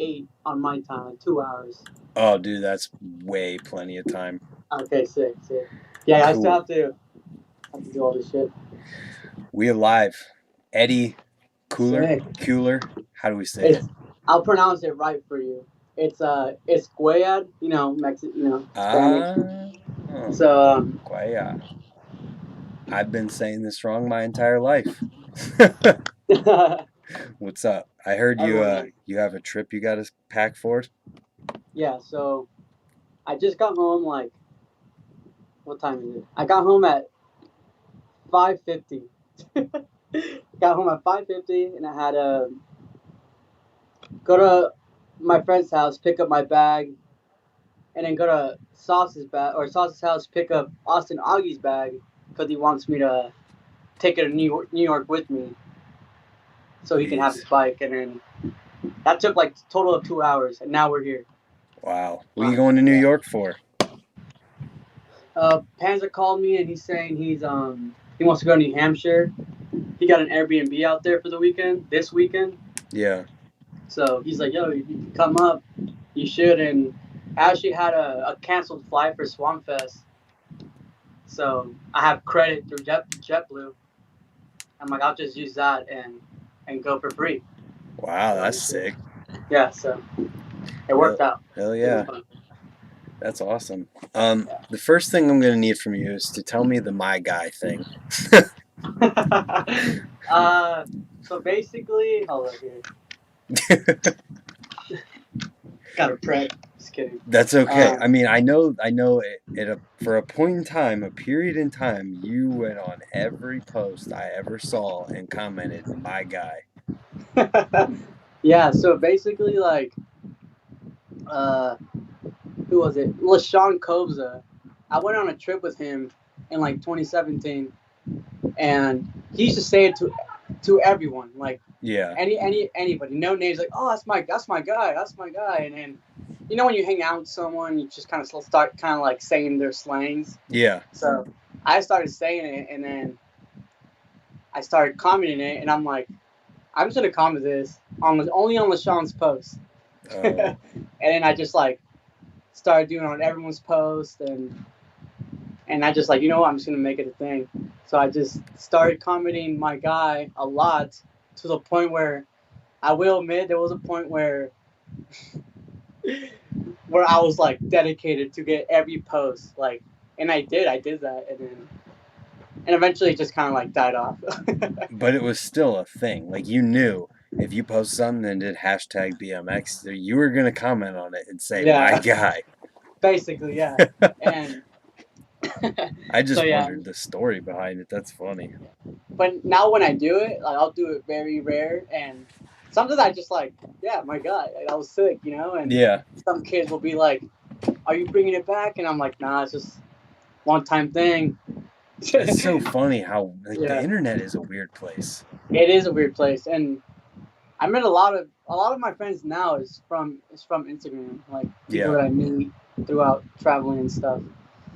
8 on my time, like 2 hours. Oh, dude, that's way plenty of time. Okay, sick, sick. Yeah, I still Cool. have to do all this shit. We alive. Eddie Cooler. Sick. Cooler. How do we say it? It's I'll pronounce it right for you. It's Guayad, Spanish. Ah, So Guaya. I've been saying this wrong my entire life. What's up? I heard you everyone knows. you have a trip you got to pack for. Yeah, so I just got home like what time is it? I got home at 5:50. Got home at 5:50 and I had to go to my friend's house, pick up my bag, and then go to Sauce's house, pick up Austin Augie's bag because he wants me to take it to New York with me so he can have his Jeez. bike. And then that took like a total of 2 hours, and now we're here. Wow. What are you going to New Yeah. York for? Panzer called me and he's saying he wants to go to New Hampshire. He got an Airbnb out there for the weekend, this weekend. Yeah. So he's like, "Yo, you can come up. You should." And I actually had a canceled flight for Swamp Fest, so I have credit through JetBlue. I'm like, I'll just use that and go for free. Wow, So that's sick. yeah, so it worked Hell, out. hell It was yeah. fun. That's awesome. The first thing I'm gonna need from you is to tell me the my guy thing. uh, so basically, hold on here. Got a prep. Just kidding. That's okay. Uh, I mean, I know for a point in time, a period in time, you went on every post I ever saw and commented, "My guy." yeah. So basically, like, uh, who was it? LaShawn Kobza. I went on a trip with him in like 2017, and he used to say it to everyone, like Yeah, anybody, no names, like, oh, that's my guy, and then when you hang out with someone, you just kind of start kind of like saying their slangs. yeah. So I started saying it, and then I started commenting it, and I'm like, I'm just gonna comment this only on LaShawn's post, Oh, and then I just like started doing it on everyone's post, and I just like, I'm just gonna make it a thing. So I just started commenting my guy a lot to the point where I will admit there was a point where I was like dedicated to get every post, like, and I did that, and eventually it just kind of like died off. but it was still a thing. Like you knew if you post something and did hashtag BMX, you were gonna comment on it and say, "My Yeah, guy." basically, yeah, and I so just yeah. wondered the story behind it. That's funny. But now when I do it, like I'll do it very rare, and sometimes I just like, yeah, my God, like, I was sick, and Yeah, some kids will be like, "Are you bringing it back?" And I'm like, "Nah, it's just one time thing." it's so funny how like the Yeah, internet is a weird place. it is a weird place, and I met a lot of my friends now is from Instagram, like people Yeah. that I meet throughout traveling and stuff.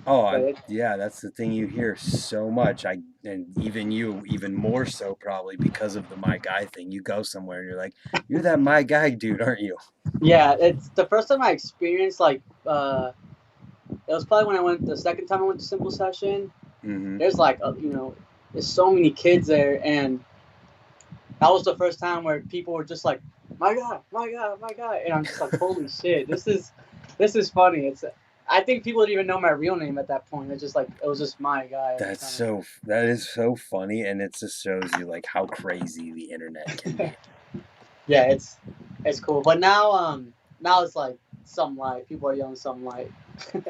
Oh, But yeah, that's the thing you hear so much. And even you, even more so probably because of the my guy thing. You go somewhere and you're like, "You're that my guy dude, aren't you?" yeah, it's the first time I experienced like it was probably when I went the second time I went to Simple Session. Mm-hmm. There's like there's so many kids there, and that was the first time where people were just like, my God, my God, my God, and I'm just like, holy shit, this is funny. I think people didn't even know my real name at that point. It's just like it was just my guy at the time. That is so funny, and it just shows you like how crazy the internet can be. Yeah, it's cool. But now it's like some light. People are yelling some light.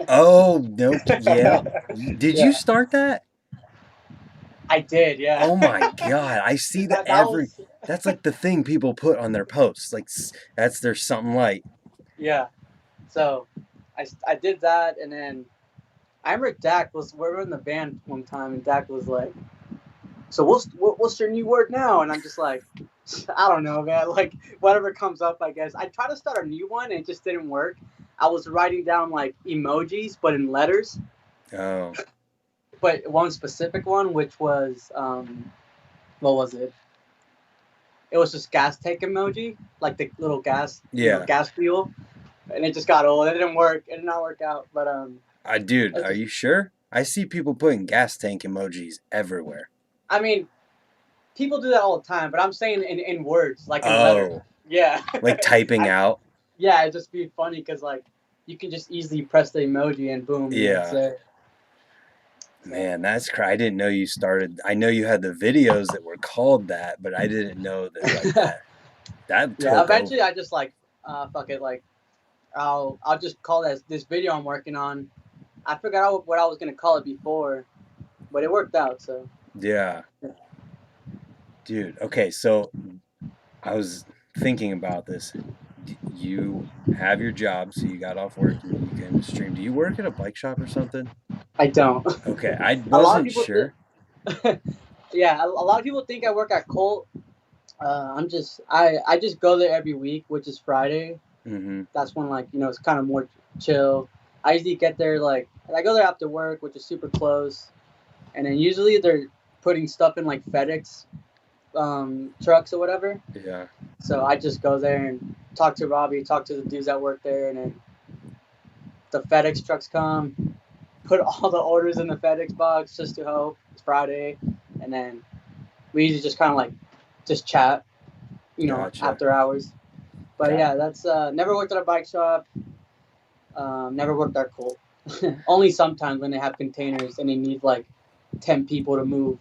Oh, no, yeah. Did you Yeah, start that? I did. Yeah, Oh my God, I see that that was that's like the thing people put on their posts. Like that's their something like. yeah. So I did that, and then I remember we were in the band one time, and Dak was like, "So what's your new word now?" And I'm just like, "I don't know, man. Like whatever comes up, I guess." I tried to start a new one, and it just didn't work. I was writing down like emojis, but in letters. Oh, But one specific one, which was what was it? it was just gas tank emoji, like the little gas, Yeah. gas fuel, and it just got old. It didn't work. It did not work out. But Dude, it's are just, you sure? I see people putting gas tank emojis everywhere. I mean, people do that all the time, but I'm saying in words, like in letters. Oh, Yeah. like typing out. Yeah, it'd just be funny because like you can just easily press the emoji and boom, it's Yeah. there. Man, that's crazy. I didn't know you started. I know you had the videos that were called that, but I didn't know that like that Yeah, took eventually over. I just like fuck it, like I'll just call this video I'm working on. I forgot what I was gonna call it before, but it worked out. So Yeah. Dude, okay, so I was thinking about this. You have your job, so you got off work and then you came to stream. Do you work at a bike shop or something? I don't. Okay, I A lot of wasn't people sure. yeah, a lot of people think I work at Colt. I just go there every week, which is Friday. Mm-hmm. That's when like it's kind of more chill. I usually get there like I go there after work, which is super close, and then usually they're putting stuff in like FedEx trucks or whatever. Yeah. So I just go there and talk to Robbie, talk to the dudes that work there, and then the FedEx trucks come, put all the orders in the FedEx box just to hope it's Friday, and then we usually just kind of like just chat, Gotcha. after hours. But Got yeah, that's never worked at a bike shop. Never worked at Colt. Only sometimes when they have containers and they need like 10 people to move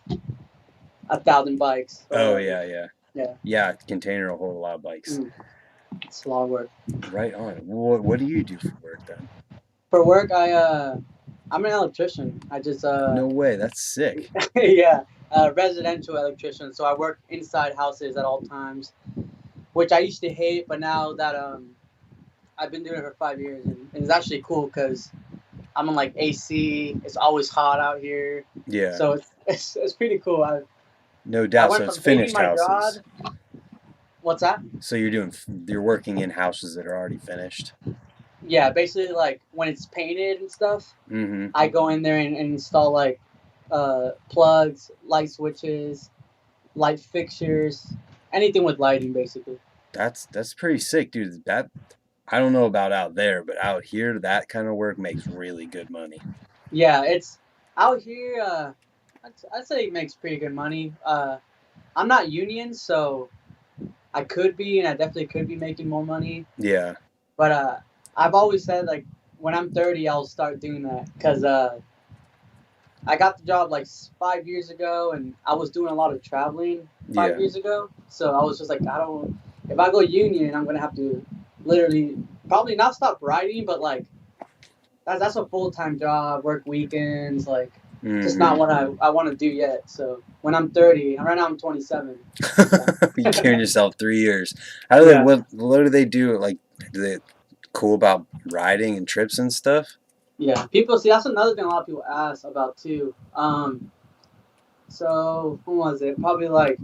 1,000 bikes or Oh whatever. yeah. Yeah. Yeah, container will hold a lot of bikes. It's a lot of work. Right on. What do you do for work then? For work, I'm an electrician. I just No way, that's sick. yeah, residential electrician. So I work inside houses at all times, which I used to hate, but now that I've been doing it for 5 years, and it's actually cool because I'm on like AC. It's always hot out here, Yeah. so it's pretty cool. No I doubt. So went it's from hating finished my houses. job. What's that? So you're working in houses that are already finished. Yeah, basically like when it's painted and stuff, Mm-hmm. I go in there and install like plugs, light switches, light fixtures, anything with lighting, basically. That's pretty sick, dude. That I don't know about out there, but out here, that kind of work makes really good money. Yeah, it's out here. I'd say it makes pretty good money. I'm not union, so I could be, and I definitely could be making more money. Yeah. But I've always said like when I'm 30, I'll start doing that because I got the job like 5 years ago, and I was doing a lot of traveling five Yeah. years ago. So I was just like, I don't. If I go union, I'm gonna have to literally probably not stop riding, but like that's a full time job, work weekends, like just not what I want to do yet. So when I'm 30, and right now I'm 27. You're giving yourself 3 years. How do they? Yeah. What do they do? Like, do they cool about riding and trips and stuff? Yeah, people see that's another thing a lot of people ask about too. So when was it? Probably like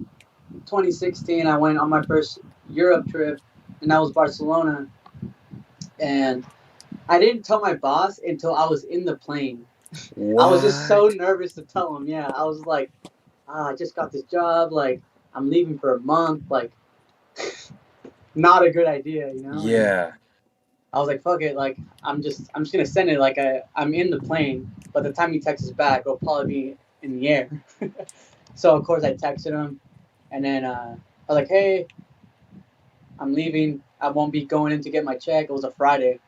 2016. I went on my first Europe trip, and that was Barcelona. And I didn't tell my boss until I was in the plane. What? I was just so nervous to tell him. Yeah, I was like, I just got this job. Like I'm leaving for a month. Like not a good idea, you know. Yeah. And I was like, fuck it. Like I'm just gonna send it. Like I'm in the plane. By the time he texts back, it'll probably be in the air. So of course I texted him, and then I was like, hey, I'm leaving. I won't be going in to get my check. It was a Friday.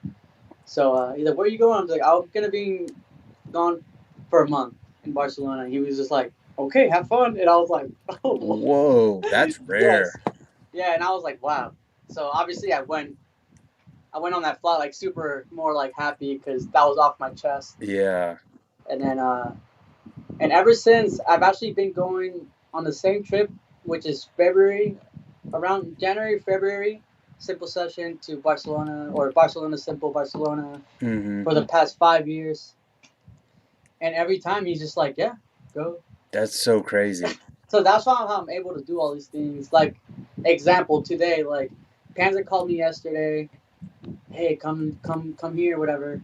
So he's like, where are you going? I was like, I'm gonna be gone for a month in Barcelona. He was just like, okay, have fun. And I was like, oh, whoa, that's rare. Yes. Yeah, and I was like, wow. So obviously I went on that flight like super more like happy because that was off my chest. Yeah. And then and ever since I've actually been going on the same trip, which is February, around January, February, simple session to Barcelona or Barcelona simple Barcelona for the past 5 years. And every time he's just like, yeah, go. That's so crazy. So that's why I'm able to do all these things. Like, example today, like Panzer called me yesterday. Hey, come here, whatever.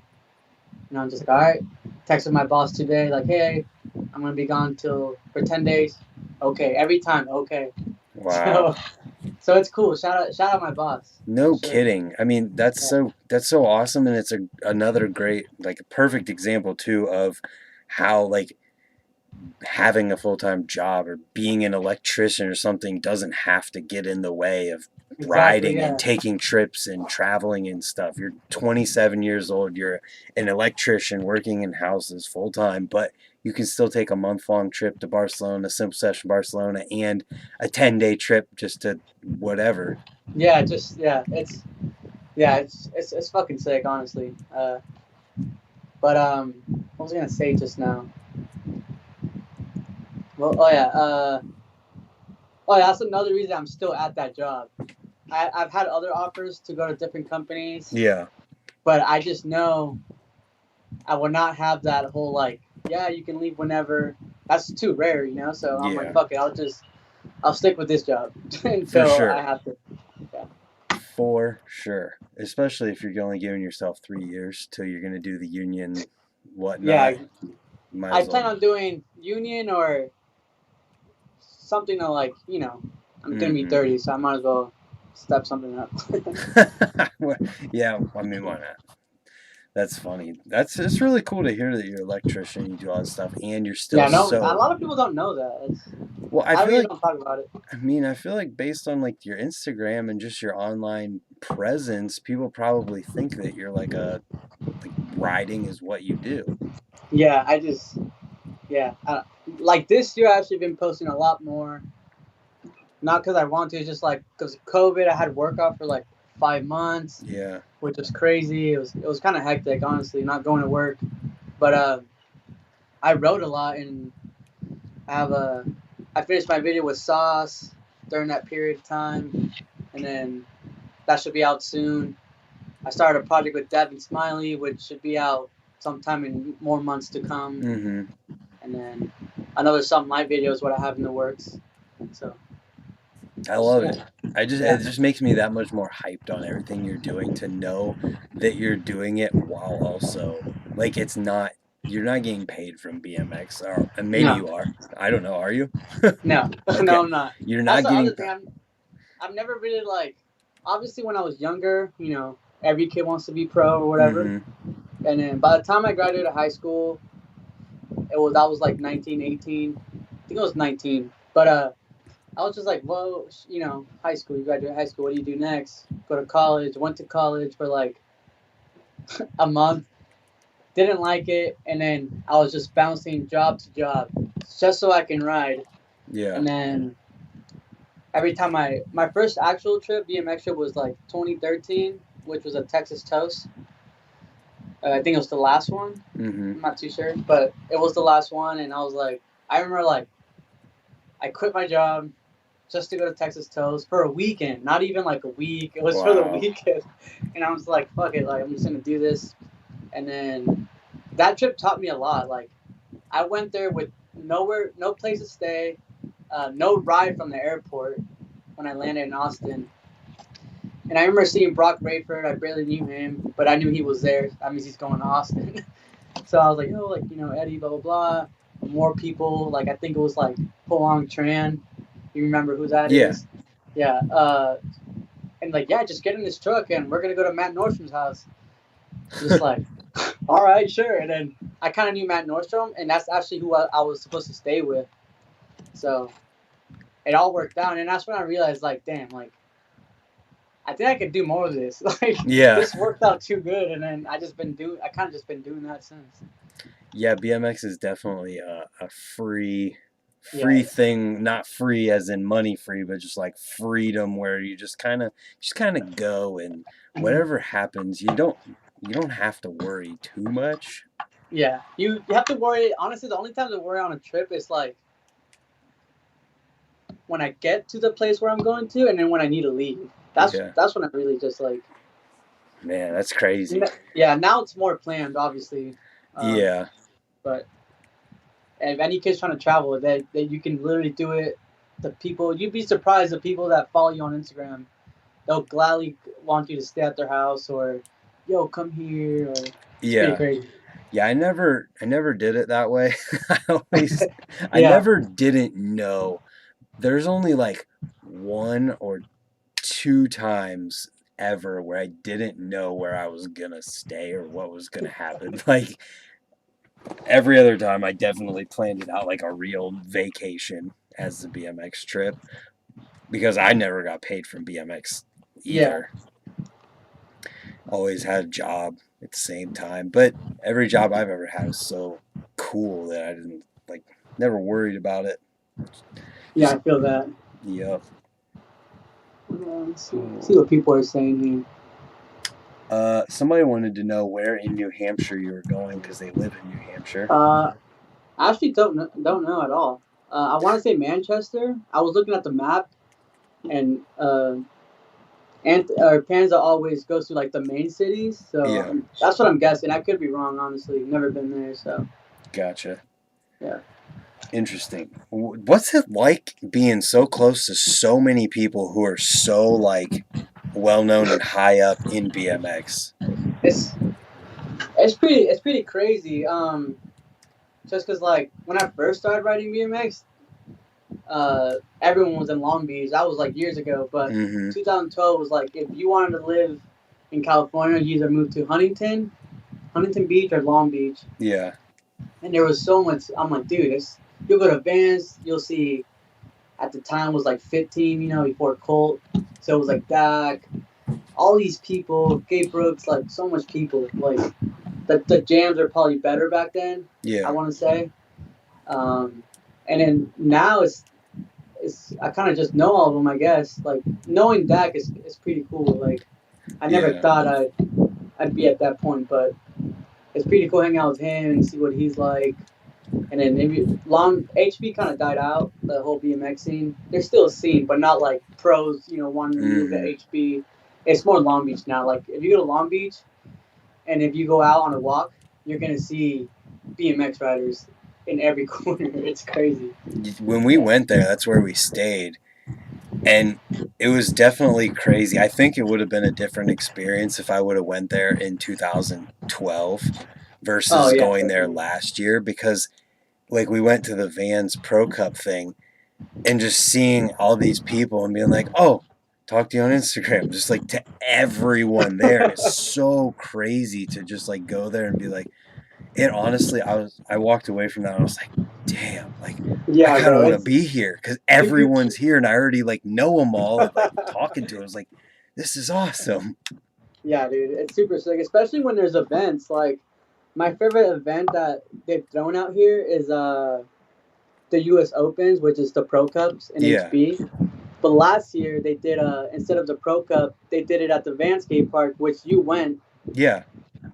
And I'm just like, all right. Texted my boss today, like, hey, I'm gonna be gone for 10 days. Okay, every time. Okay. Wow. So So it's cool. Shout out my boss for No sure. kidding. I mean, that's Yeah, so awesome, and it's another great, like, a perfect example too of how, like, having a full-time job or being an electrician or something doesn't have to get in the way of exactly. riding and Yeah, taking trips and traveling and stuff. You're 27 years old, you're an electrician working in houses full time, but you can still take a month-long trip to Barcelona, Simple Session Barcelona, and a 10-day trip just to whatever. yeah. Just it's fucking sick, honestly. But what was I gonna say just now? Well, oh yeah, that's another reason I'm still at that job. I've had other offers to go to different companies, Yeah, but I just know I will not have that whole like, yeah, you can leave whenever. That's too rare, you know. So I'm like, yeah, fuck it, I'll stick with this job for until I sure. have to. Yeah, For sure. Especially if you're only giving yourself 3 years till you're gonna do the union yeah. whatnot. Might I as plan well. on doing union or something to like, I'm gonna be Mm-hmm. 30, so I might as well step something up. Yeah, I mean, why not? That's funny. It's really cool to hear that you're an electrician, you do all this stuff, and you're still Yeah, no, a so lot of people don't know that. well. I I feel really like don't talk about it. I mean, I feel like based on like your Instagram and just your online presence, people probably think that you're like riding is what you do. Yeah, yeah, like this year I've actually been posting a lot more. Not because I want to, it's just like because of COVID, I had work off for like 5 months, Yeah. which was crazy. It was kind of hectic, honestly, not going to work. But I wrote a lot, and I have a I finished my video with Sauce during that period of time, and then that should be out soon. I started a project with Devin Smiley, which should be out sometime in more months to come, Mm-hmm. and then another Some Light video is what I have in the works. So I love yeah, it. yeah, It just makes me that much more hyped on everything you're doing to know that you're doing it while also like it's not you're not getting paid from BMX or and maybe no, you are. I don't know, are you? no, no, Okay. I'm not. You're That's not the other getting thing. I've never really like. Obviously, when I was younger, every kid wants to be pro or whatever. mm-hmm. And then by the time I graduated high school, I was like 19, 18. I think I was 19. But I was just like, well, high school. You graduate high school. What do you do next? Go to college. Went to college for like a month. Didn't like it, and then I was just bouncing job to job, just so I can ride. Yeah. And then every time my first actual trip, BMX trip, was like 2013, which was a Texas Toast. I think it was the last one. Mm-hmm. I'm not too sure, but it was the last one, and I was like, I remember like I quit my job just to go to Texas Toast for a weekend, not even like a week. It was for the Wow. weekend, and I was like, fuck it, like I'm just gonna do this. And then that trip taught me a lot. Like I went there with no place to stay, no ride from the airport when I landed in Austin. And I remember seeing Brock Rayford. I barely knew him, but I knew he was there. That means he's going to Austin. So I was like, oh, like, Eddie, blah, blah, blah. More people. Like, I think it was like Poang Tran. You remember who that Yeah. is? Yeah. And like, yeah, just get in this truck and we're going to go to Matt Nordstrom's house. Just like, all right, sure. And then I kind of knew Matt Nordstrom, and that's actually who I was supposed to stay with. So it all worked out. And that's when I realized, like, damn, like, I think I could do more of this. Like, Yeah. this worked out too good. And then I kind of just been doing that since. Yeah, BMX is definitely a free Yeah. thing, not free as in money free, but just like freedom where you just kind of go and whatever happens, you don't have to worry too much. Yeah. You have to worry. Honestly, the only time to worry on a trip is like when I get to the place where I'm going to, and then when I need to leave. That's Yeah. that's when I really just like. Man, that's crazy. Yeah. Now it's more planned, obviously. Yeah. But if any kid's trying to travel, that you can literally do it. The people, you'd be surprised, the people that follow you on Instagram, they'll gladly want you to stay at their house, or yo, come here, or it's pretty Yeah. crazy. Yeah, I never did it that way. I Yeah. never didn't know. There's only like one or 2 times ever where I didn't know where I was gonna stay or what was gonna happen. Like every other time, I definitely planned it out like a real vacation as the BMX trip because I never got paid from BMX Yeah. either. Always had a job at the same time, but every job I've ever had was so cool that I didn't like never worried about it. Yeah, I feel that. Yep. See what people are saying here. Somebody wanted to know where in New Hampshire you were going because they live in New Hampshire. I actually don't know at all. I want to say Manchester. I was looking at the map, and Panza always goes to like the main cities, so Yeah. that's what I'm guessing. I could be wrong, honestly. Never been there, so Gotcha. yeah. Interesting. What's it like being so close to so many people who are so like well known and high up in BMX? It's it's pretty crazy. Just because like when I first started riding BMX, everyone was in Long Beach. That was like years ago, but Mm-hmm. 2012 was like if you wanted to live in California, you either move to Huntington Beach or Long Beach. Yeah. And there was so much. I'm like, dude, you'll go to Vans, you'll see. At the time was like 15, before Colt. So it was like Dak, all these people, Gabe Brooks, like so much people. Like the jams are probably better back then. Yeah. I want to say. And then now it's I kind of just know all of them. I guess like knowing Dak is pretty cool. Like I never Yeah. thought I'd be at that point, but it's pretty cool hanging out with him and see what he's like. And then maybe long HB kind of died out, the whole BMX scene. There's still a scene, but not like pros, wanting to move to HB. It's more Long Beach now. Like if you go to Long Beach, and if you go out on a walk, you're gonna see BMX riders in every corner. It's crazy. When we went there, that's where we stayed. And it was definitely crazy. I think it would have been a different experience if I would have went there in 2012 versus going there last year because like we went to the Vans Pro Cup thing and just seeing all these people and being like, "Oh, talk to you on Instagram." Just like to everyone there. And it's so crazy to just like go there and be like, and honestly, I walked away from that and I was like, damn, like Yeah, I kind of want to be here because everyone's here and I already like know them all and like talking to them. I was like, this is awesome. Yeah, dude, it's super sick, especially when there's events. Like my favorite event that they've thrown out here is the U.S. Opens, which is the Pro Cups in HB. But last year they did instead of the Pro Cup, they did it at the Van Skate Park, which you went. Yeah.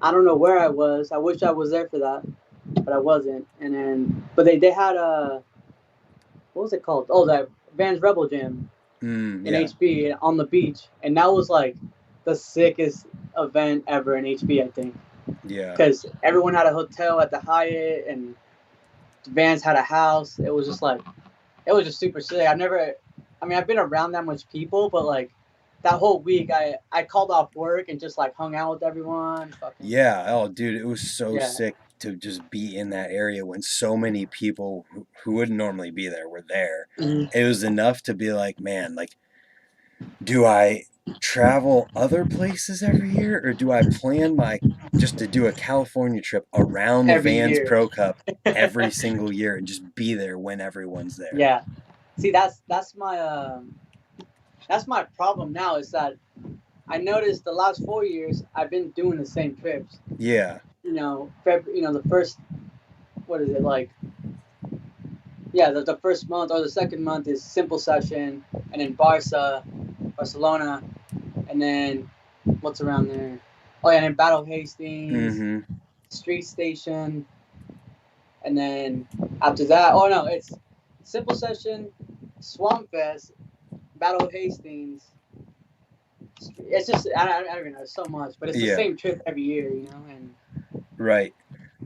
I don't know where I was. I wish I was there for that, but I wasn't. And then, but they had what was it called? Oh, that Vans Rebel Jam in HB on the beach, and that was like the sickest event ever in HB, I think. Yeah. Because everyone had a hotel at the Hyatt, and Vans had a house. It was just super sick. I've been around that much people, but like that whole week, I called off work and just like hung out with everyone. Yeah. Oh, dude, it was so sick to just be in that area when so many people who wouldn't normally be there were there. Mm-hmm. It was enough to be like, man, like, do I travel other places every year or do I plan just to do a California trip around the Vans Pro Cup every single year and just be there when everyone's there? Yeah. See, that's my problem now is that I noticed the last 4 years I've been doing the same trips. Yeah. The first, what is it like? Yeah, the first month or the second month is Simple Session, and then Barcelona, and then what's around there? Oh yeah, and then Battle Hastings, Street Station, and then after that, oh no, it's Simple Session, Swamp Fest, Battle Hastings. It's just I don't even know. It's so much, but it's the same trip every year, and right.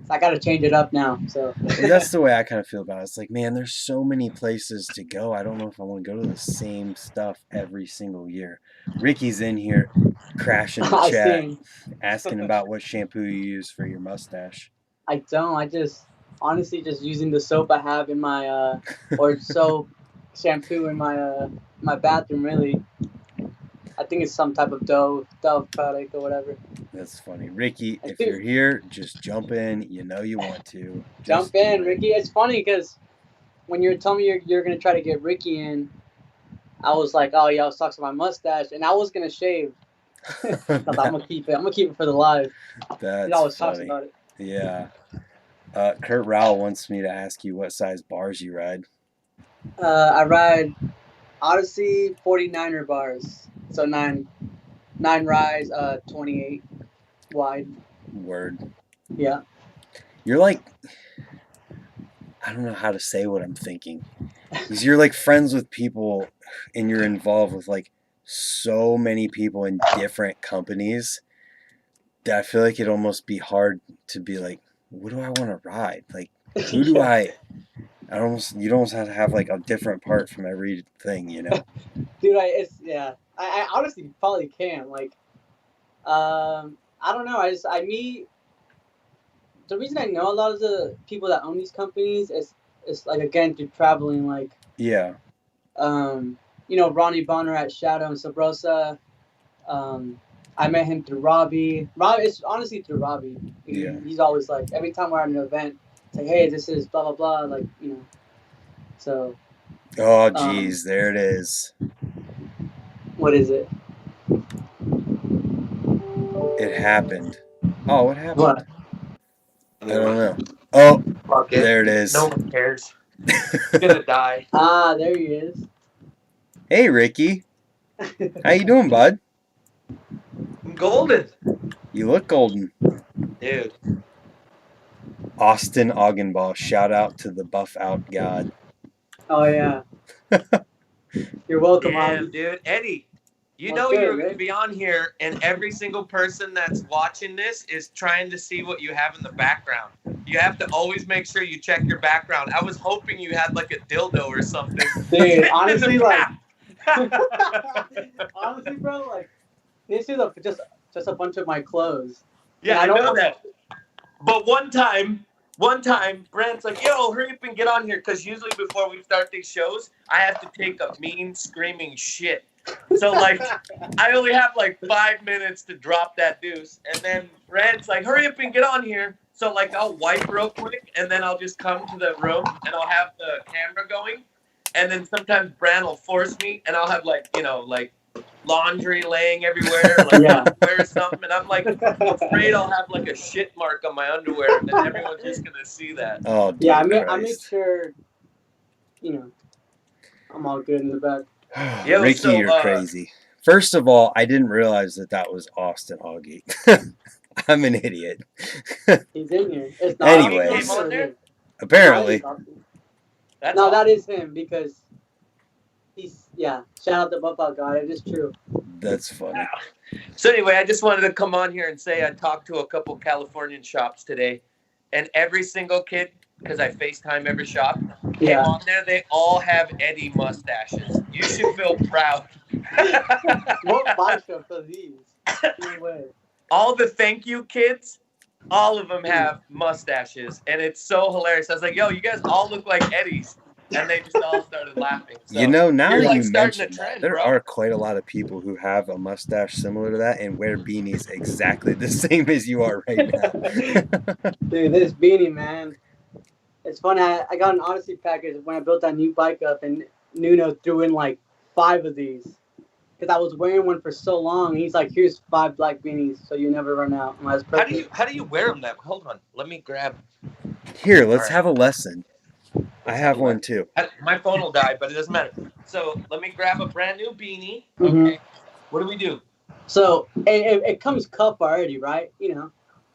So I got to change it up now. So that's the way I kind of feel about it. It's like, man, there's so many places to go. I don't know if I want to go to the same stuff every single year. Ricky's in here crashing the chat, asking about what shampoo you use for your mustache. I don't. I just honestly just using the soap I have in my or soap shampoo in my my bathroom. Really. I think it's some type of Dove product or whatever. That's funny. Ricky, And if you're here, just jump in. You know you want to. Just jump in, Ricky. It's funny because when you were telling me you're gonna try to get Ricky in, I was like, oh yeah, I was talking about my mustache, and I was gonna shave. I'm gonna keep it. I'm gonna keep it for the live. He That's always talks funny. about it. Yeah. Kurt Rowell wants me to ask you what size bars you ride. I ride Odyssey 49er bars, so nine rise, 28 wide. Word. Yeah. You're like, I don't know how to say what I'm thinking. Because you're like friends with people and you're involved with like so many people in different companies that I feel like it'd almost be hard to be like, what do I want to ride? Like, who do you'd almost have to have like a different part from everything, you know? Dude, I honestly probably can. Like, I don't know. I meet. The reason I know a lot of the people that own these companies is like again through traveling. Like, Yeah. Ronnie Bonner at Shadow and Sabrosa. I met him through Robbie. It's honestly through Robbie. He's always like, every time we're at an event, it's like, hey, this is blah blah blah. Like, So. Oh, geez, there it is. What is it? It happened. Oh, what happened? What? I don't know. Oh, Fuck it. There it is. No one cares. He's gonna die. Ah, there he is. Hey, Ricky. How you doing, bud? I'm golden. You look golden. Dude. Austin Augenball. Shout out to the buff out god. Oh, yeah. You're welcome, Damn, Ozzy. dude. Eddie, you What's know good, you're Rick? going to be on here, and every single person that's watching this is trying to see what you have in the background. You have to always make sure you check your background. I was hoping you had like a dildo or something. Dude, honestly, like... honestly, bro, like... This is just a bunch of my clothes. Yeah, I know that. But one time, Brent's like, yo, hurry up and get on here. Because usually before we start these shows, I have to take a mean screaming shit. So, like, I only have, like, 5 minutes to drop that deuce. And then Brent's like, hurry up and get on here. So, like, I'll wipe real quick, and then I'll just come to the room, and I'll have the camera going. And then sometimes Brent will force me, and I'll have, like, laundry laying everywhere, like wear something, and I'm like afraid I'll have like a shit mark on my underwear, and then everyone's just gonna see that. Oh, yeah, I make sure, I'm all good in the back. Yo, Ricky, you're crazy. First of all, I didn't realize that was Austin Augie. I'm an idiot. He's in here. It's not anyway, apparently. No, that is him because. Shout out to Buff Out God. It is true. That's funny. So anyway, I just wanted to come on here and say I talked to a couple Californian shops today, and every single kid, because I FaceTime every shop, came on there. They all have Eddie mustaches. You should feel proud. What bicep are these? No way. All the thank you kids, all of them have mustaches, and it's so hilarious. I was like, yo, you guys all look like Eddies. And they just all started laughing. So now that like you mentioned that, there are quite a lot of people who have a mustache similar to that and wear beanies exactly the same as you are right now. Dude, this beanie, man. It's funny. I got an Odyssey package when I built that new bike up, and Nuno threw in like 5 of these. Because I was wearing one for so long. He's like, here's 5 black beanies so you never run out. How do you wear them? Hold on. Let me grab. Here, let's have a lesson. I have one too. My phone will die, but it doesn't matter. So let me grab a brand new beanie. Mm-hmm. Okay. What do we do? So it comes cup already, right? Yeah,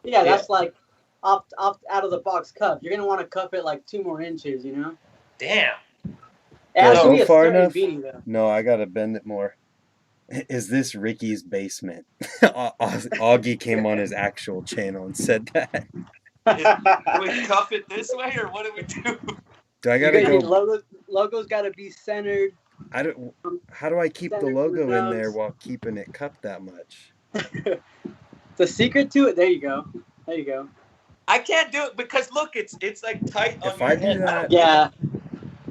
that's like off out of the box cup. You're gonna want to cup it like 2 more inches, Damn. It has to be go a far certain enough? beanie, though. No, I gotta bend it more. Is this Ricky's basement? Augie came on his actual channel and said that. Do we cup it this way, or what do we do? Do I gotta go? Logo's gotta be centered. How do I keep the logo in there while keeping it cupped that much? The secret to it. There you go. I can't do it because look, it's like tight on your head. That, yeah.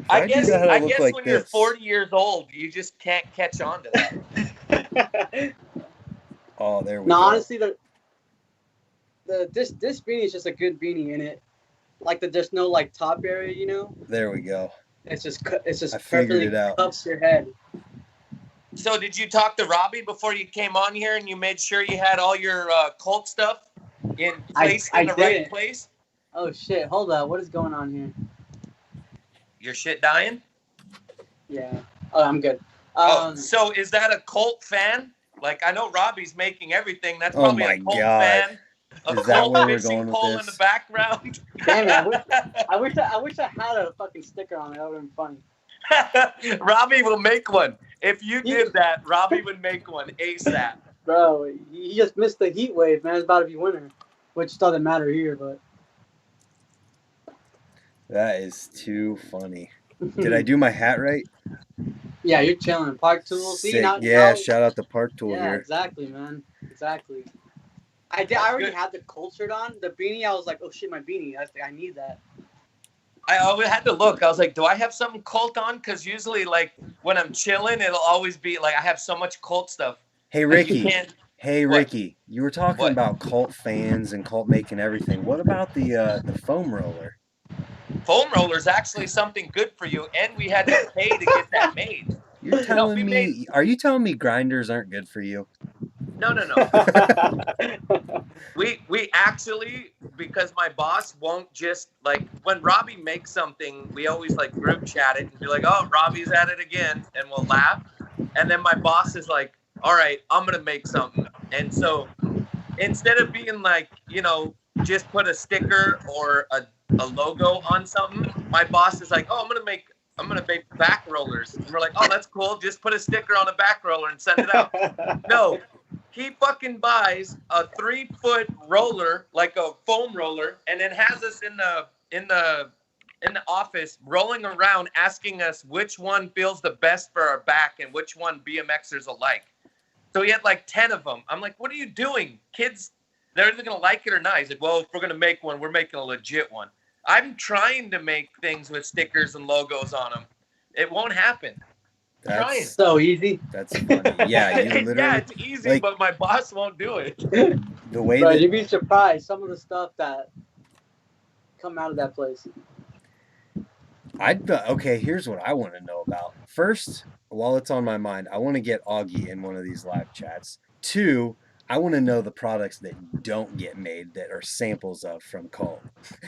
I guess like when this. you're 40 years old, you just can't catch on to that. Oh, there we No, go. honestly, this beanie is just a good beanie in it. Like there's no like top area, you know. There we go. It's just I figured perfectly it out. cups your head. So did you talk to Robbie before you came on here and you made sure you had all your Colt stuff in place I in the did right it. place? Oh shit! Hold up, what is going on here? Your shit dying? Yeah. Oh, I'm good. So is that a Colt fan? Like, I know Robbie's making everything. That's Oh probably my a Colt God. fan. A Is that Colt where we're fishing going with pole in this? the background. Damn it! I wish I had a fucking sticker on it. That would have been funny. Robbie will make one. If you did that, Robbie would make one ASAP. Bro, you just missed the heat wave, man. It's about to be winter, which doesn't matter here, but. That is too funny. Did I do my hat right? Yeah, you're chilling. Park Tool. See, Sick. now, Yeah, now, shout out to Park Tool yeah, here. exactly, man. Exactly. I already had the Colt shirt on. The beanie, I was like, oh shit, my beanie. I need that. I always had to look. I was like, do I have something Colt on? Because usually, like, when I'm chilling, it'll always be like I have so much Colt stuff. Hey, Like, you Ricky. can't- Hey, What? Ricky. You were talking What? about Colt fans and Colt making everything. What about the foam roller? Foam roller is actually something good for you, and we had to pay to get that made. You're telling we me? Are you telling me grinders aren't good for you? No. We actually, because my boss won't just, like, when Robbie makes something, we always like group chat it and be like, oh, Robbie's at it again, and we'll laugh. And then my boss is like, all right, I'm gonna make something. And so instead of being like, you know, just put a sticker or a logo on something, my boss is like, oh, I'm gonna make back rollers. And we're like, oh, that's cool. Just put a sticker on a back roller and send it out. No, he fucking buys a 3-foot roller, like a foam roller, and then has us in the office rolling around asking us which one feels the best for our back and which one BMXers will like. So he had like 10 of them. I'm like, what are you doing? Kids, they're either going to like it or not. He's like, well, if we're going to make one, we're making a legit one. I'm trying to make things with stickers and logos on them. It won't happen. That's so easy. That's funny. Yeah, you literally. Yeah, it's easy, like, but my boss won't do it. The way Bro, that you'd be surprised some of the stuff that come out of that place. okay, here's what I want to know about. First, while it's on my mind, I want to get Augie in one of these live chats. 2, I want to know the products that don't get made that are samples of from Colt.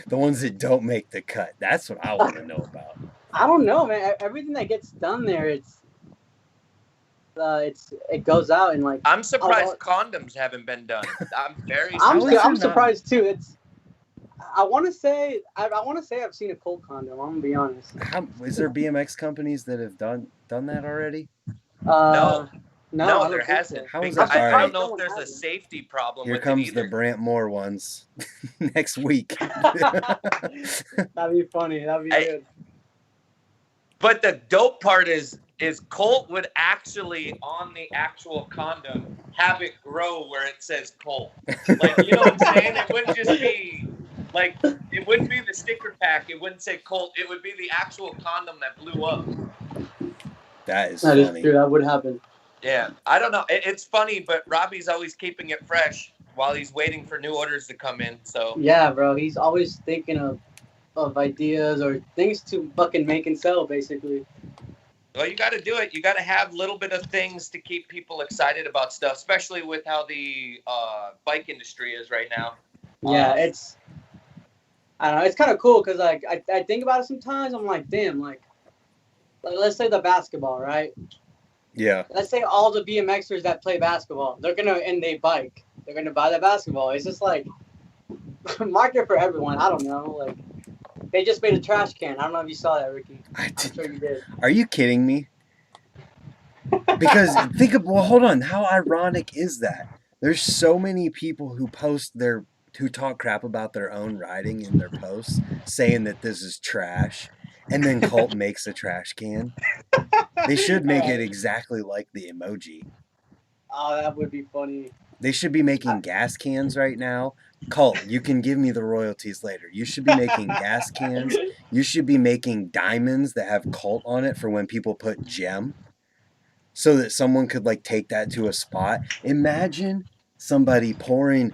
The ones that don't make the cut. That's what I want to know about. I don't know, man. Everything that gets done there, it goes out and like. I'm surprised condoms haven't been done. I'm very I'm surprised. surprised too. I want to say I've seen a Colt condom. I'm gonna be honest. Is there BMX companies that have done that already? No, I there don't think hasn't. so. How is Because that? I All don't know right. if there's a safety problem Here with comes it the either. Brant Moore ones next week. That'd be funny. That'd be good. But the dope part is Colt would actually, on the actual condom, have it grow where it says Colt. Like, you know what I'm saying? It wouldn't just be, like, it wouldn't be the sticker pack. It wouldn't say Colt. It would be the actual condom that blew up. That is That funny. is true. That would happen. Yeah. I don't know. It's funny, but Robbie's always keeping it fresh while he's waiting for new orders to come in. So Yeah, bro. He's always thinking of ideas or things to fucking make and sell, basically. Well, you got to do it. You got to have a little bit of things to keep people excited about stuff, especially with how the bike industry is right now. Yeah, I don't know. It's kind of cool because like I think about it sometimes. I'm like, damn, like let's say the basketball, right? Yeah. Let's say all the BMXers that play basketball, and they bike. They're gonna buy the basketball. It's just like market for everyone. I don't know. Like they just made a trash can. I don't know if you saw that, Ricky. I'm sure you did. Are you kidding me? Because hold on. How ironic is that? There's so many people who who talk crap about their own riding in their posts, saying that this is trash, and then Colt makes a trash can. They should make it exactly like the emoji. Oh, that would be funny. They should be making gas cans right now. Colt, you can give me the royalties later. You should be making gas cans. You should be making diamonds that have Colt on it for when people put gem. so that someone could like take that to a spot. Imagine somebody pouring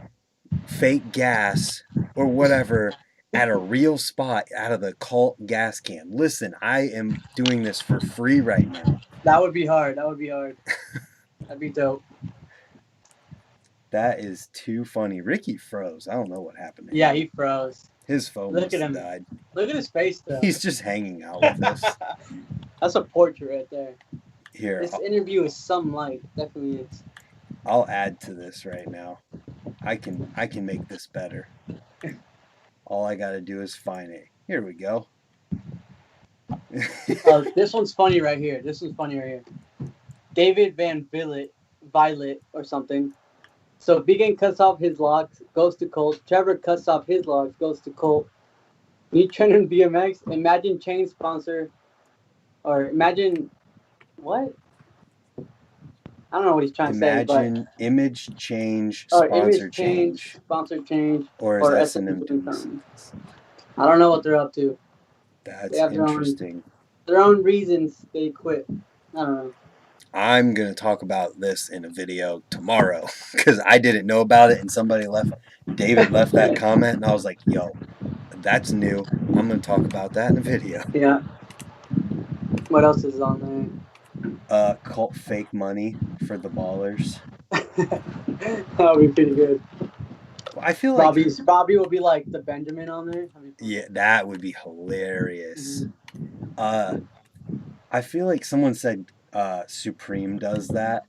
fake gas or whatever at a real spot out of the cult gas can. Listen, I am doing this for free right now. That would be hard. That would be hard. That'd be dope. That is too funny. Ricky froze. I don't know what happened to Yeah, him. he froze. His phone Look must at have him. died. Look at his face, though. He's just hanging out with us. That's a portrait right there. Here, This interview is some light. Definitely is. I'll add to this right now. I can make this better. All I gotta do is find it. Here we go. This one's funny right here. David Van Violet or something. So Vegan cuts off his locks, goes to Colt. Trevor cuts off his locks, goes to Colt. New trend in BMX. Imagine chain sponsor, or imagine what? I don't know what he's trying to say. Imagine image change, sponsor change, or as S&M does. I don't know what they're up to. That's interesting. Their own reasons they quit. I don't know. I'm going to talk about this in a video tomorrow because I didn't know about it and David left that comment and I was like, yo, that's new. I'm going to talk about that in a video. Yeah. What else is on there? Cult fake money for the ballers. That would be pretty good. I feel like Bobby will be like the Benjamin on there. Yeah, that would be hilarious. Mm-hmm. I feel like someone said Supreme does that.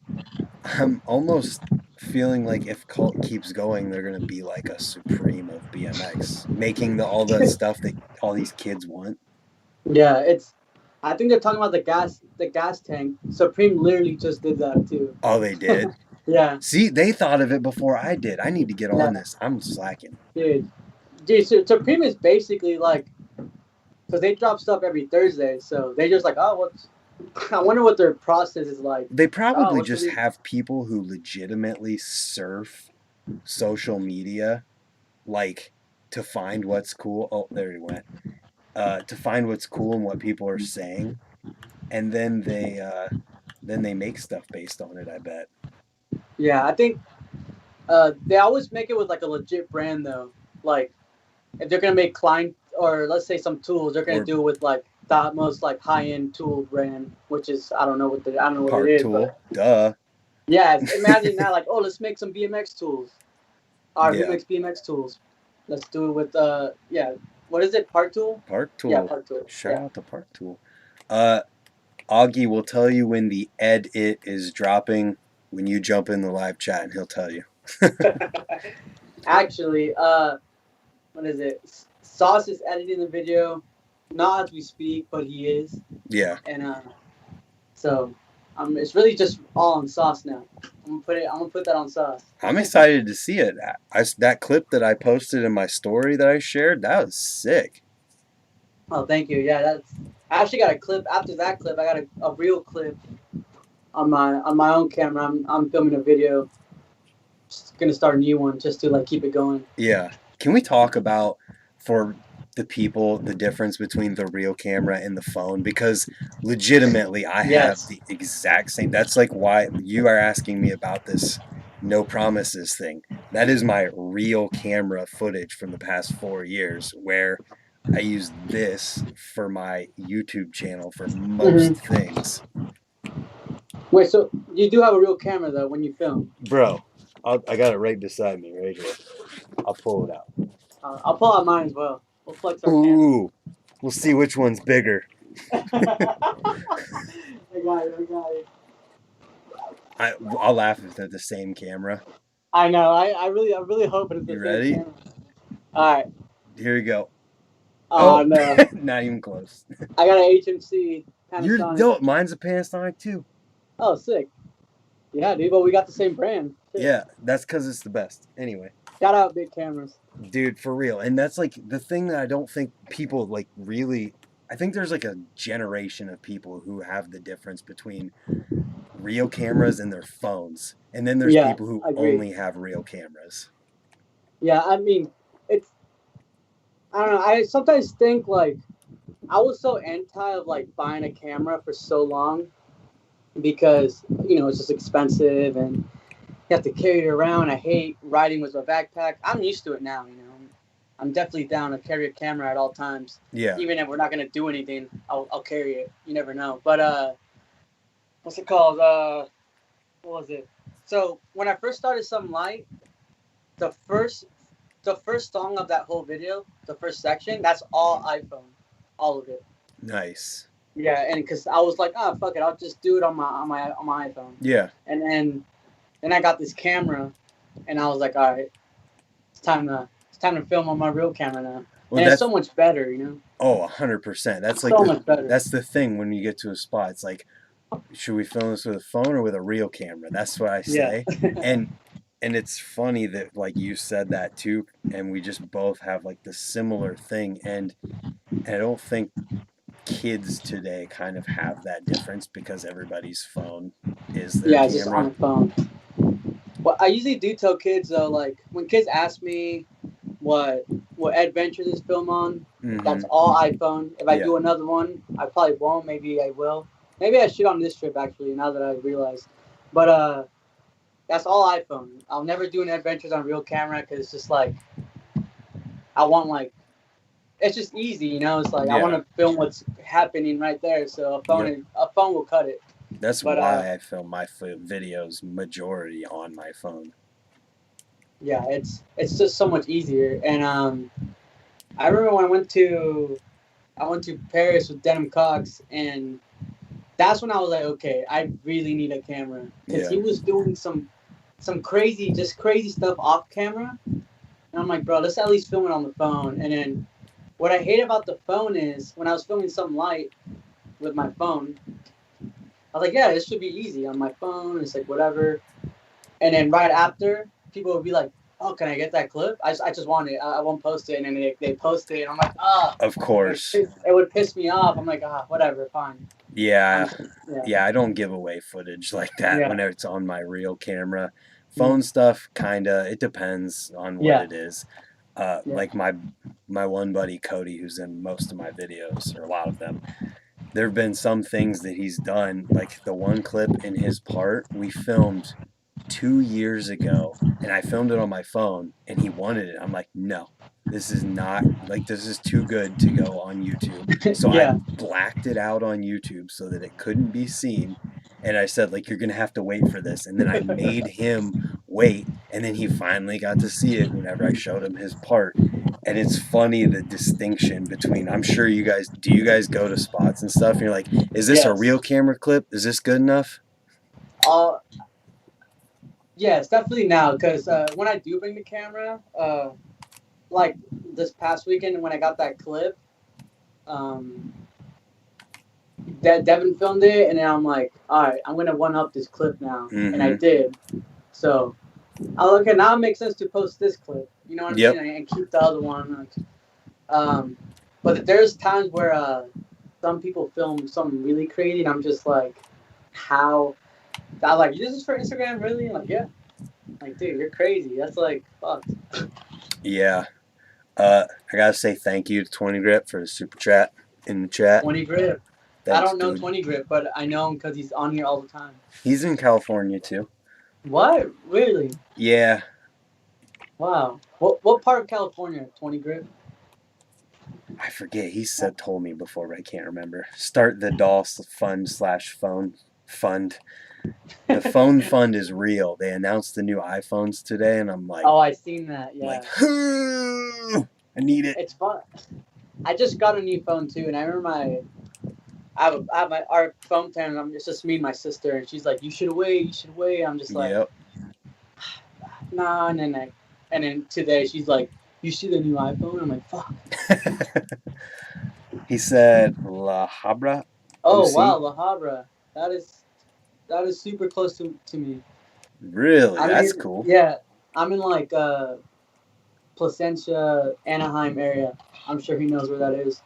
I'm almost feeling like if Cult keeps going, they're gonna be like a Supreme of BMX, making all the stuff that all these kids want. Yeah, I think they're talking about the gas tank. Supreme literally just did that too. Oh, they did? Yeah. See, they thought of it before I did. I need to get on this. I'm slacking. Dude, Supreme is basically like, because they drop stuff every Thursday, so they just like, I wonder what their process is like. They probably just have people who legitimately surf social media, like, to find what's cool. Oh, there he went. To find what's cool and what people are saying, and then they make stuff based on it, I bet. Yeah, I think they always make it with like a legit brand though. Like if they're gonna make Klein or let's say some tools, they're gonna do it with like the most like high end tool brand, which is I don't know what it is. Tool. Duh. Yeah, imagine that like, oh, let's make some BMX tools. All right, who makes BMX tools? Let's do it with what is it? Park Tool? Park Tool. Yeah, Park Tool. Shout out to Park Tool. Augie will tell you when the edit is dropping when you jump in the live chat, and he'll tell you. Actually, what is it? Sauce is editing the video, not as we speak, but he is. Yeah. And so it's really just all on Sauce now. I'm gonna put that on Sauce. I'm excited to see it. That clip that I posted in my story that I shared, that was sick. Oh, thank you. Yeah, I actually got a clip. After that clip, I got a real clip on my own camera. I'm filming a video. Just gonna start a new one just to like keep it going. Yeah. Can we talk about for the people the difference between the real camera and the phone? Because legitimately I have the exact same. That's like why you are asking me about this no promises thing. That is my real camera footage from the past 4 years where I use this for my YouTube channel for most things. Wait, so you do have a real camera though when you film? Bro, I got it right beside me, right here. I'll pull it out. I'll pull out mine as well. We'll flex our Ooh, we'll see which one's bigger. I got it. I'll laugh if they're the same camera. I know. I really hope it's the same ready? camera. All right. Here you go. Oh no. Not even close. I got an HMC Panasonic. Mine's a Panasonic too. Oh, sick. Yeah, dude, but we got the same brand. Sick. Yeah, that's because it's the best. Anyway. Shout out big cameras. Dude, for real. And that's like the thing that I don't think people like really... I think there's like a generation of people who have the difference between real cameras and their phones. And then there's people who only have real cameras. Yeah, I mean, I don't know. I sometimes think like I was so anti of like buying a camera for so long because it's just expensive and you have to carry it around. I hate riding with a backpack. I'm used to it now. I'm definitely down to carry a camera at all times. Yeah. Even if we're not gonna do anything, I'll carry it. You never know. But what's it called? What was it? So when I first started Some Light, the first song of that whole video, the first section, that's all iPhone, all of it. Nice. Yeah, and because I was like, oh fuck it, I'll just do it on my iPhone. Yeah. And then I got this camera, and I was like, all right, it's time to film on my real camera now. Well, and it's so much better, Oh, 100%. That's like much better. That's the thing when you get to a spot. It's like, should we film this with a phone or with a real camera? That's what I say. Yeah. And it's funny that like you said that too, and we just both have like the similar thing. And I don't think kids today kind of have that difference because everybody's phone is their camera. Just on the phone. Well, I usually do tell kids though, like when kids ask me what adventure this film on, that's all iPhone. If I do another one, I probably won't. Maybe I will. Maybe I should on this trip actually. Now that I realized, but that's all iPhone. I'll never do any adventures on real camera because it's just like I want like it's just easy, It's like I want to film what's happening right there. So a phone will cut it. That's why I film my videos majority on my phone. Yeah, it's just so much easier. And I remember when I went to Paris with Denim Cox, and that's when I was like, okay, I really need a camera because he was doing some crazy stuff off camera, and I'm like, bro, let's at least film it on the phone. And then what I hate about the phone is when I was filming Some Light with my phone, I was like, yeah, this should be easy on my phone. It's like whatever. And then right after, people would be like, oh, can I get that clip? I just want it. I won't post it. And then they post it. And I'm like, Of course. It would piss me off. I'm like, whatever, fine. Yeah, I don't give away footage like that when it's on my real camera. Phone stuff, kinda. It depends on what it is. Like my one buddy, Cody, who's in most of my videos, or a lot of them, there have been some things that he's done, like the one clip in his part we filmed 2 years ago, and I filmed it on my phone, and he wanted it. I'm like, no, this is not, like, this is too good to go on YouTube. So I blacked it out on YouTube so that it couldn't be seen, and I said, like, you're gonna have to wait for this. And then I made him wait, and then he finally got to see it whenever I showed him his part. And it's funny the distinction between, I'm sure you guys go to spots and stuff and you're like, is this a real camera clip? Is this good enough? Yes, definitely now, because when I do bring the camera, like this past weekend when I got that clip, Devin filmed it, and then I'm like, all right, I'm gonna one up this clip now, and I did. So, okay, now it makes sense to post this clip. You know what I mean? And keep the other one. But there's times where some people film something really crazy, and I'm just like, how? I'm like, this is for Instagram, really? I'm like, yeah. Like, dude, you're crazy. That's like, fuck. Yeah. I gotta say thank you to 20 Grip for the super chat in the chat. 20 Grip. Thanks, I don't know 20 Grip, but I know him because he's on here all the time. He's in California too. What? Really? Yeah. Wow. What part of California? 20 Grip? I forget. He told me before, but I can't remember. Start the doll fund/phone fund. The phone fund is real. They announced the new iPhones today, and I'm like, oh, I seen that. Yeah. Like, I need it. It's fun. I just got a new phone too, and I remember our phone plan. It's just me and my sister, and she's like, "You should wait. I'm just like, nah. And then today she's like, "You see the new iPhone?" I'm like, "Fuck." He said La Habra. Oh OC? Wow, La Habra. That is super close to me. Really? That's cool. Yeah, I'm in like Placentia, Anaheim area. I'm sure he knows where that is.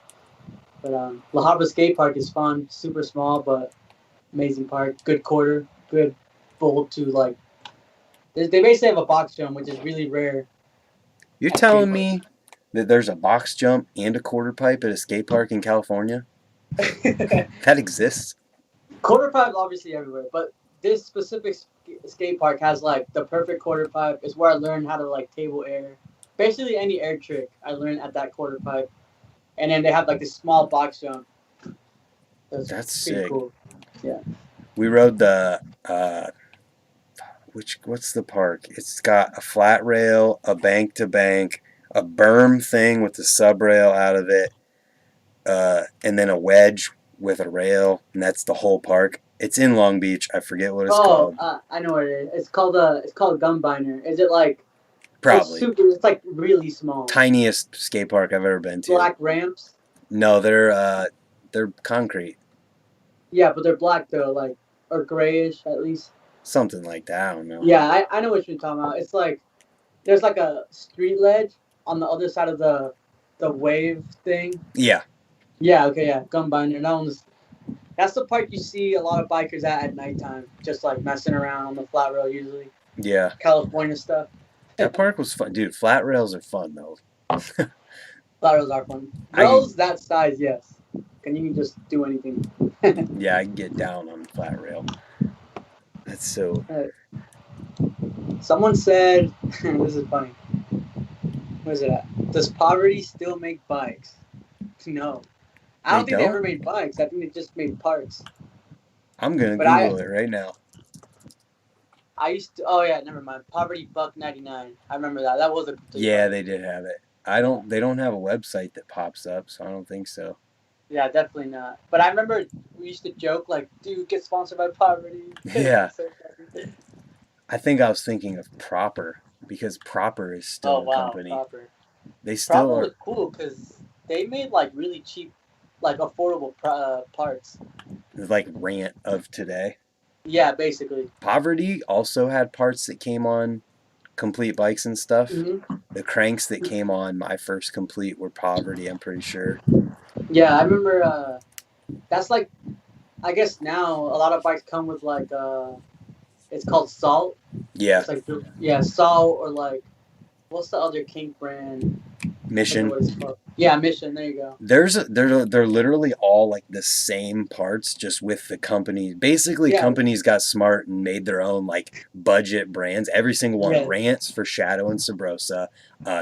But La Habra Skate Park is fun. Super small, but amazing park. Good quarter. Good bowl to like. They basically have a box jump, which is really rare. You're telling me that there's a box jump and a quarter pipe at a skate park in California? That exists? Quarter pipe obviously everywhere, but this specific skate park has like the perfect quarter pipe. It's where I learned how to like table air. Basically, any air trick I learned at that quarter pipe, and then they have like this small box jump. That's pretty sick. cool. Yeah. We rode the what's the park? It's got a flat rail, a bank to bank, a berm thing with the sub rail out of it, and then a wedge with a rail, and that's the whole park. It's in Long Beach. I forget what it's called. I know what it is. It's called Gunbinder. Is it like? Probably. It's like really small. Tiniest skate park I've ever been to. Black ramps. No, they're concrete. Yeah, but they're black though, like or grayish at least. Something like that. I don't know. Yeah, I know what you're talking about. It's like there's like a street ledge on the other side of the wave thing. Yeah. Yeah. Okay. Yeah. Gunbinder. That's the park you see a lot of bikers at nighttime, just like messing around on the flat rail usually. Yeah. California stuff. That park was fun, dude. Flat rails are fun though. Flat rails are fun. Rails that size, yes. And you can just do anything. Yeah, I can get down on the flat rail. That's so. Someone said, this is funny. Where's it at? Does poverty still make bikes? No. I don't think they ever made bikes. I think they just made parts. I'm going to Google it right now. I used to. Oh, yeah, never mind. Poverty Buck 99. I remember that. That was a. Yeah, they did have it. They don't have a website that pops up, so I don't think so. Yeah, definitely not. But I remember we used to joke, like, dude, get sponsored by Poverty. Yeah. I think I was thinking of Proper, because Proper is still a company. Proper. They still Proper was cool, because they made, like, really cheap, like, affordable parts. Like Rant of today. Yeah, basically. Poverty also had parts that came on Complete bikes and stuff. Mm-hmm. The cranks that came on my first Complete were Poverty, I'm pretty sure. Yeah, I remember. That's like, I guess now a lot of bikes come with like, it's called Salt. Yeah. It's like, yeah, Salt or like, what's the other kink brand? Mission. Yeah, Mission. There you go. They're literally all like the same parts, just with the company. Basically, companies got smart and made their own like budget brands. Every single one. Yeah. Rants for Shadow and Sabrosa.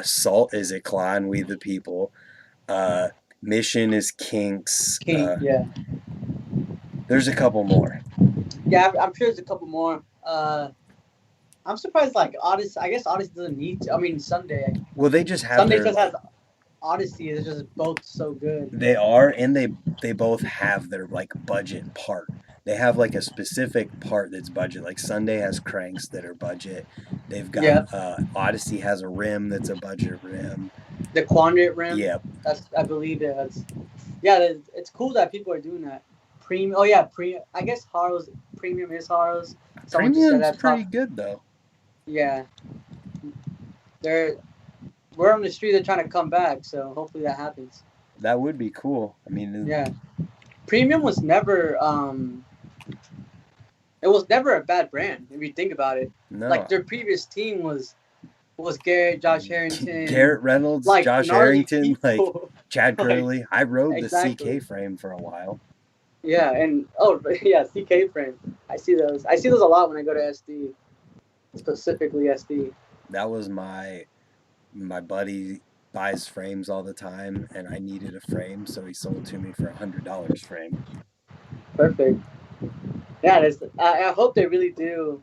Salt is Eclat and We the People. Mission is Kinks. Yeah. There's a couple more. Yeah, I'm sure there's a couple more. I'm surprised, like, Odyssey. I guess Odyssey doesn't need to. I mean, Sunday. Well, they just have Sunday just has Odyssey. It's just both so good. They are, and they both have their, like, budget part. They have, like, a specific part that's budget. Like, Sunday has cranks that are budget. They've got, Odyssey has a rim that's a budget rim. The Quadrant rim? Yep. I believe it. It's cool that people are doing that. Premium. Oh, yeah, I guess Premium is Haro's. Premium's pretty good, though. Yeah. We're on the street, they're trying to come back, so hopefully that happens. That would be cool. I mean, yeah. Premium was never it was never a bad brand if you think about it. No. Like their previous team was Garrett, Josh Harrington, Garrett Reynolds, like, Josh Harrington, people. like Chad Curley. I rode the CK frame for a while. Yeah, and CK frame. I see those a lot when I go to SD. Specifically SD. That was my buddy buys frames all the time, and I needed a frame, so he sold to me for $100 frame. Perfect. Yeah, I hope they really do.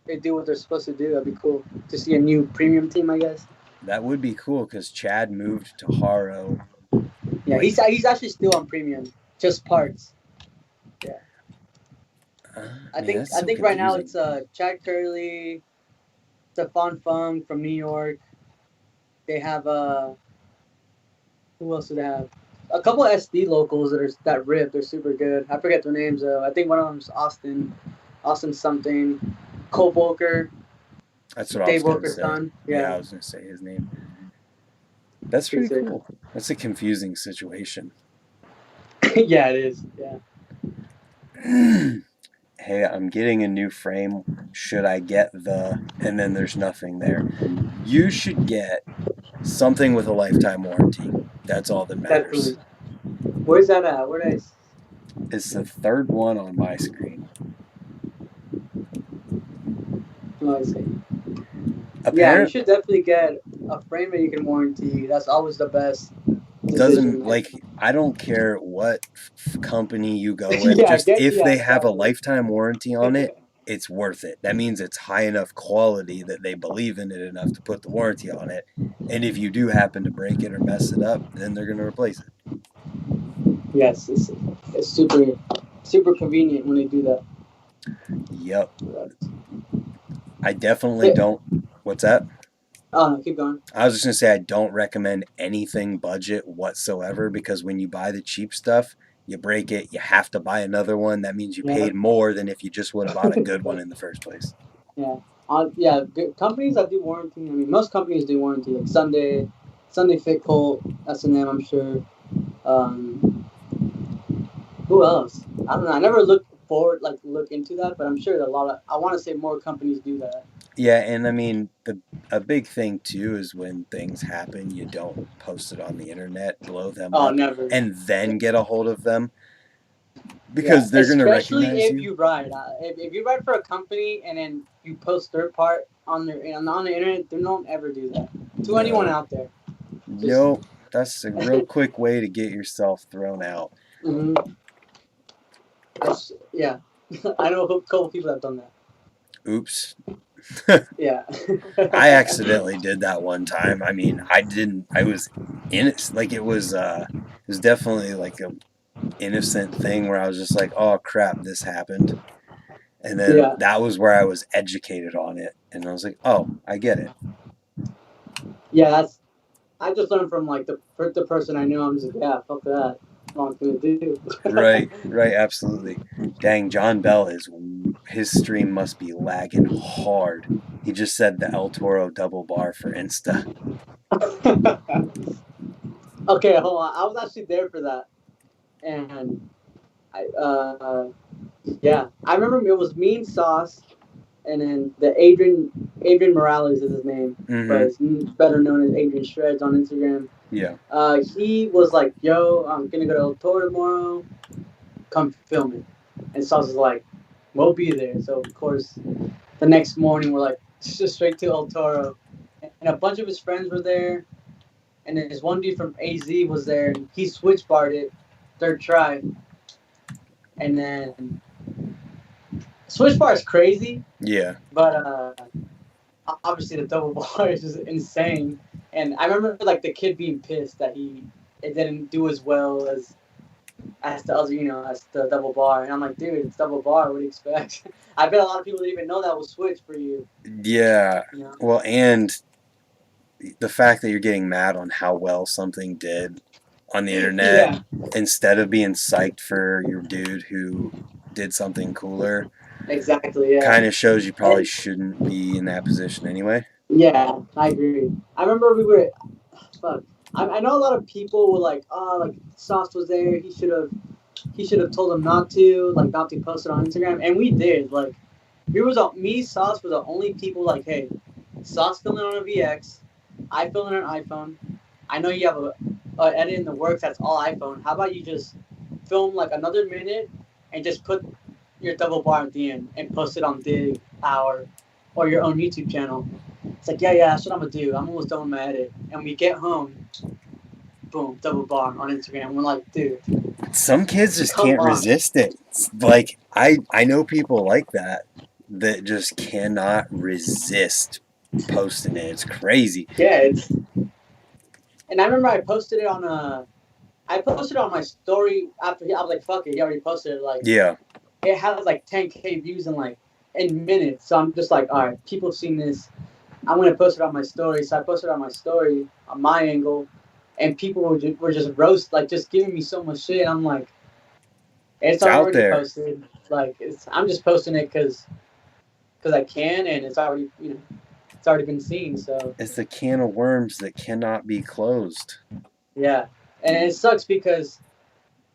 They do what they're supposed to do. That'd be cool to see a new premium team, I guess. That would be cool because Chad moved to Haro. Yeah, he's actually still on premium, just parts. Yeah. I think right now it's Chad Curley, Stephon Fung from New York. They have who else do they have? A couple of SD locals that rip. They're super good. I forget their names though. I think one of them's Austin something. Cole Volker. That's what I was going to say. Son. Yeah, I was going to say his name. That's pretty cool. That's a confusing situation. Yeah, it is. Yeah. Hey, I'm getting a new frame. Should I get and then there's nothing there. You should get something with a lifetime warranty. That's all that matters. Where's that at? It's the third one on my screen. Let me see. Yeah, you Apparently, should definitely get a frame that you can warranty. That's always the best decision. doesn't Like, I don't care what company you go with. yeah, Just if they have a exactly. lifetime warranty on it, it's worth it. That means it's high enough quality that they believe in it enough to put the warranty on it. And if you do happen to break it or mess it up, then they're gonna replace it. Yes, it's super convenient when they do that. Yep. Right. I definitely don't. What's that? Oh no, keep going. I was just gonna say I don't recommend anything budget whatsoever, because when you buy the cheap stuff, you break it, you have to buy another one. That means you Yeah. paid more than if you just would have bought a good one in the first place. Yeah. Good companies that do warranty. I mean, most companies do warranty. Like Sunday Fit Colt, S&M, I'm sure. Who else? I don't know. I never look into that, but I'm sure that I want to say more companies do that. Yeah, and I mean a big thing too is when things happen, you don't post it on the internet, blow them Oh, up, never. and then get a hold of them, because they're gonna Especially recognize if you ride. If you ride for a company and then you post their part on the internet, they don't ever do that to anyone out there. Nope, that's a real quick way to get yourself thrown out. Mm-hmm. Yeah, I know a couple people that have done that. Oops. Yeah. I accidentally did that one time. I mean, I was in it. Like it was definitely like a innocent thing where I was just like, oh crap, this happened. And then that was where I was educated on it. And I was like, oh, I get it. Yeah, I just learned from like the person I know. I'm just like, yeah, fuck that. Wrong thing to do. Right, absolutely. Dang, John Bell his stream must be lagging hard. He just said the El Toro double bar for Insta. Okay, hold on. I was actually there for that, and I remember it was me and Sauce, and then the Adrian Morales is his name, but he's better known as Adrian Shreds on Instagram. Yeah. He was like, "Yo, I'm gonna go to El Toro tomorrow. Come film it." And Sauce is like, "We'll be there." So of course, the next morning we're like just straight to El Toro, and a bunch of his friends were there, and then this one dude from AZ was there, and he switch barred it, third try, and then switch bar is crazy. Yeah. But obviously the double bar is just insane, and I remember like the kid being pissed that it didn't do as well as the other, as the double bar, and I'm like, dude, it's double bar. What do you expect? I bet a lot of people didn't even know that was switch for you. Yeah. Well, and the fact that you're getting mad on how well something did on the internet instead of being psyched for your dude who did something cooler. Exactly. Yeah. Kind of shows you probably shouldn't be in that position anyway. Yeah, I agree. I remember we were. Fuck. I know a lot of people were like, "Oh, like Sauce was there. He should have told him not to post it on Instagram." And we did. Like, Sauce were the only people like, "Hey, Sauce filming on a VX, I filming on an iPhone. I know you have a edit in the works that's all iPhone. How about you just film like another minute and just put your double bar at the end and post it on Dig Hour or your own YouTube channel." It's like, yeah, that's what I'm gonna do. I'm almost done with my edit. And we get home, boom, double bar on Instagram. We're like, dude. Some kids just can't resist it. Like, I know people like that just cannot resist posting it. It's crazy. Yeah, and I remember I posted it on my story after I was like, fuck it, he already posted it. Like, yeah, it had like 10K views in minutes. So I'm just like, all right, people have seen this. I'm gonna post it on my story. So I posted it on my story on my angle, and people were just just giving me so much shit. I'm like, it's already out there. Posted. Like, I'm just posting it because I can, and it's already it's already been seen. So it's the can of worms that cannot be closed. Yeah, and it sucks because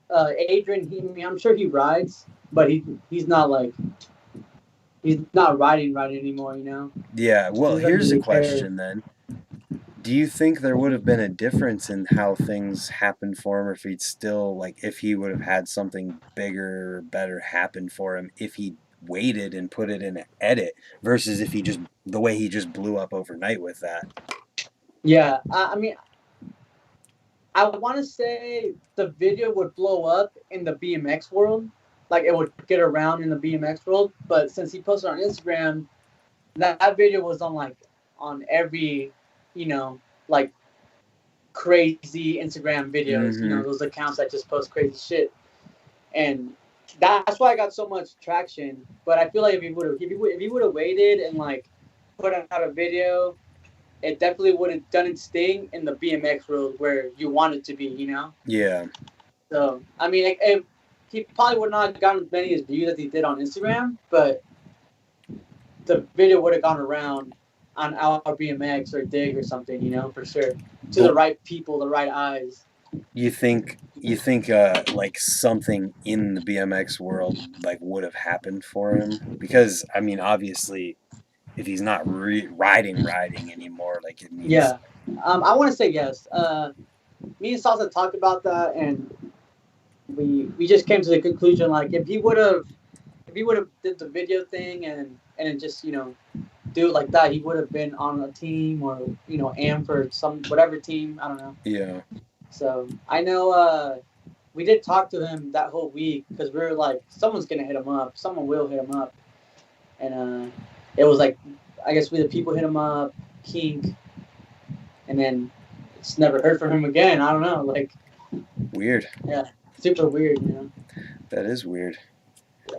Adrian, I'm sure he rides, but he's not like. He's not riding anymore, Yeah, well, here's a question then. Do you think there would have been a difference in how things happened for him, or if he'd still, like, if he would have had something bigger or better happen for him if he waited and put it in an edit versus if he just, the way he just blew up overnight with that? Yeah, I mean, I want to say the video would blow up in the BMX world, like it would get around in the BMX world. But since he posted on Instagram, that video was on every, you know, like crazy Instagram videos. You know, those accounts that just post crazy shit, and that's why I got so much traction. But I feel like if he would have waited and like put out a video, it definitely would have done its thing in the BMX world where you want it to be, you know? Yeah. So, I mean, he probably would not have gotten as many views as he did on Instagram, but the video would have gone around on our BMX or Dig or something, you know, for sure. To the right people, the right eyes. You think like something in the BMX world like would have happened for him? Because I mean, obviously, if he's not riding anymore, like it means. Yeah, I want to say yes. Me and Salsa talked about that, and we just came to the conclusion like if he would have did the video thing and just do it like that, he would have been on a team or am for some whatever team, I don't know. Yeah. So I know we did talk to him that whole week because we were like, someone's gonna hit him up, someone will hit him up, and it was like, I guess we the people hit him up, Kink, and then just never heard from him again. I don't know, like weird. Yeah, super weird, you know. That is weird.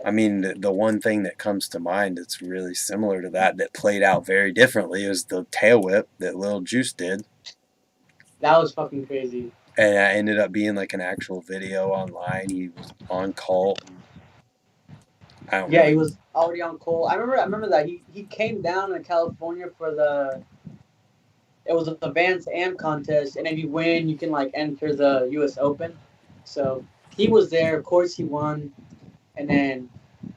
I mean, the one thing that comes to mind that's really similar to that played out very differently is the tail whip that Lil Juice did. That was fucking crazy. And it ended up being like an actual video online. He was on Cult. He was already on Cult. I remember that he came down to California for it was a Vans Am contest, and if you win, you can like enter the U.S. Open. So he was there. Of course, he won, and then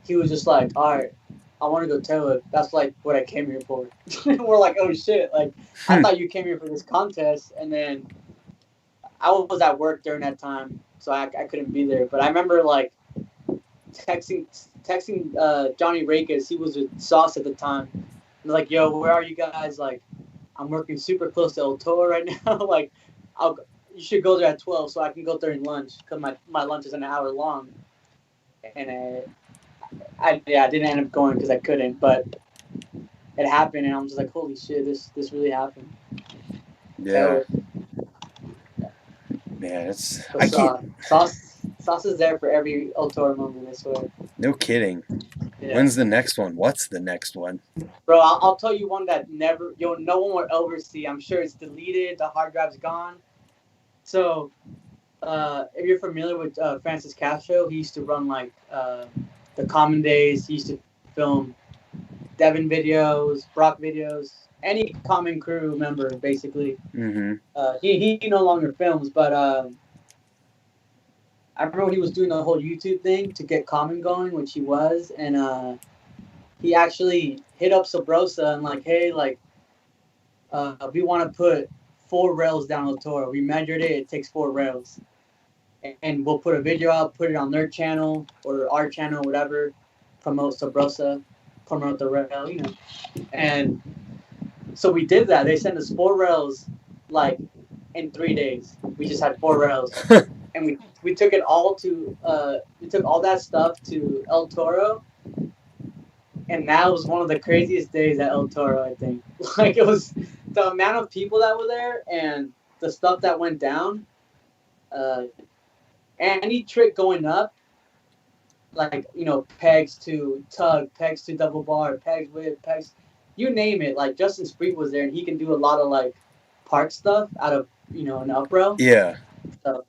he was just like, "All right, I want to go tail it. That's like what I came here for." We're like, "Oh shit!" Like I thought you came here for this contest, and then I was at work during that time, so I couldn't be there. But I remember like texting Johnny Rakes. He was with Sauce at the time. I was like, "Yo, where are you guys?" Like, I'm working super close to El Toro right now. Like, you should go there at 12 so I can go during lunch because my lunch is an hour long. And I didn't end up going because I couldn't, but it happened, and I'm just like, holy shit, this really happened. Yeah. Man, it's Sauce is there for every El Toro moment, I swear. No kidding. Yeah. When's the next one? What's the next one? Bro, I'll tell you one that no one will ever see. I'm sure it's deleted. The hard drive's gone. So, if you're familiar with Francis Castro, he used to run like the Common Days. He used to film Devin videos, Brock videos, any Common Crew member, basically. Mm-hmm. He no longer films, but I remember he was doing the whole YouTube thing to get Common going, which he was, and he actually hit up Sabrosa and like, hey, like, we want to put 4 rails down El Toro. We measured it. It takes 4 rails. And we'll put a video out, put it on their channel or our channel, whatever, promote Sabrosa, promote the rail, you know. And so we did that. They sent us 4 rails, like, in 3 days. We just had 4 rails. And we took it all to, we took all that stuff to El Toro. And that was one of the craziest days at El Toro, I think. Like, it was the amount of people that were there and the stuff that went down. Any trick going up, like, you know, pegs to tug, pegs to double bar, pegs with pegs, you name it. Like, Justin Spreet was there, and he can do a lot of, like, park stuff out of, you know, an up row. Yeah. So,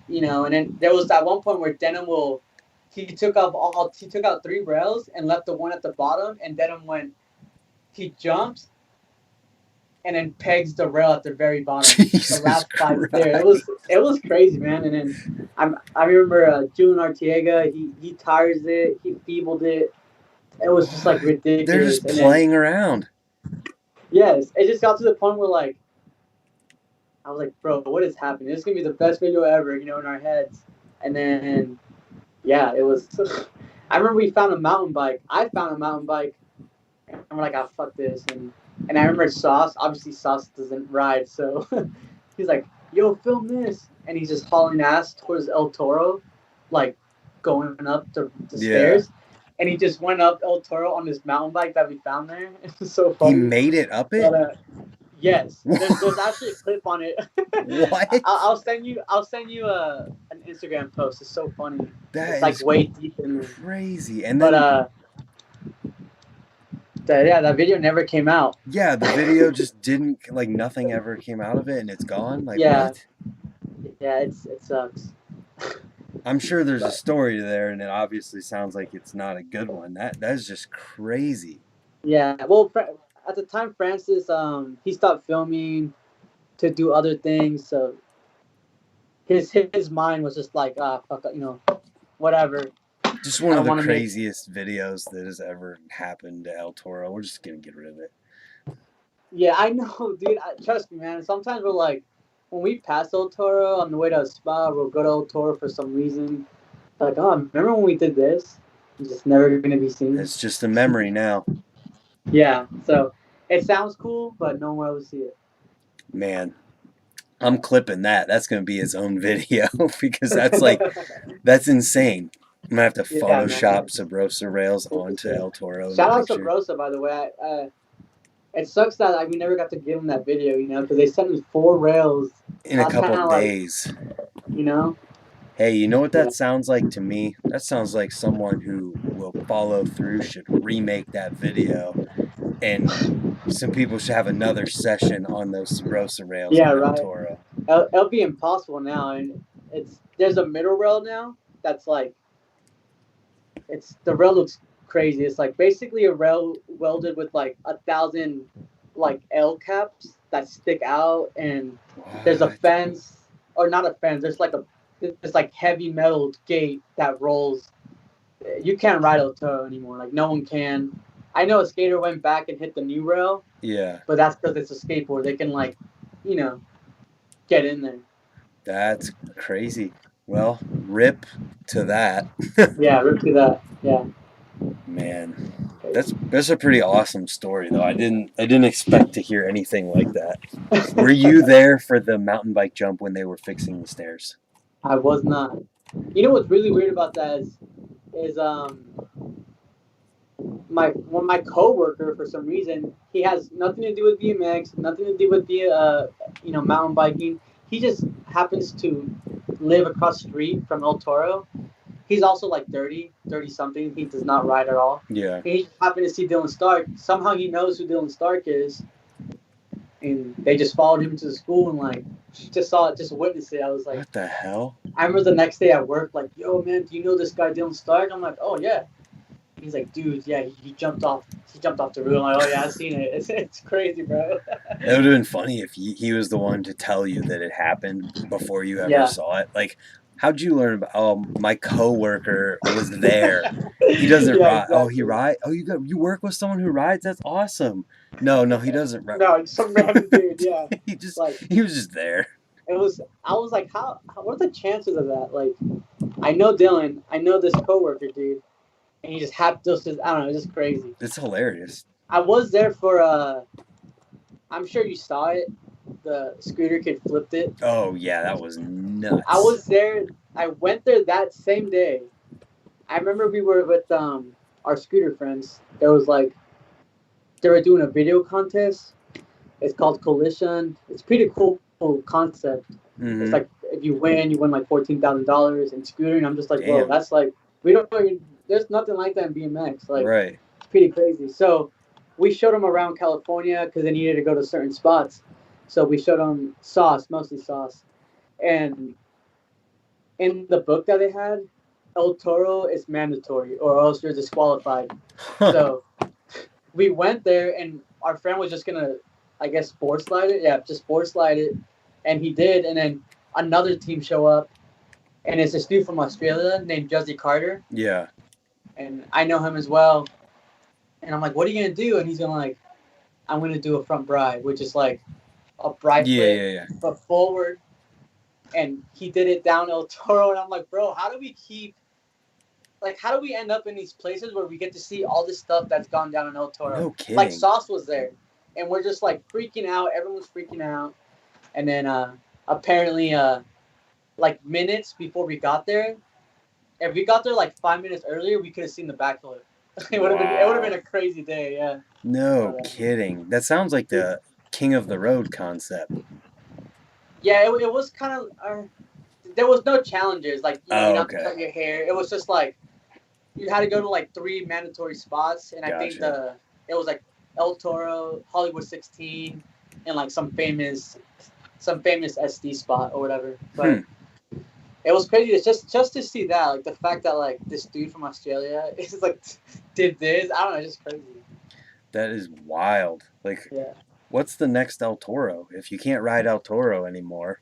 you know, and then there was that one point where Denim he took out 3 rails and left the one at the bottom, and Denim he jumps and then pegs the rail at the very bottom. The last 5 there. It was crazy, man. And then I remember Julian Arteaga, he tires it, he feebled it. It was just like ridiculous. They're just playing around. Yes, it just got to the point where like I was like, bro, what is happening? This is gonna be the best video ever, in our heads. And then, yeah, it was. I remember we found a mountain bike. I found a mountain bike, and we're like, oh, fuck this. And I remember Sauce. Obviously, Sauce doesn't ride, so he's like, yo, film this. And he's just hauling ass towards El Toro, like going up the Yeah. stairs. And he just went up El Toro on this mountain bike that we found there. It was so He funny. made it up it? But, yes, there's actually a clip on it. What? I'll send you an Instagram post. It's so funny. That It's like is way deep in there. crazy. And then, But that video never came out. yeah, the video just didn't, like, nothing ever came out of it, and it's gone. Like, Yeah. what? Yeah, it sucks. I'm sure there's a But- story there, and it obviously sounds like it's not a good one. That is just crazy. Yeah, well, at the time, Francis, he stopped filming to do other things, so his mind was just like, fuck, whatever. Just one I of the wanna make- craziest videos that has ever happened to El Toro. We're just gonna get rid of it. Yeah, I know, dude. Trust me, man. Sometimes we're like, when we pass El Toro on the way to a spa, we'll go to El Toro for some reason. Like, oh, remember when we did this? It's just never gonna be seen. It's just a memory now. Yeah, so it sounds cool, but no one will see it. Man, I'm clipping that. That's gonna be his own video because that's insane. I'm gonna have to Yeah, man. Photoshop Sabrosa rails onto El Toro. in the Shout out to picture. Brosa, by the way. It sucks that we never got to give him that video, because they sent me 4 rails, In a That's couple kinda like- days. you know? Hey, you know what Yeah. that sounds like to me? That sounds like someone who will follow through should remake that video, and some people should have another session on those Sabrosa rails Yeah, on El right. Toro. It'll be impossible now, and there's a middle rail now that's like, the rail looks crazy. It's like basically a rail welded with like 1,000 like L caps that stick out, and there's a What? fence, or not a fence. There's like heavy metal gate that rolls. You can't ride El Toro anymore. Like no one can. I know a skater went back and hit the new rail, Yeah, but that's because it's a skateboard. They can get in there. that's crazy. Well, rip to that. Yeah, rip to that. Yeah. Man, that's a pretty awesome story though. I didn't expect to hear anything like that. Were you there for the mountain bike jump when they were fixing the stairs? I was not. You know what's really weird about that is my coworker, for some reason, he has nothing to do with BMX, nothing to do with the mountain biking. He just happens to live across the street from El Toro. He's also like 30 something. He does not ride at all. Yeah. He happened to see Dylan Stark. Somehow he knows who Dylan Stark is, and they just followed him to the school and like just witnessed it. I was like, What the hell? I remember the next day at work, like, yo, man, do you know this guy Dylan Stark? I'm like, oh yeah. He's like, dude, yeah, he jumped off the roof. I'm like, oh yeah, I've seen it. It's crazy, bro. It would have been funny if he was the one to tell you that it happened before you ever Yeah. saw it. Like, how'd you learn about? Oh, my coworker was there. He doesn't ride. Oh, he exactly. ride. Oh, you work with someone who rides. That's awesome. No, he doesn't ride. No, it's some random dude. Yeah, he was just there. I was like, how what are the chances of that? Like, I know Dylan, I know this coworker dude, and he just happened to just, I don't know, it's just crazy. It's hilarious. I was there for I'm sure you saw it. The scooter kid flipped it. Oh yeah, that was nuts. I was there. I went there that same day. I remember we were with our scooter friends. They were doing a video contest. It's called Collision. It's pretty cool concept. Mhm. It's like if you win like $14,000 in scooting. I'm just like, whoa, Damn. that's like there's nothing like that in BMX. Like Right. it's pretty crazy. So we showed them around California because they needed to go to certain spots. So we showed them mostly Sauce. And in the book that they had, El Toro is mandatory or else you're disqualified. So we went there and our friend was just going to, I guess, sport slide it. Yeah, just sport slide it. And he did. And then another team show up. And it's this dude from Australia named Jesse Carter. Yeah. And I know him as well. And I'm like, what are you going to do? And he's going to I'm going to do a front bride, which is like right Yeah. foot forward, and he did it down El Toro, and I'm like, bro, how do we end up in these places where we get to see all this stuff that's gone down in El Toro? No Like kidding. Sauce was there, and we're just like freaking out. Everyone's freaking out, and then apparently like minutes before we got there, if we got there like 5 minutes earlier, we could have seen the backflip. It would have been a crazy day, yeah. No But, kidding. That sounds like the King of the Road concept. yeah, it was kind of. There was no challenges, like you don't have to Okay. cut your hair. It was just like you had to go to like 3 mandatory spots, and I think Gotcha. it was like El Toro, Hollywood 16, and like some famous SD spot or whatever. But it was crazy. It's just to see that, like the fact that like this dude from Australia is like did this. I don't know, it's just crazy. That is wild. Like, Yeah. what's the next El Toro? If you can't ride El Toro anymore,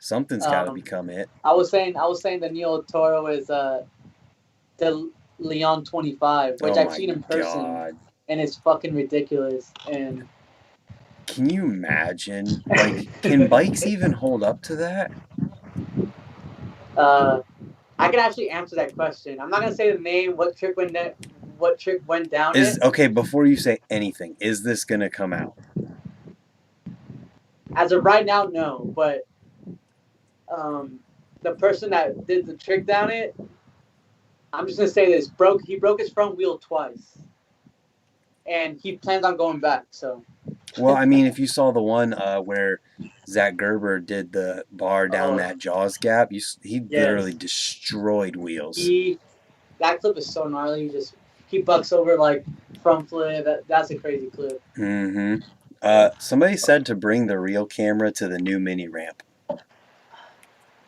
something's got to become it. I was saying the new El Toro is the Leon 25, which I've seen in person, God. and it's fucking ridiculous. And can you imagine? Like, can bikes even hold up to that? I can actually answer that question. I'm not gonna say the name. What trick went down? Okay, before you say anything, is this gonna come out? As of right now, no. But the person that did the trick down it, I'm just gonna say this: he broke his front wheel twice, and he plans on going back. So. Well, I mean, if you saw the one where Zach Gerber did the bar down that Jaws gap, he literally destroyed wheels. That clip is so gnarly. He bucks over like front flip. That's a crazy clip. Somebody said to bring the real camera to the new mini ramp.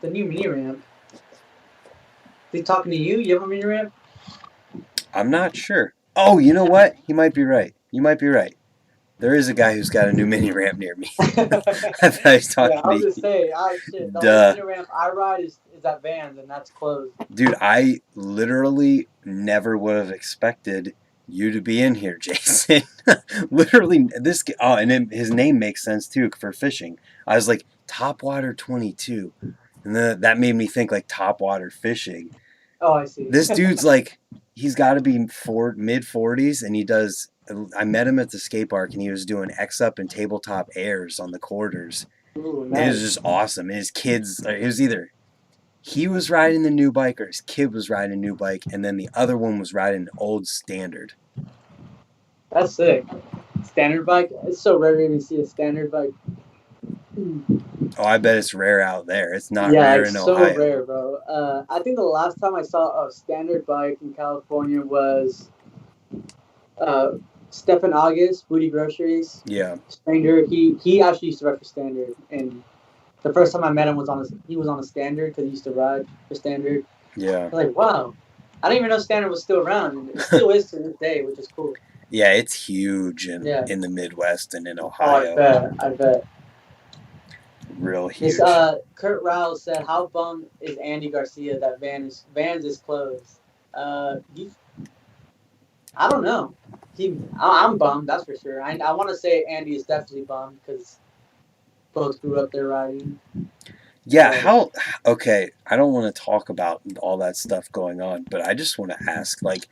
The new mini ramp? They talking to you? You have a mini ramp? I'm not sure. Oh, you know what? He might be right. You might be right. There is a guy who's got a new mini ramp near me. I thought he was talking to me. I was just saying, shit. The only mini ramp I ride is at Vans, and that's closed. Dude, I literally never would have expected you to be in here, Jason. Literally, and his name makes sense too for fishing. I was like, Topwater 22. And then that made me think like topwater fishing. Oh, I see. This dude's like, he's got to be mid-40s, and he does. I met him at the skate park, and he was doing X-up and tabletop airs on the quarters. Ooh, nice. It was just awesome. And his kids, it was either he was riding the new bike or his kid was riding a new bike, and then the other one was riding an old standard. That's sick. Standard bike? It's so rare to even see a standard bike. Oh, I bet it's rare out there. It's not rare in Ohio. Yeah, it's so rare, bro. I think the last time I saw a standard bike in California was Stephen August, Booty Groceries. Yeah. Stranger. He actually used to ride for Standard, and the first time I met him was on a Standard because he used to ride for Standard. Yeah. I was like, wow, I didn't even know Standard was still around, and it still is to this day, which is cool. Yeah, it's huge in the Midwest and in Ohio. Oh, I bet. Real huge. Kurt Rouse said, "How bummed is Andy Garcia that Vans is closed?" I don't know. I'm bummed, that's for sure. I want to say Andy is definitely bummed because both grew up there riding. Yeah, okay, I don't want to talk about all that stuff going on, but I just want to ask, like,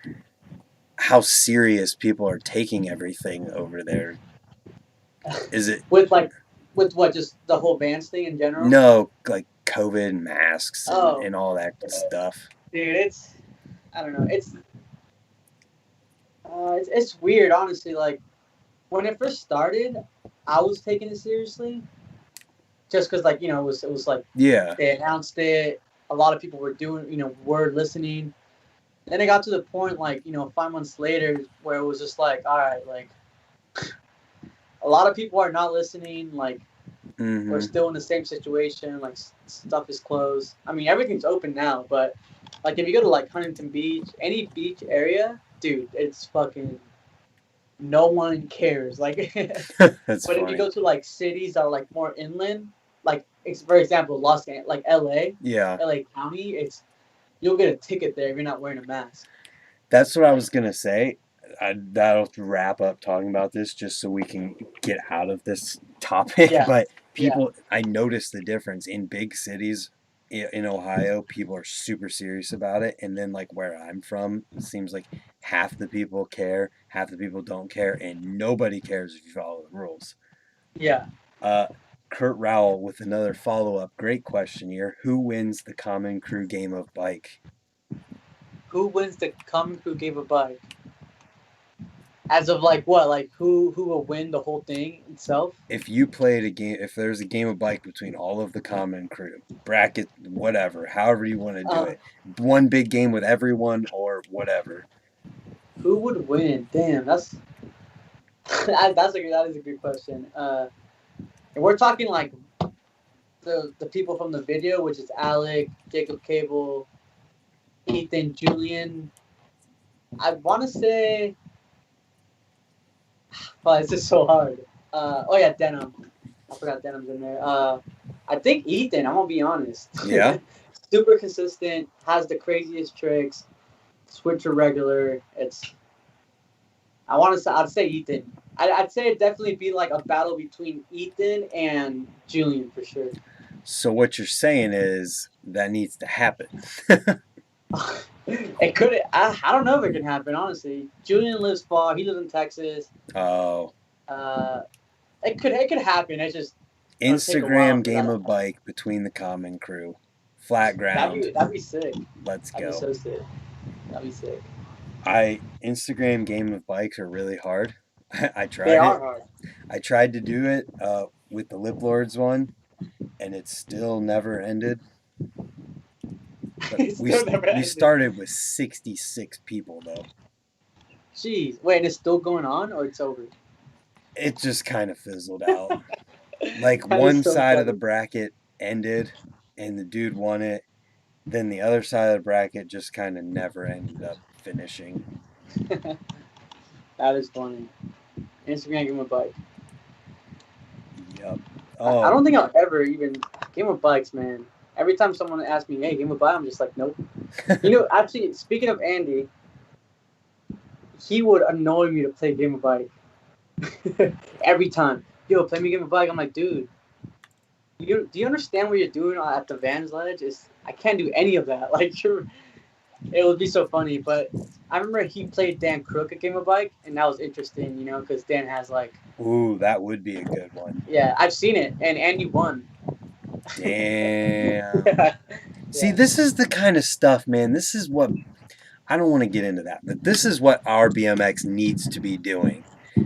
how serious people are taking everything over there. Is it... With what, just the whole Vans thing in general? No, like COVID and masks and all that stuff. Dude, I don't know. It's weird, honestly. Like, when it first started, I was taking it seriously. Just because, like, it was like... Yeah. They announced it. A lot of people were doing, were listening. Then it got to the point, like, 5 months later, where it was just like, all right, like... A lot of people are not listening. Like, we're still in the same situation. Like, stuff is closed. I mean, everything's open now, but, like, if you go to, like, Huntington Beach, any beach area, dude, it's fucking... No one cares. Like, That's but funny. if you go to, like, cities that are, like, more inland, like, for example, like, L.A., L.A. County, you'll get a ticket there if you're not wearing a mask. That's what I was going to say. that'll wrap up talking about this just so we can get out of this topic. Yeah. But Yeah. I noticed the difference in big cities in Ohio. People are super serious about it, and then like where I'm from, it seems like half the people care, half the people don't care, and nobody cares if you follow the rules. Yeah. Kurt Rowell with another follow-up. Great question here. Who wins the Common Crew game of bike? Who wins the Common Crew game of bike? As of like what? Like who will win the whole thing itself? If you played a game, if there's a game of bike between all of the Common Crew, bracket, whatever, however you want to do it, one big game with everyone or whatever. Who would win? Damn, that is a good question. And we're talking like the people from the video, which is Alec, Jacob Cable, Ethan, Julian. I want to say, oh, this is so hard. Oh yeah, Denim. I forgot Denim's in there. I think Ethan. I'm gonna be honest. Yeah. Super consistent. Has the craziest tricks. Switcher regular. I'd say Ethan. I'd say it'd definitely be like a battle between Ethan and Julian for sure. So what you're saying is that needs to happen. It could. I don't know if it can happen. Honestly, Julian lives far. He lives in Texas. Oh. It could happen. It's just Instagram game of bike between the Common Crew, flat ground. That'd be sick. Let's go. That'd be so sick. That'd be sick. Instagram game of bikes are really hard. I tried They it. are hard. I tried to do it with the Lip Lords one, and it still never ended. But we started with 66 people though. Jeez, wait, it's still going on or it's over? It just kind of fizzled out. Like one side of the bracket ended, and the dude won it. Then the other side of the bracket just kind of never ended up finishing. That is funny. Instagram game of bike. Yep. Oh. I don't think I'll ever even game of bikes, man. Every time someone asks me, "Hey, game of bike," I'm just like, nope. You know, actually, speaking of Andy, he would annoy me to play game of bike. Every time, yo, play me game of bike. I'm like, dude, do you understand what you're doing at the Vans Ledge? I can't do any of that. Like, it would be so funny. But I remember he played Dan Crook at game of bike, and that was interesting, you know, because Dan has like. Ooh, that would be a good one. Yeah, I've seen it, and Andy won. Damn. Yeah. See, this is the kind of stuff, man. This is what I don't want to get into that, but this is what our BMX needs to be doing.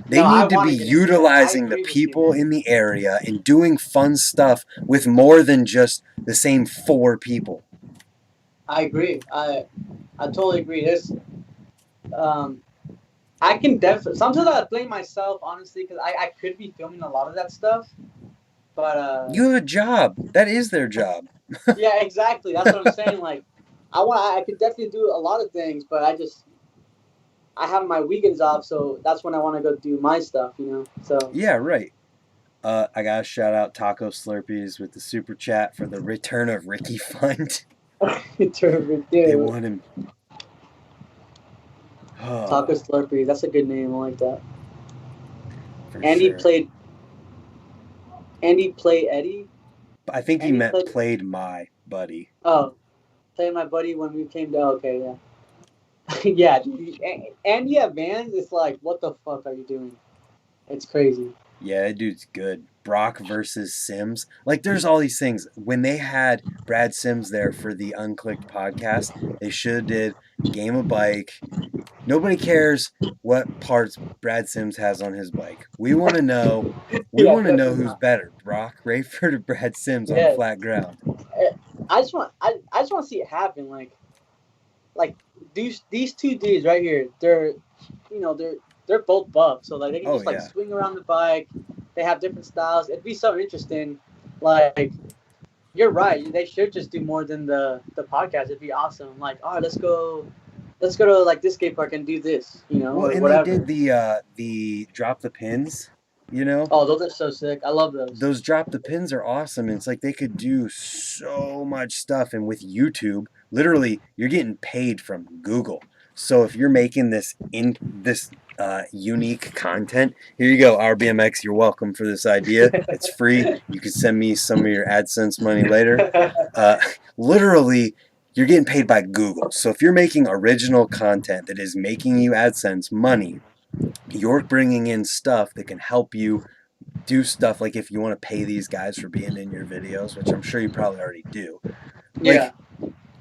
They need to be utilizing the people in the area and doing fun stuff with more than just the same 4 people. I agree. I totally agree. I can definitely. Sometimes I blame myself, honestly, because I could be filming a lot of that stuff. But you have a job. That is their job. Yeah, exactly. That's what I'm saying. Like, I could definitely do a lot of things, but I have my weekends off, so that's when I want to go do my stuff, you know. So yeah, right. I gotta shout out Taco Slurpees with the super chat for the Return of Ricky Fund. They want him. Oh. Taco Slurpees, that's a good name. I like that. Andy played Eddie. I think he meant played my buddy. Oh, played my buddy when we came to. Okay, yeah. Yeah, Andy at Vans is like, what the fuck are you doing? It's crazy. Yeah, that dude's good. Brock versus Sims. Like, there's all these things. When they had Brad Sims there for the Unclicked podcast, they should have did game of bike. Nobody cares what parts Brad Sims has on his bike. We want to know. We want to know who's better, Brock Rayford or Brad Sims on flat ground. I just want to see it happen. Like these two dudes right here. They're both buff, so like they can just swing around the bike. They have different styles. It'd be so interesting. Like, you're right. They should just do more than the podcast. It'd be awesome. Like, all right, let's go to like this skate park and do this. You know, well, and whatever. They did the drop the pins. You know. Oh, those are so sick. I love those. Those drop the pins are awesome. It's like they could do so much stuff, and with YouTube, literally, you're getting paid from Google. So if you're making this unique content. Here you go, our BMX. You're welcome for this idea. It's free. You can send me some of your AdSense money later. Literally, you're getting paid by Google. So if you're making original content that is making you AdSense money, you're bringing in stuff that can help you do stuff like if you want to pay these guys for being in your videos, which I'm sure you probably already do. Yeah.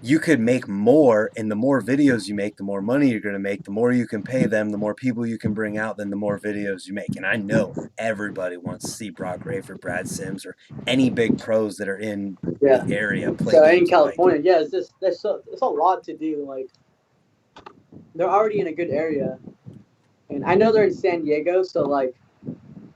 You could make more, and the more videos you make, the more money you're going to make, the more you can pay them, the more people you can bring out, then the more videos you make. And I know everybody wants to see Brock Rayford, Brad Sims, or any big pros that are in the area play So games in California, like. yeah, it's a lot to do. Like, they're already in a good area, and I know they're in San Diego, so like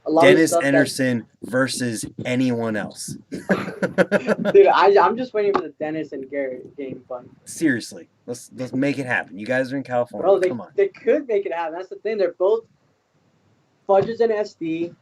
a lot Dennis of stuff Enarson versus anyone else. Dude, I'm just waiting for the Dennis and Garrett game fight. Seriously, let's make it happen. You guys are in California. Bro, Come on. They could make it happen. That's the thing. They're both Fudges and SD.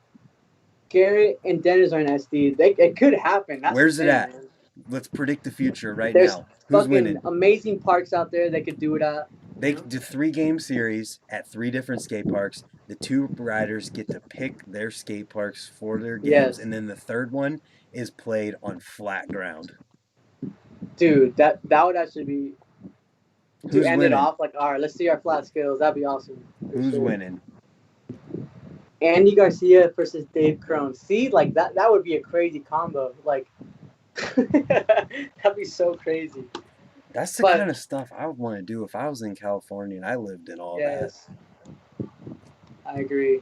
Garrett and Dennis are in SD. It could happen. That's Where's the it thing, at? man. Let's predict the future right There's now. Who's fucking winning? amazing parks out there they could do it at. They do 3-game series at 3 different skate parks. The 2 riders get to pick their skate parks for their games, and then the third one is played on flat ground. Dude, that would actually be to Who's end winning? it off. Like, all right, let's see our flat skills. That'd be awesome. Who's winning? Andy Garcia versus Dave Crone. See, like that would be a crazy combo. Like, that'd be so crazy. That's the kind of stuff I would want to do if I was in California and I lived in all that. I agree.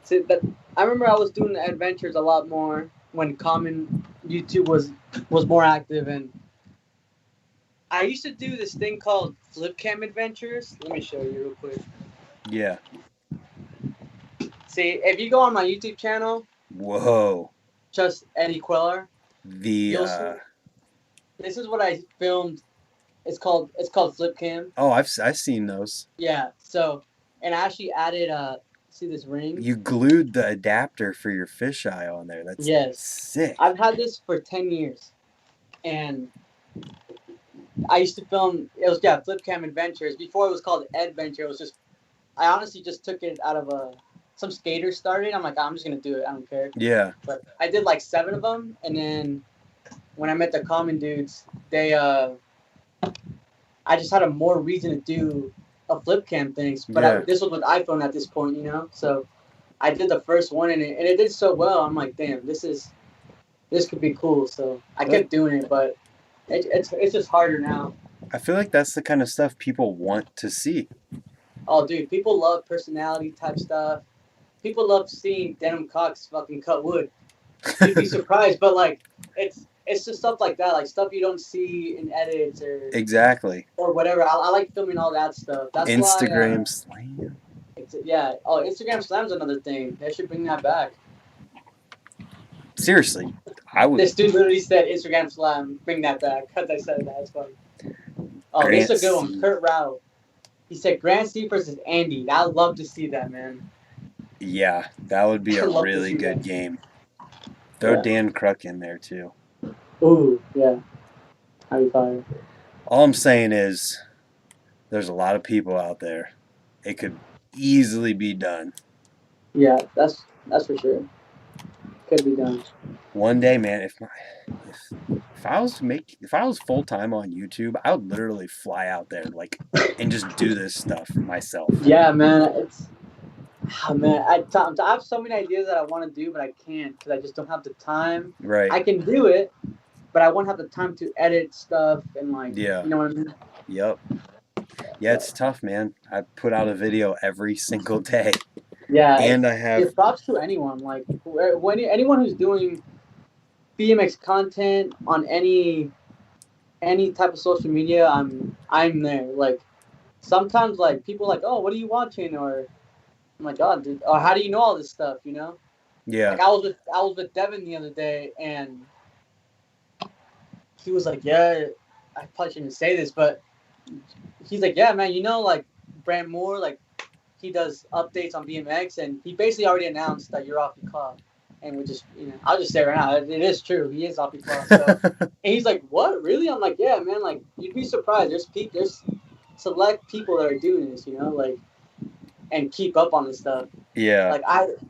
See, but I remember I was doing the adventures a lot more when Common YouTube was more active, and I used to do this thing called flip cam adventures. Let me show you real quick. Yeah. See, if you go on my YouTube channel, whoa, just Eddie Cuellar. This is what I filmed. It's called flip cam. Oh, I've seen those. Yeah. So, and I actually added see this ring? You glued the adapter for your fisheye on there. That's sick. I've had this for 10 years, and I used to film. It was flip cam adventures. Before it was called Adventure. It was just. I honestly just took it out of some skaters started. I'm like, I'm just gonna do it. I don't care. Yeah. But I did like 7 of them, and then when I met the Common dudes, they I just had a more reason to do a flip cam things. But this was with iPhone at this point, you know. So I did the first one, and it did so well. I'm like, damn, this could be cool. So I kept doing it, but it's just harder now. I feel like that's the kind of stuff people want to see. Oh, dude, people love personality type stuff. People love seeing Denim Cox fucking cut wood. You'd be surprised, but like it's just stuff like that, like stuff you don't see in edits or whatever. I like filming all that stuff. That's Instagram Slam. Instagram Slam's another thing. They should bring that back. Seriously, I would. This dude literally said Instagram Slam, bring that back. Because I said that. It's funny. Oh, this is a good one. Kurt Rao. He said Grant Steve versus Andy. I'd love to see that, man. Yeah, that would be a really good game. Throw Dan Kruk in there too. Ooh, yeah. I'd be fine. All I'm saying is, there's a lot of people out there. It could easily be done. Yeah, that's for sure. Could be done. One day, man, if I was full time on YouTube, I would literally fly out there and just do this stuff myself. Yeah, man, I have so many ideas that I want to do, but I can't because I just don't have the time. Right. I can do it, but I won't have the time to edit stuff and you know what I mean? Yep. Yeah, it's tough, man. I put out a video every single day. Yeah, and I have. It props to anyone, like anyone who's doing BMX content on any type of social media. I'm there. Like sometimes, like people are like, oh, what are you watching? Or I'm like, oh, dude, or how do you know all this stuff? You know? Yeah. Like I was with Devin the other day, and he was like, yeah, I probably shouldn't say this, but he's like, yeah, man, you know, like Brant Moore, like he does updates on BMX, and he basically already announced that you're off the club. And we just, I'll just say right now, it is true. He is off the club. So. And he's like, what? Really? I'm like, yeah, man. Like, you'd be surprised. There's select people that are doing this, you know, like. and keep up on this stuff. Yeah. Like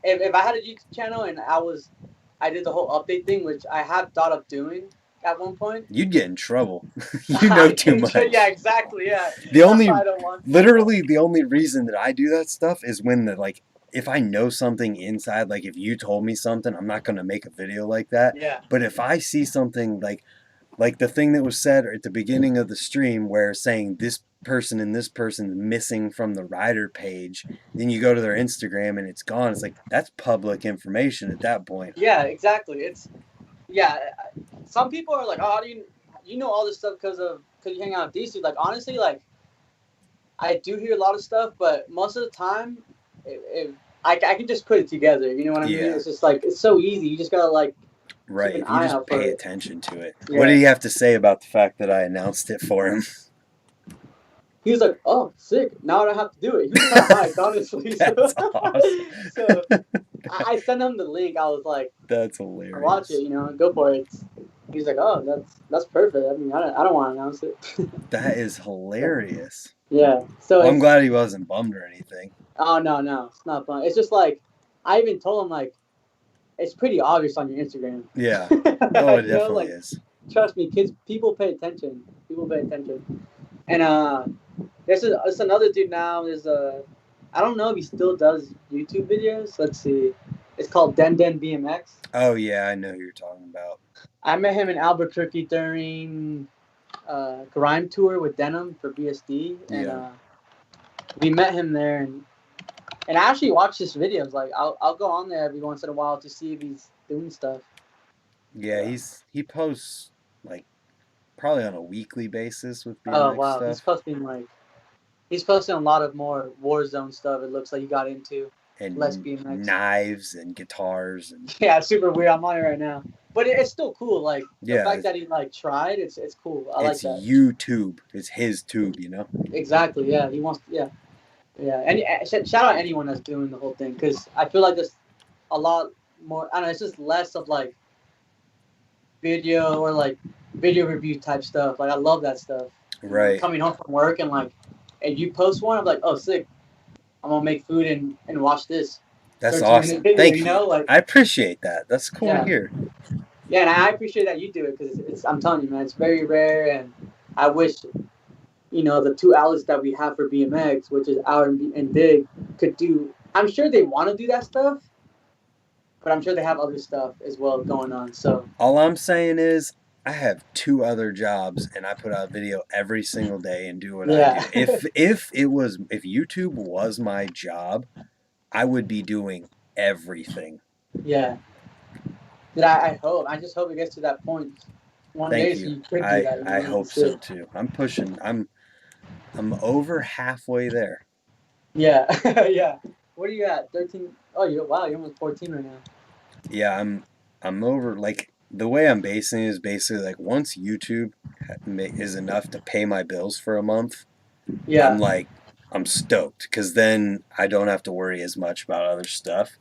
if I had a YouTube channel and I did the whole update thing, which I have thought of doing at one point. You'd get in trouble. You know too much. Yeah, exactly. Yeah. Literally the only reason that I do that stuff is when if I know something inside, like if you told me something, I'm not going to make a video like that. Yeah. But if I see something like the thing that was said at the beginning of the stream where saying this person and this person's missing from the rider page, then you go to their Instagram and it's gone. It's like, that's public information at that point. Yeah, exactly. Some people are like, oh, how do you know all this stuff because you hang out with DC? Like, honestly, like, I do hear a lot of stuff, but most of the time, I can just put it together. You know what I mean? It's just like, it's so easy. You just gotta like, right. If you just pay attention to it. Yeah. What did he have to say about the fact that I announced it for him? He was like, oh, sick. Now I don't have to do it. He was kind of hyped, honestly. That's awesome. So I sent him the link. I was like, that's hilarious. Watch it, go for it. He's like, oh, that's perfect. I mean, I don't want to announce it. That is hilarious. Yeah. So I'm glad he wasn't bummed or anything. Oh, no. It's not fun. It's just like, I even told him, like, it's pretty obvious on your Instagram. Yeah. Oh, it definitely is. Trust me, people pay attention. And there's another dude now. I don't know if he still does YouTube videos. Let's see. It's called Den BMX. Oh, yeah, I know who you're talking about. I met him in Albuquerque during Grime Tour with Denim for BSD. And we met him there. And I actually watch his videos. Like, I'll go on there every once in a while to see if he's doing stuff. Yeah, he posts, like, probably on a weekly basis with BMX stuff. He's posting a lot of more Warzone stuff. It looks like he got into and less BMX. Knives and guitars and yeah, it's super weird. I'm on it right now, but it's still cool. Like the fact that he tried, it's cool. I like that. It's YouTube. It's his tube, Exactly. Yeah, he wants. Yeah. And shout out anyone that's doing the whole thing because I feel like there's a lot more. I don't know. It's just less of like video or like video review type stuff. Like I love that stuff. Right. Coming home from work and like, if you post one, I'm like, oh, sick. I'm gonna make food and watch this. That's awesome. Video, Thank you. Like, I appreciate that. That's cool to hear. Yeah, and I appreciate that you do it because I'm telling you, man, it's very rare, and I wish, the two outlets that we have for BMX, which is Out and Dig, could do. I'm sure they want to do that stuff, but I'm sure they have other stuff as well going on. So all I'm saying is, I have 2 other jobs and I put out a video every single day and do what I do. If YouTube was my job, I would be doing everything. Yeah. I hope. I just hope it gets to that point. One day you. So you could do that. I hope so too. I'm pushing. I'm over halfway there. Yeah. Yeah. What are you at? 13? Oh, you're almost 14 right now. Yeah, I'm over like. The way I'm basing it is basically like once YouTube is enough to pay my bills for a month, I'm stoked because then I don't have to worry as much about other stuff.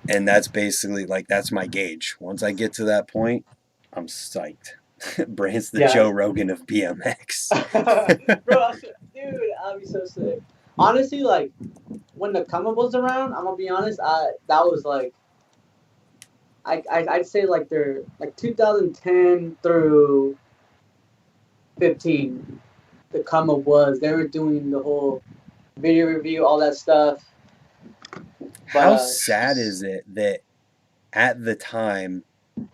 And that's basically like, that's my gauge. Once I get to that point, I'm psyched. Brand's the Joe Rogan of BMX. Bro, dude, I'll be so sick. Honestly, like when the come up was around, I'm gonna be honest, that was like, I'd say like they're like 2010 through 15. The come up they were doing the whole video review, all that stuff. How sad is it that at the time,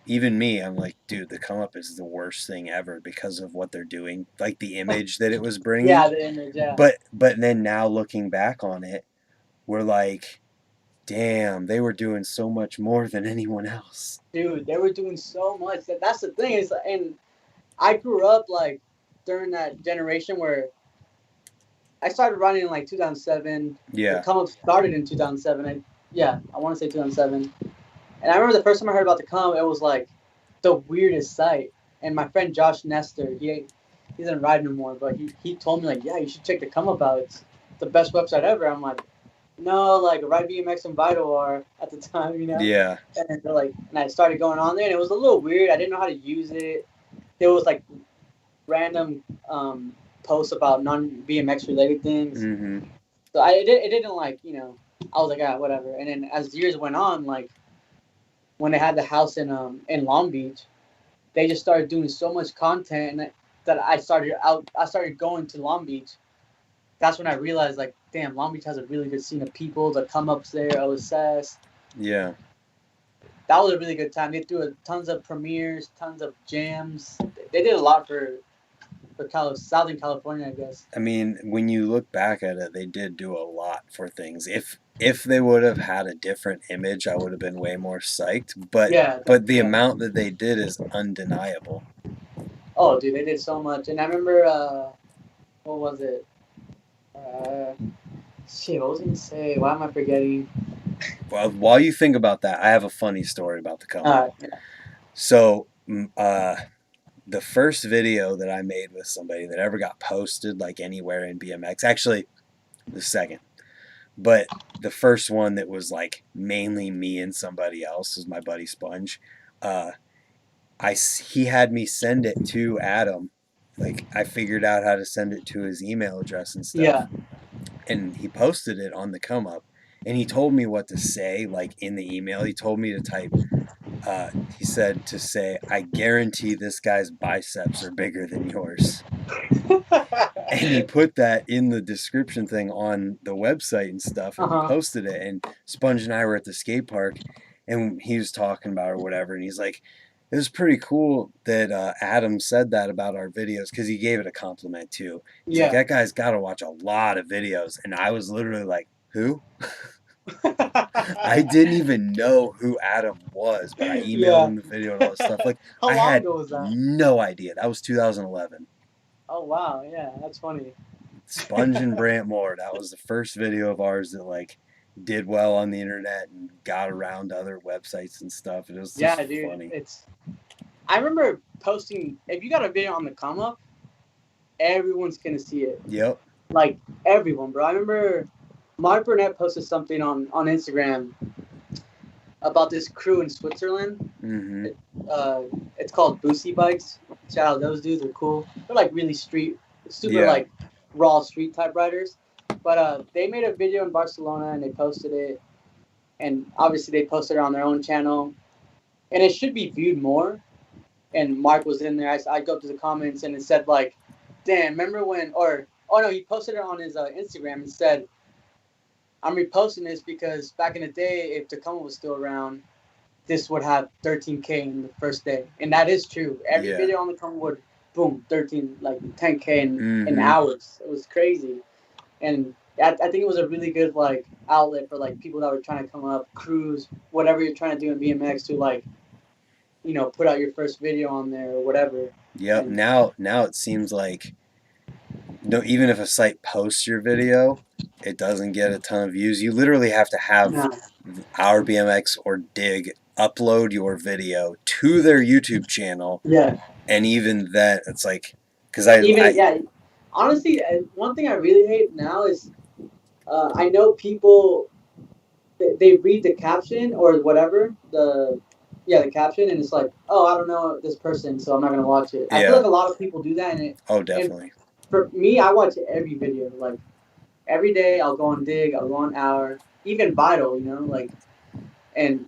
even me, I'm like, dude, the come up is the worst thing ever because of what they're doing, like the image that it was bringing. Yeah, the image. Yeah. But then now looking back on it, we're like, damn, they were doing so much more than anyone else. Dude, they were doing so much. That's the thing. And I grew up like during that generation where I started running in like 2007. Yeah. The come up started in 2007. I want to say 2007. And I remember the first time I heard about the come, it was like the weirdest sight. And my friend Josh Nestor, he doesn't ride no more, but he told me like, yeah, you should check the come up out. It's the best website ever. I'm like, no, like Ride BMX and Vital are at the time, Yeah. And they're like, and I started going on there, and it was a little weird. I didn't know how to use it. There was like random posts about non-BMX related things. Mm-hmm. So it didn't like, you know, I was like, ah, whatever. And then as years went on, like when they had the house in Long Beach, they just started doing so much content, and that I started going to Long Beach. That's when I realized, like, damn, Long Beach has a really good scene of people. The come ups there, OSS. Yeah. That was a really good time. They threw tons of premieres, tons of jams. They did a lot for Southern California, I guess. I mean, when you look back at it, they did do a lot for things. If they would have had a different image, I would have been way more psyched. Yeah, But the yeah. amount that they did is undeniable. Oh, dude, they did so much. And I remember, what was it? Shit, what was I gonna say? Why am I forgetting? Well, while you think about that, I have a funny story about the come up. Yeah. So, the first video that I made with somebody that ever got posted like anywhere in BMX, actually the second, but the first one that was like mainly me and somebody else was my buddy Sponge. He had me send it to Adam. Like I figured out how to send it to his email address and stuff. Yeah. And he posted it on the come up, and he told me what to say like in the email. He told me to type he said to say, I guarantee this guy's biceps are bigger than yours. And he put that in the description thing on the website and stuff, and posted it. And Sponge and I were at the skate park, and he was talking about it or whatever, and he's like, it was pretty cool that Adam said that about our videos, because he gave it a compliment too. He's like, that guy's got to watch a lot of videos. And I was literally like, who? I didn't even know who Adam was, but I emailed him the video and all this stuff. Like, How long ago was that? No idea. That was 2011. Oh wow, yeah, that's funny. Sponge and Brant Moore. That was the first video of ours that like did well on the internet and got around to other websites and stuff. And it was just funny. I remember posting, if you got a video on the come up, everyone's gonna see it. Yep. Like everyone, bro. I remember Mark Burnett posted something on Instagram about this crew in Switzerland. Mm-hmm. It's called Boosie Bikes. Shout out, those dudes are cool. They're like really super like raw street type riders. But they made a video in Barcelona and they posted it. And obviously they posted it on their own channel. And it should be viewed more. And Mark was in there. I go to the comments and it said like, damn, remember when, he posted it on his Instagram and said, I'm reposting this because back in the day, if Tacoma was still around, this would have 13K in the first day. And that is true. Every video on the Tacoma would, boom, 13, like 10K in hours. It was crazy. And I think it was a really good like outlet for like people that were trying to come up, crews, whatever you're trying to do in BMX to like, you know, put out your first video on there or whatever. Yep. And now it seems like even if a site posts your video, it doesn't get a ton of views. You literally have to have Our BMX or Dig upload your video to their YouTube channel. Yeah. And even that, it's like, because honestly, one thing I really hate now is I know people, they read the caption or whatever, the caption, and it's like, oh, I don't know this person, so I'm not going to watch it. I feel like a lot of people do that. Definitely. And for me, I watch every video. Like, every day I'll go on Dig, I'll go on Hour, even Vital, you know, like, and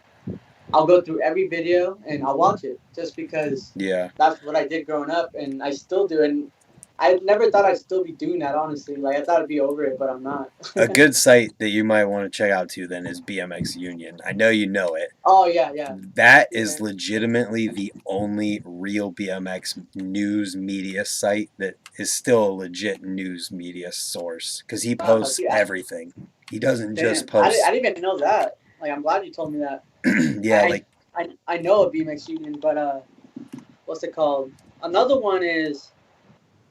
I'll go through every video and I'll watch it just because that's what I did growing up, and I still do. And I never thought I'd still be doing that, honestly. Like, I thought I'd be over it, but I'm not. A good site that you might want to check out too then is BMX Union. I know you know it. Oh, yeah. That is legitimately the only real BMX news media site that is still a legit news media source, because he posts everything. He doesn't just post. I didn't even know that. Like, I'm glad you told me that. I know a BMX Union, but what's it called? Another one is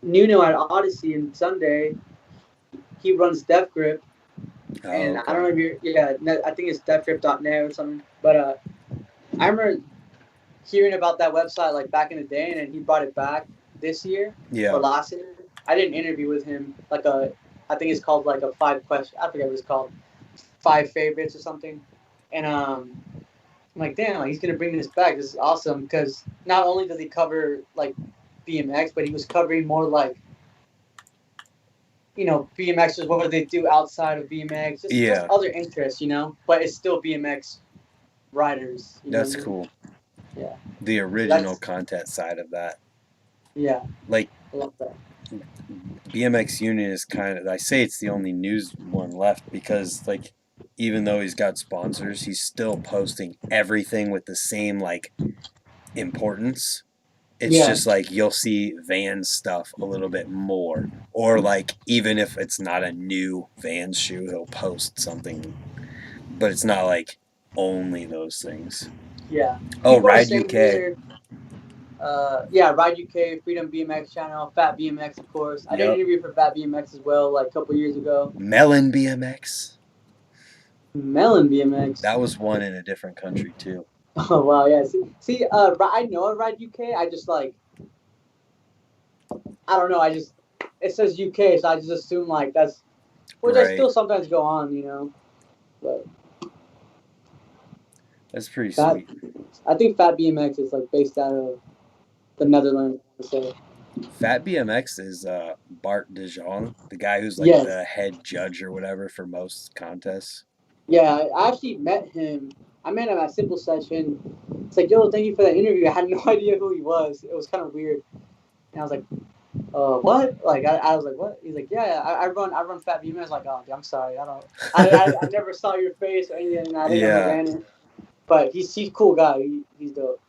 Nuno at Odyssey and Sunday. He runs Def Grip, and I don't know if I think it's defgrip.net or something. But I remember hearing about that website like back in the day, and then he brought it back this year or last year. I did an interview with him, like I think it's called like a 5 question. I forget what it's called, 5 favorites or something. And I'm like, damn, like, he's gonna bring this back. This is awesome, because not only does he cover like BMX, but he was covering more like BMXers, what do they do outside of BMX? Just other interests, but it's still BMX riders. That's cool. Yeah. The original content side of that. Yeah. Like, I love that. BMX Union is I say it's the only news one left because, like, even though he's got sponsors, he's still posting everything with the same, like, importance. It's just like you'll see Vans stuff a little bit more. Or, like, even if it's not a new Vans shoe, he'll post something. But it's not, like, only those things. Yeah. Oh, Ride UK. Ride UK, Freedom BMX channel, Fat BMX, of course. I did an interview for Fat BMX as well, like a couple years ago. Melon BMX. Melon BMX. That was one in a different country too. Oh wow, yeah. See, I know of Ride UK. I just I don't know. It says UK, so I just assume like that's, which I still sometimes go on, but. That's pretty sweet. I think Fat BMX is like based out of the Netherlands. So. Fat BMX is Bart de Jong, the guy who's like the head judge or whatever for most contests. Yeah, I actually met him. I met him at Simple Session. It's like, yo, thank you for that interview. I had no idea who he was. It was kind of weird. And I was like, what? Like, I was like, what? He's like, yeah, I run Fat BMX. I was like, oh, I'm sorry. I never saw your face or anything. I didn't understand it. But he's a cool guy. He's dope.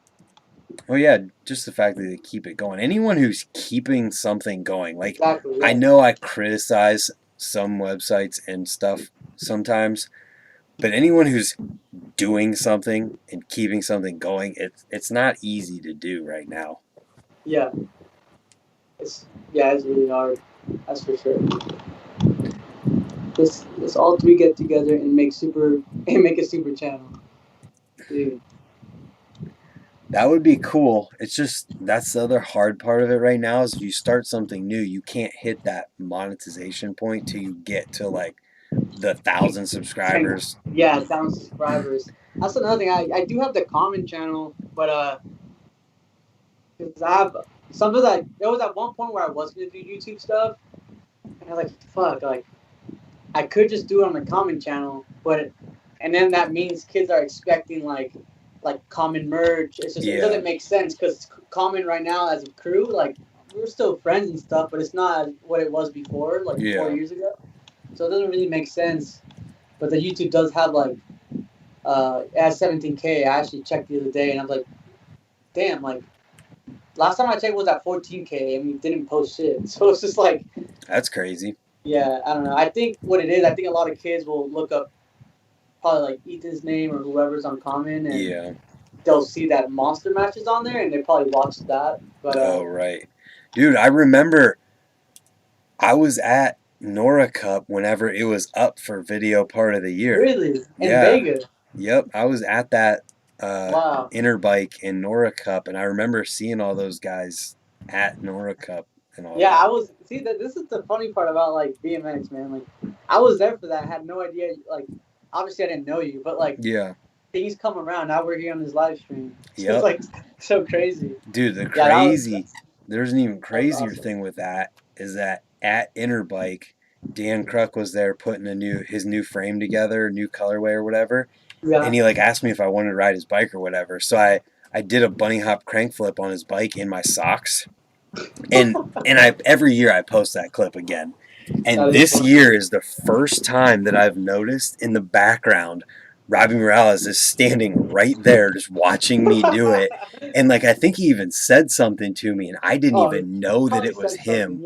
Well, yeah, just the fact that they keep it going. Anyone who's keeping something going, like, exactly, I know I criticize some websites and stuff sometimes, but anyone who's doing something and keeping something going, it's not easy to do right now. Yeah. It's really hard. That's for sure. Let's all three get together and make a super channel. Dude. That would be cool. It's just, that's the other hard part of it right now is if you start something new, you can't hit that monetization point till you get to like the 1,000 subscribers. Yeah, 1,000 subscribers. That's another thing. I do have the common channel, but because I have some of that. There was at one point where I was gonna do YouTube stuff, and I was like, fuck, like I could just do it on the common channel, and then that means kids are expecting like common merch. It's just it doesn't make sense because common right now as a crew, like we're still friends and stuff, but it's not what it was before, like 4 years ago. So it doesn't really make sense. But the YouTube does have like it has 17K. I actually checked the other day and I was like, damn, like last time I checked was at 14K and we didn't post shit. So it's just like that's crazy. Yeah, I don't know. I think what it is, I think a lot of kids will look up probably like Ethan's name or whoever's on common, and they'll see that Monster Match is on there, and they probably watch that. But right, dude, I remember I was at Nora Cup whenever it was up for video part of the year. Really? In Vegas? Yep, I was at that Interbike in Nora Cup, and I remember seeing all those guys at Nora Cup. And all that. I was. See, this is the funny part about like BMX, man. Like, I was there for that. I had no idea. Like, obviously, I didn't know you, but like, things come around. Now we're here on this live stream. So it's like so crazy, dude. There's an even crazier thing with that is that at Interbike, Dan Kruk was there putting his new frame together, new colorway or whatever, and he like asked me if I wanted to ride his bike or whatever. So I did a bunny hop crank flip on his bike in my socks. And every year I post that clip again. And this year is the first time that I've noticed in the background Robbie Morales is standing right there just watching me do it. And like I think he even said something to me and I didn't even know that it was him.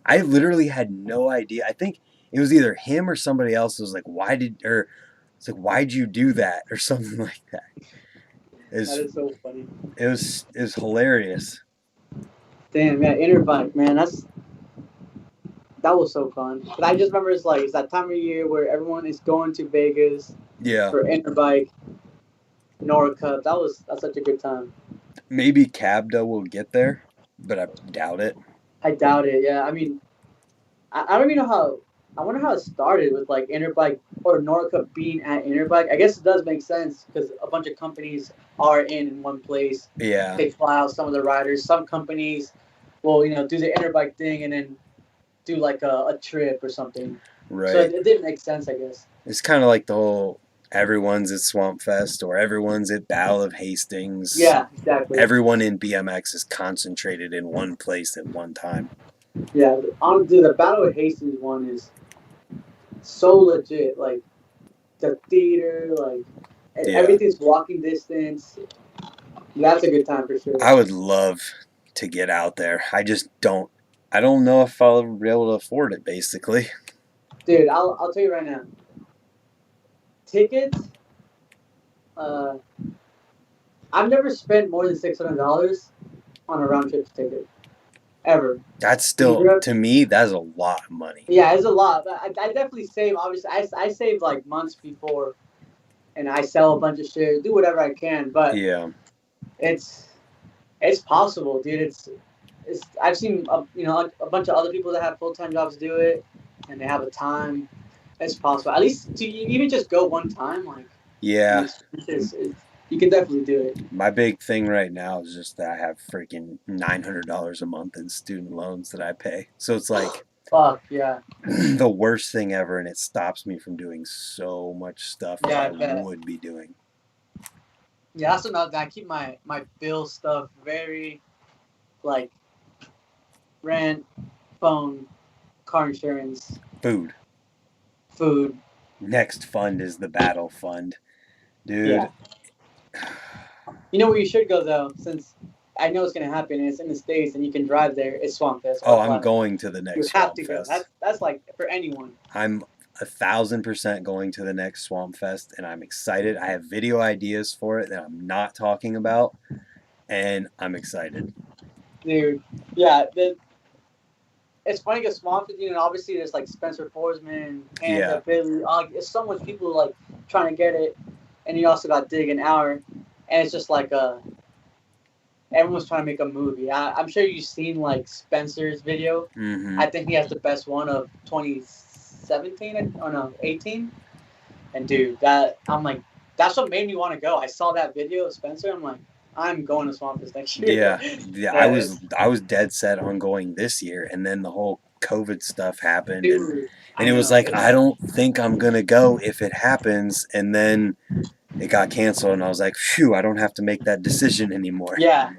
I literally had no idea. I think it was either him or somebody else was like, why'd you do that? Or something like that. That is so funny. It was hilarious. Damn, yeah, Interbike, man, that was so fun. But I just remember it's that time of year where everyone is going to Vegas for Interbike, Nora Cup. That's such a good time. Maybe Cabda will get there, but I doubt it. I doubt it, yeah. I mean, I don't even know how. I wonder how it started with like Interbike or Nora Cup being at Interbike. I guess it does make sense because a bunch of companies are in one place. Yeah. They fly out some of the riders. Some companies will, do the Interbike thing and then do like a trip or something. Right. So it didn't make sense, I guess. It's kind of like the whole everyone's at Swamp Fest or everyone's at Battle of Hastings. Yeah, exactly. Everyone in BMX is concentrated in one place at one time. Yeah, dude, the Battle of Hastings one is so legit. Like the theater, like Yeah. everything's walking distance. That's a good time for sure. I would love to get out there. I just don't. I don't know if I'll ever be able to afford it, basically. Dude, I'll tell you right now. Tickets. I've never spent more than $600 on a round trip ticket, ever. That's still, to me, that's a lot of money. Yeah, it's a lot. But I definitely save. Obviously, I save like months before, and I sell a bunch of shit, do whatever I can. But Yeah. It's possible, dude. It's I've seen a bunch of other people that have full-time jobs do it, and they have a time. It's possible. At least to even just go one time, like Yeah. You can definitely do it. My big thing right now is just that I have freaking $900 a month in student loans that I pay. So it's like, fuck yeah, the worst thing ever, and it stops me from doing so much stuff that I would be doing. Yeah, that's another thing. I keep my bill stuff very, like, rent, phone, car insurance, food. Next fund is the battle fund, dude. Yeah. You know where you should go though, since I know it's gonna happen, and it's in the States, and you can drive there. It's Swamp Fest. Oh, I'm going to the next. You have to go. That's like for anyone. I'm 1,000% going to the next Swamp Fest, and I'm excited. I have video ideas for it that I'm not talking about, and I'm excited. Dude, yeah. It's funny because Swamp Fest, obviously there's like Spencer Forsman, Panda, Billy. It's so much people like trying to get it, and you also got Dig an Hour, and it's just like everyone's trying to make a movie. I'm sure you've seen like Spencer's video. Mm-hmm. I think he has the best one of 2017 or no 18. And dude, that's what made me want to go. I saw that video of Spencer. I'm like, I'm going to Swamp Fest next year. Yeah. I was dead set on going this year, and then the whole COVID stuff happened, dude, and it was like, I don't think I'm gonna go if it happens, and then it got canceled, and I was like, phew, I don't have to make that decision anymore. Yeah,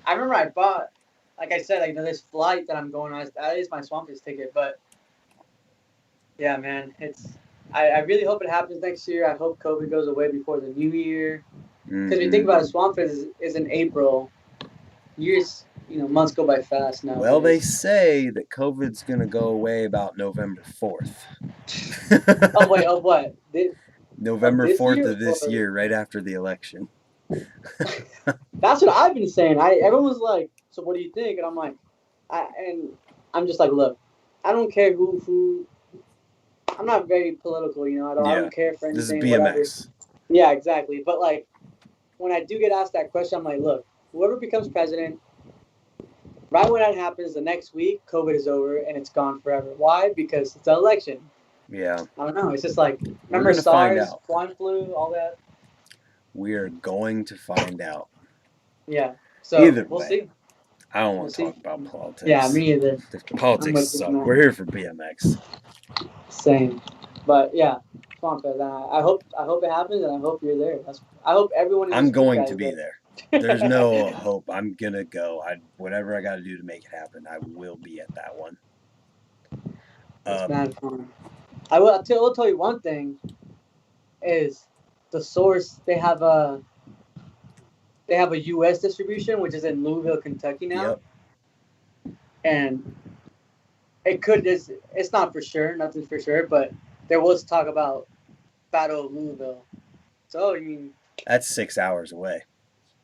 I remember I bought, like I said, this flight that I'm going on. That is my Swamp Fest ticket, but yeah, man, I really hope it happens next year. I hope COVID goes away before the new year. Because if you think about it, Swamp Fest is in April. Years, months go by fast now. Well, they say that COVID's gonna go away about November 4th. Oh wait, of what? November 4th of this year, right after the election. That's what I've been saying. Everyone was like, "So what do you think?" And I'm like, I'm just like, look, I don't care who. I'm not very political, I don't care for anything. This is BMX. Whatever. Yeah, exactly. But like, when I do get asked that question, I'm like, look, whoever becomes president, right when that happens, the next week, COVID is over and it's gone forever. Why? Because it's an election. Yeah. I don't know. It's just like, remember SARS, swine flu, all that? We are going to find out. Yeah. So we'll way. See. I don't want to talk about politics. Yeah, me either. Politics suck. We're here for BMX. Same. But yeah, Swamp Fest. I hope it happens, and I hope you're there. I hope everyone. I'm going to be there. There's no hope. I'm gonna go. Whatever I got to do to make it happen, I will be at that one. It's mad fun. I'll tell you one thing. Is the Source? They have a U.S. distribution, which is in Louisville, Kentucky now. Yep. And it's not for sure, nothing's for sure, but there was talk about Battle of Louisville. So, that's 6 hours away.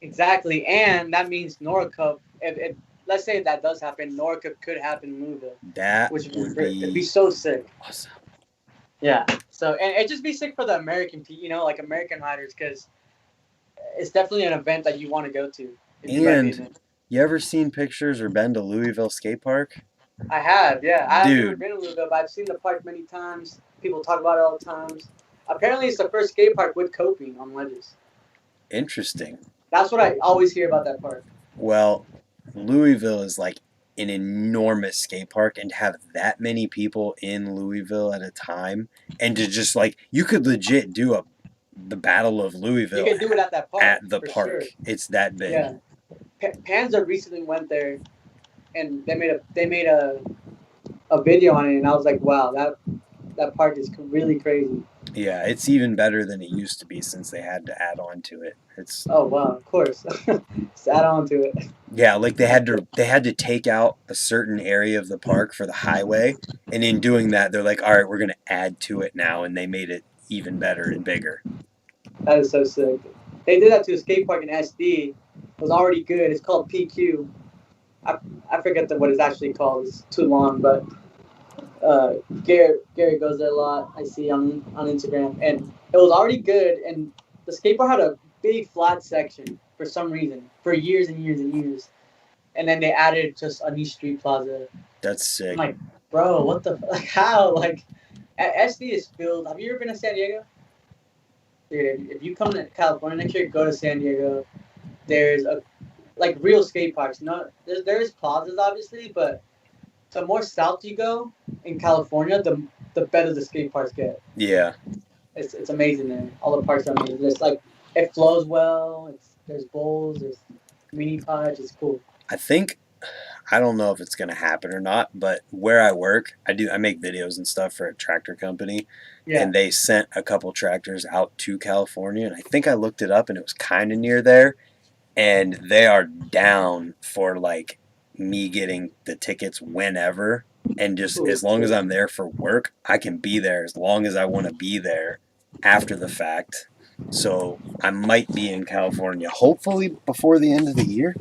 Exactly, and that means Nora Cup, if let's say that does happen, Nora Cup could happen in Louisville. It'd be so sick. Awesome. Yeah, so, and it'd just be sick for the American people, like American riders, because it's definitely an event that you want to go to. And you ever seen pictures or been to Louisville Skate Park? I have, yeah. I haven't never been to Louisville, but I've seen the park many times. People talk about it all the times. Apparently, it's the first skate park with coping on ledges. Interesting. That's what I always hear about that park. Well, Louisville is like an enormous skate park and have that many people in Louisville at a time, and to just like you could legit do the Battle of You Louisville can do it at that park at the for park. sure. It's that big. Yeah, Panzer recently went there, and they made a video on it, and I was like, wow, that park is really crazy. Yeah, it's even better than it used to be since they had to add on to it. It's Oh wow, of course, just add on to it. yeah, like they had to take out a certain area of the park for the highway, and in doing that, they're like, all right, we're gonna add to it now, and they made it even better and bigger. That is so sick. They did that to a skate park in SD. It was already good. It's called PQ. I forget what it's actually called. It's too long, but Gary goes there a lot. I see on Instagram, and it was already good. And the skate park had a big flat section for some reason for years and years and years. And then they added just a new street plaza. That's sick. I'm like, bro, what the like? How like SD is filled. Have you ever been to San Diego? Dude, if you come to California next year, go to San Diego. There's like real skate parks. Not there's plazas obviously, but the more south you go in California, the better the skate parks get. Yeah. It's amazing there. All the parks are amazing. It's like it flows well. There's bowls. There's mini pods. It's cool. I don't know if it's gonna happen or not, but where I work, I make videos and stuff for a tractor company, Yeah. and they sent a couple tractors out to California, and I think I looked it up, and it was kind of near there, and they are down for like me getting the tickets whenever, and just as long as I'm there for work, I can be there as long as I want to be there after the fact. So I might be in California, hopefully before the end of the year.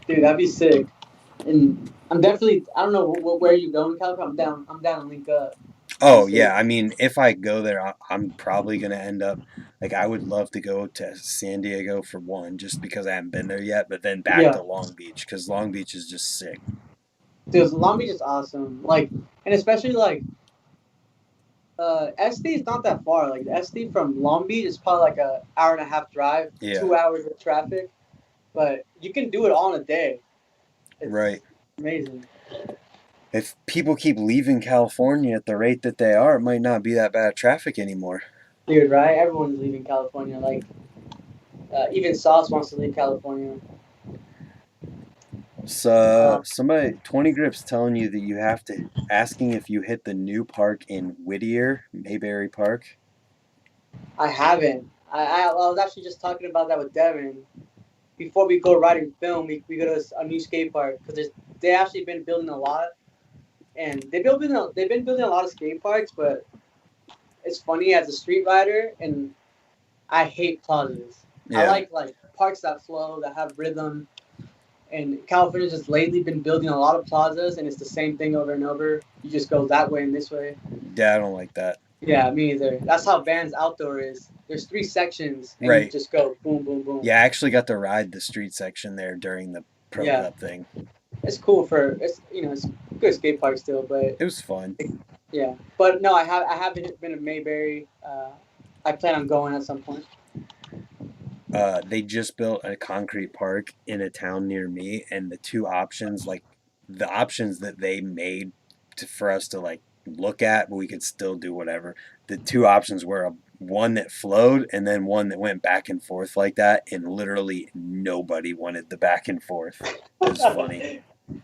Dude, that'd be sick. And I'm definitely. I don't know where you go in California. I'm down to link up. Oh yeah, I mean, if I go there, I'm probably gonna end up like I would love to go to San Diego for one, just because I haven't been there yet. But then back to Long Beach because Long Beach is just sick. Dude, Long Beach is awesome. Like, and especially like, SD is not that far. Like SD from Long Beach is probably like an hour and a half drive, Yeah. 2 hours of traffic, but you can do it all in a day. It's Right. Amazing. If people keep leaving California at the rate that they are, it might not be that bad traffic anymore. Dude, right? Everyone's leaving California. Like, even Sauce wants to leave California. So somebody 20 Grips telling you that you have to asking if you hit the new park in Whittier, Mayberry Park. I haven't. I was actually just talking about that with Devin. Before we go riding film, we go to a new skate park because they actually been building a lot, and they've been building a lot of skate parks. But it's funny as a street rider, and I hate plazas. Yeah. I like parks that flow, that have rhythm. And California's just lately been building a lot of plazas, and it's the same thing over and over. You just go that way and this way. Yeah, I don't like that. Yeah, me either. That's how Vans Outdoor is. There's 3 sections, and you just go boom, boom, boom. Yeah, I actually got to ride the street section there during the Pro Cup thing. It's cool it's a good skate park still, but it was fun. Yeah, but no, I haven't been to Mayberry. I plan on going at some point. They just built a concrete park in a town near me, and the two options, like the options that they made for us to like look at, but we could still do whatever. The two options were one that flowed and then one that went back and forth like that, and literally nobody wanted the back and forth. It was funny.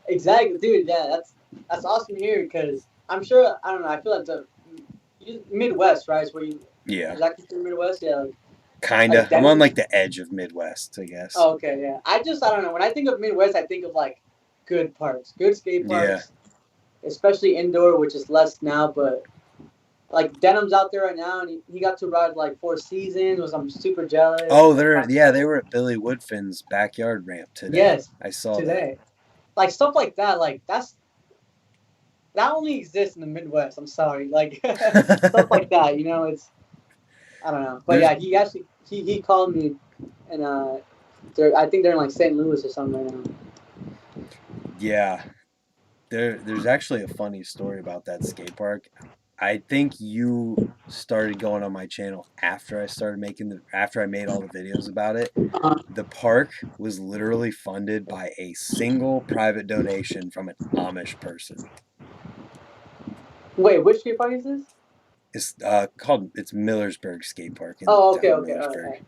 Exactly, dude. Yeah, that's awesome here because I'm sure I don't know. I feel like the Midwest, right? Is where you exactly through Midwest, yeah. Kinda. Like I'm on like the edge of Midwest, I guess. Oh, okay, yeah. I don't know. When I think of Midwest, I think of like good parks, good skate parks. Yeah. Especially indoor, which is less now, but like Denham's out there right now, and he got to ride like 4 Seasons, which I'm super jealous. Oh, they were at Billy Woodfin's backyard ramp today. Yes, I saw today. Like stuff like that, like that only exists in the Midwest. I'm sorry, like stuff like that. You know, it's I don't know, but yeah, he actually he called me, and I think they're in like St. Louis or something right now. Yeah, there's actually a funny story about that skate park. I think you started going on my channel after I made all the videos about it. The park was literally funded by a single private donation from an Amish person. Wait, which skate park is this? It's Millersburg Skate Park in Oh, the okay, town of okay, all right, all Millersburg. right.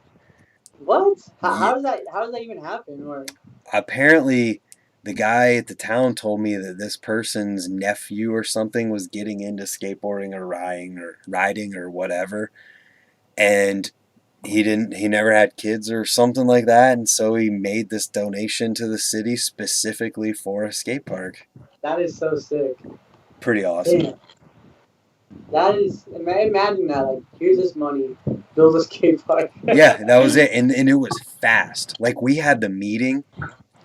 What? Yeah, How does that even happen? Or apparently the guy at the town told me that this person's nephew or something was getting into skateboarding or riding or whatever, and he never had kids or something like that, and so he made this donation to the city specifically for a skate park. that is so sick. Pretty awesome. Damn. That is imagine that, like, here's this money, build a skate park. Yeah, that was it, and it was fast. Like, we had the meeting,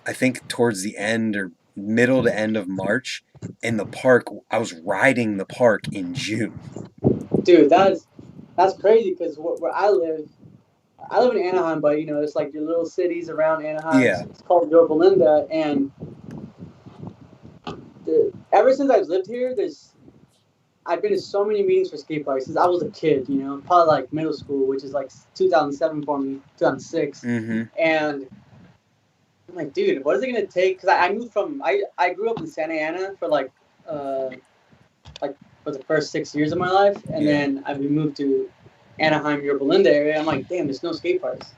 I think towards the end or middle to end of March, in the park. I was riding the park in June. Dude, that's crazy because where I live in Anaheim, but you know, it's like your little cities around Anaheim. Yeah. It's called Yorba Linda, and ever since I've lived here, I've been to so many meetings for skate parks since I was a kid. You know, probably like middle school, which is like 2007 for me, 2006, Mm-hmm. and I'm like, dude, what is it gonna take? Because I moved from I grew up in Santa Ana for like for the first 6 years of my life, and Yeah. then we moved to Anaheim, Yorba Linda area. I'm like, damn, there's no skate parks.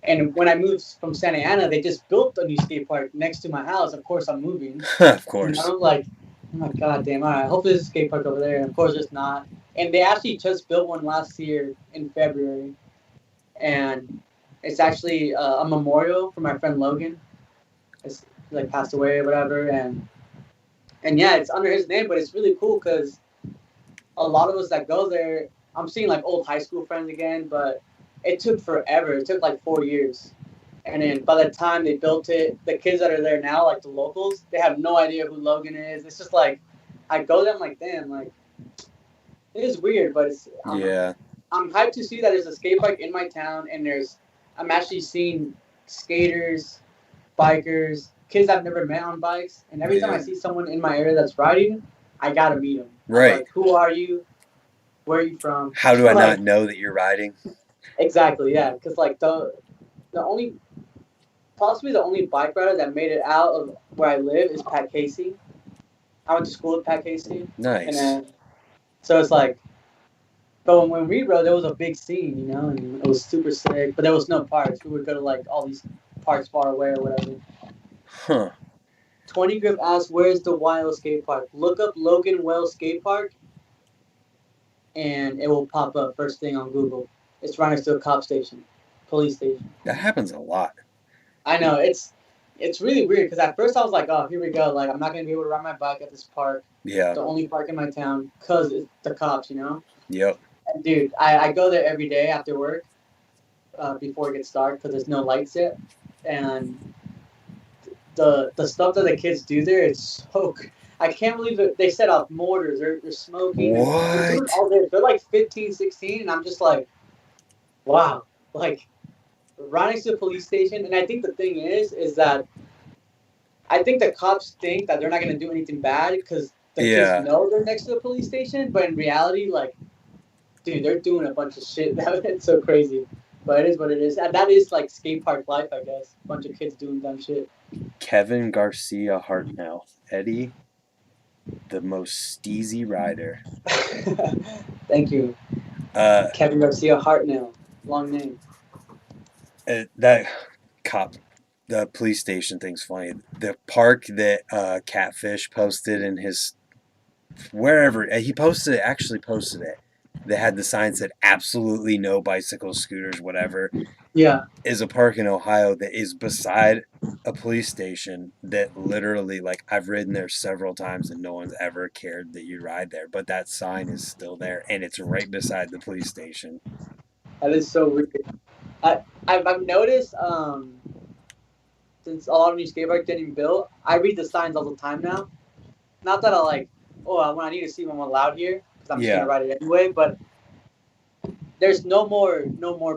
And when I moved from Santa Ana, they just built a new skate park next to my house. Of course, I'm moving. Of course. You know, like, I'm like, god damn, all right, hopefully there's a skate park over there. And of course, there's not. And they actually just built one last year in February, and it's actually a memorial for my friend Logan. It's like passed away or whatever, and yeah, it's under his name, but it's really cool because a lot of us that go there, I'm seeing like old high school friends again, but it took forever. It took like 4 years. And then by the time they built it, the kids that are there now, like the locals, they have no idea who Logan is. It's just like, I go there, I'm like, damn, like, it is weird, but Yeah. I'm hyped to see that there's a skate park in my town, and I'm actually seeing skaters, bikers, kids I've never met on bikes, and every time I see someone in my area that's riding, I gotta meet them. Right. Like, who are you? Where are you from? How do I Like, not know that you're riding? Exactly, yeah. Because like possibly the only bike rider that made it out of where I live is Pat Casey. I went to school with Pat Casey. Nice. And then, so it's like, but when we rode, there was a big scene, you know, and it was super sick. But there was no parks. We would go to like all these parks far away or whatever. Huh. 20 Grip asks, "Where's the Wild Skate Park?" Look up Logan Wells Skate Park, and it will pop up first thing on Google. It's right next to a cop station, police station. That happens a lot. I know, it's really weird because at first I was like, oh, here we go. Like, I'm not going to be able to ride my bike at this park. Yeah. The only park in my town because it's the cops, you know? Yep. And dude, I go there every day after work before it gets dark because there's no lights yet. And the stuff that the kids do there, it's so... I can't believe that they set off mortars. They're smoking. What? They're doing all this. They're like 15, 16, and I'm just like, wow. Like, right next to the police station. And I think the thing is that I think the cops think that they're not going to do anything bad because the kids know they're next to the police station. But in reality, like, dude, they're doing a bunch of shit. It's so crazy. But it is what it is. And that is like skate park life, I guess. A bunch of kids doing dumb shit. Kevin Garcia Hartnell. Eddie, the most steezy rider. Thank you. Kevin Garcia Hartnell. Long name. That cop, the police station thing's funny. The park that Catfish posted in his wherever he actually posted it. That had the sign that said absolutely no bicycles, scooters, whatever. Yeah. Is a park in Ohio that is beside a police station that literally, like, I've ridden there several times and no one's ever cared that you ride there, but that sign is still there and it's right beside the police station. That is so weird. I've noticed since a lot of new skate parks getting built, I read the signs all the time now. Not that I like, when I need to see when I'm allowed here because I'm just gonna ride it anyway. But there's no more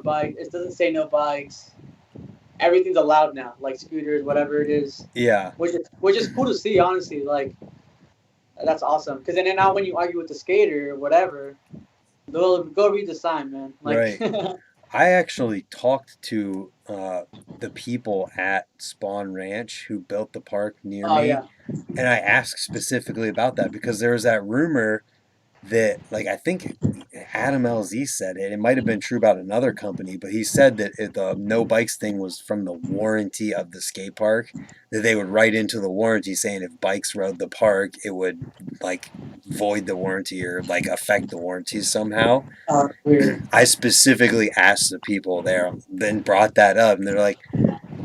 bikes. It doesn't say no bikes. Everything's allowed now, like scooters, whatever it is. Yeah. Which is cool to see, honestly. Like That's awesome. Because then now when you argue with the skater or whatever, they'll go read the sign, man. Like, Right. I actually talked to the people at Spawn Ranch who built the park near oh me, yeah, and I asked specifically about that because there was that rumor that, like, I think Adam LZ said it. It might have been true about another company, but he said that the no bikes thing was from the warranty of the skate park. That they would write into the warranty saying if bikes rode the park, it would like void the warranty or like affect the warranty somehow. weird. I specifically asked the people there, then brought that up, and they're like,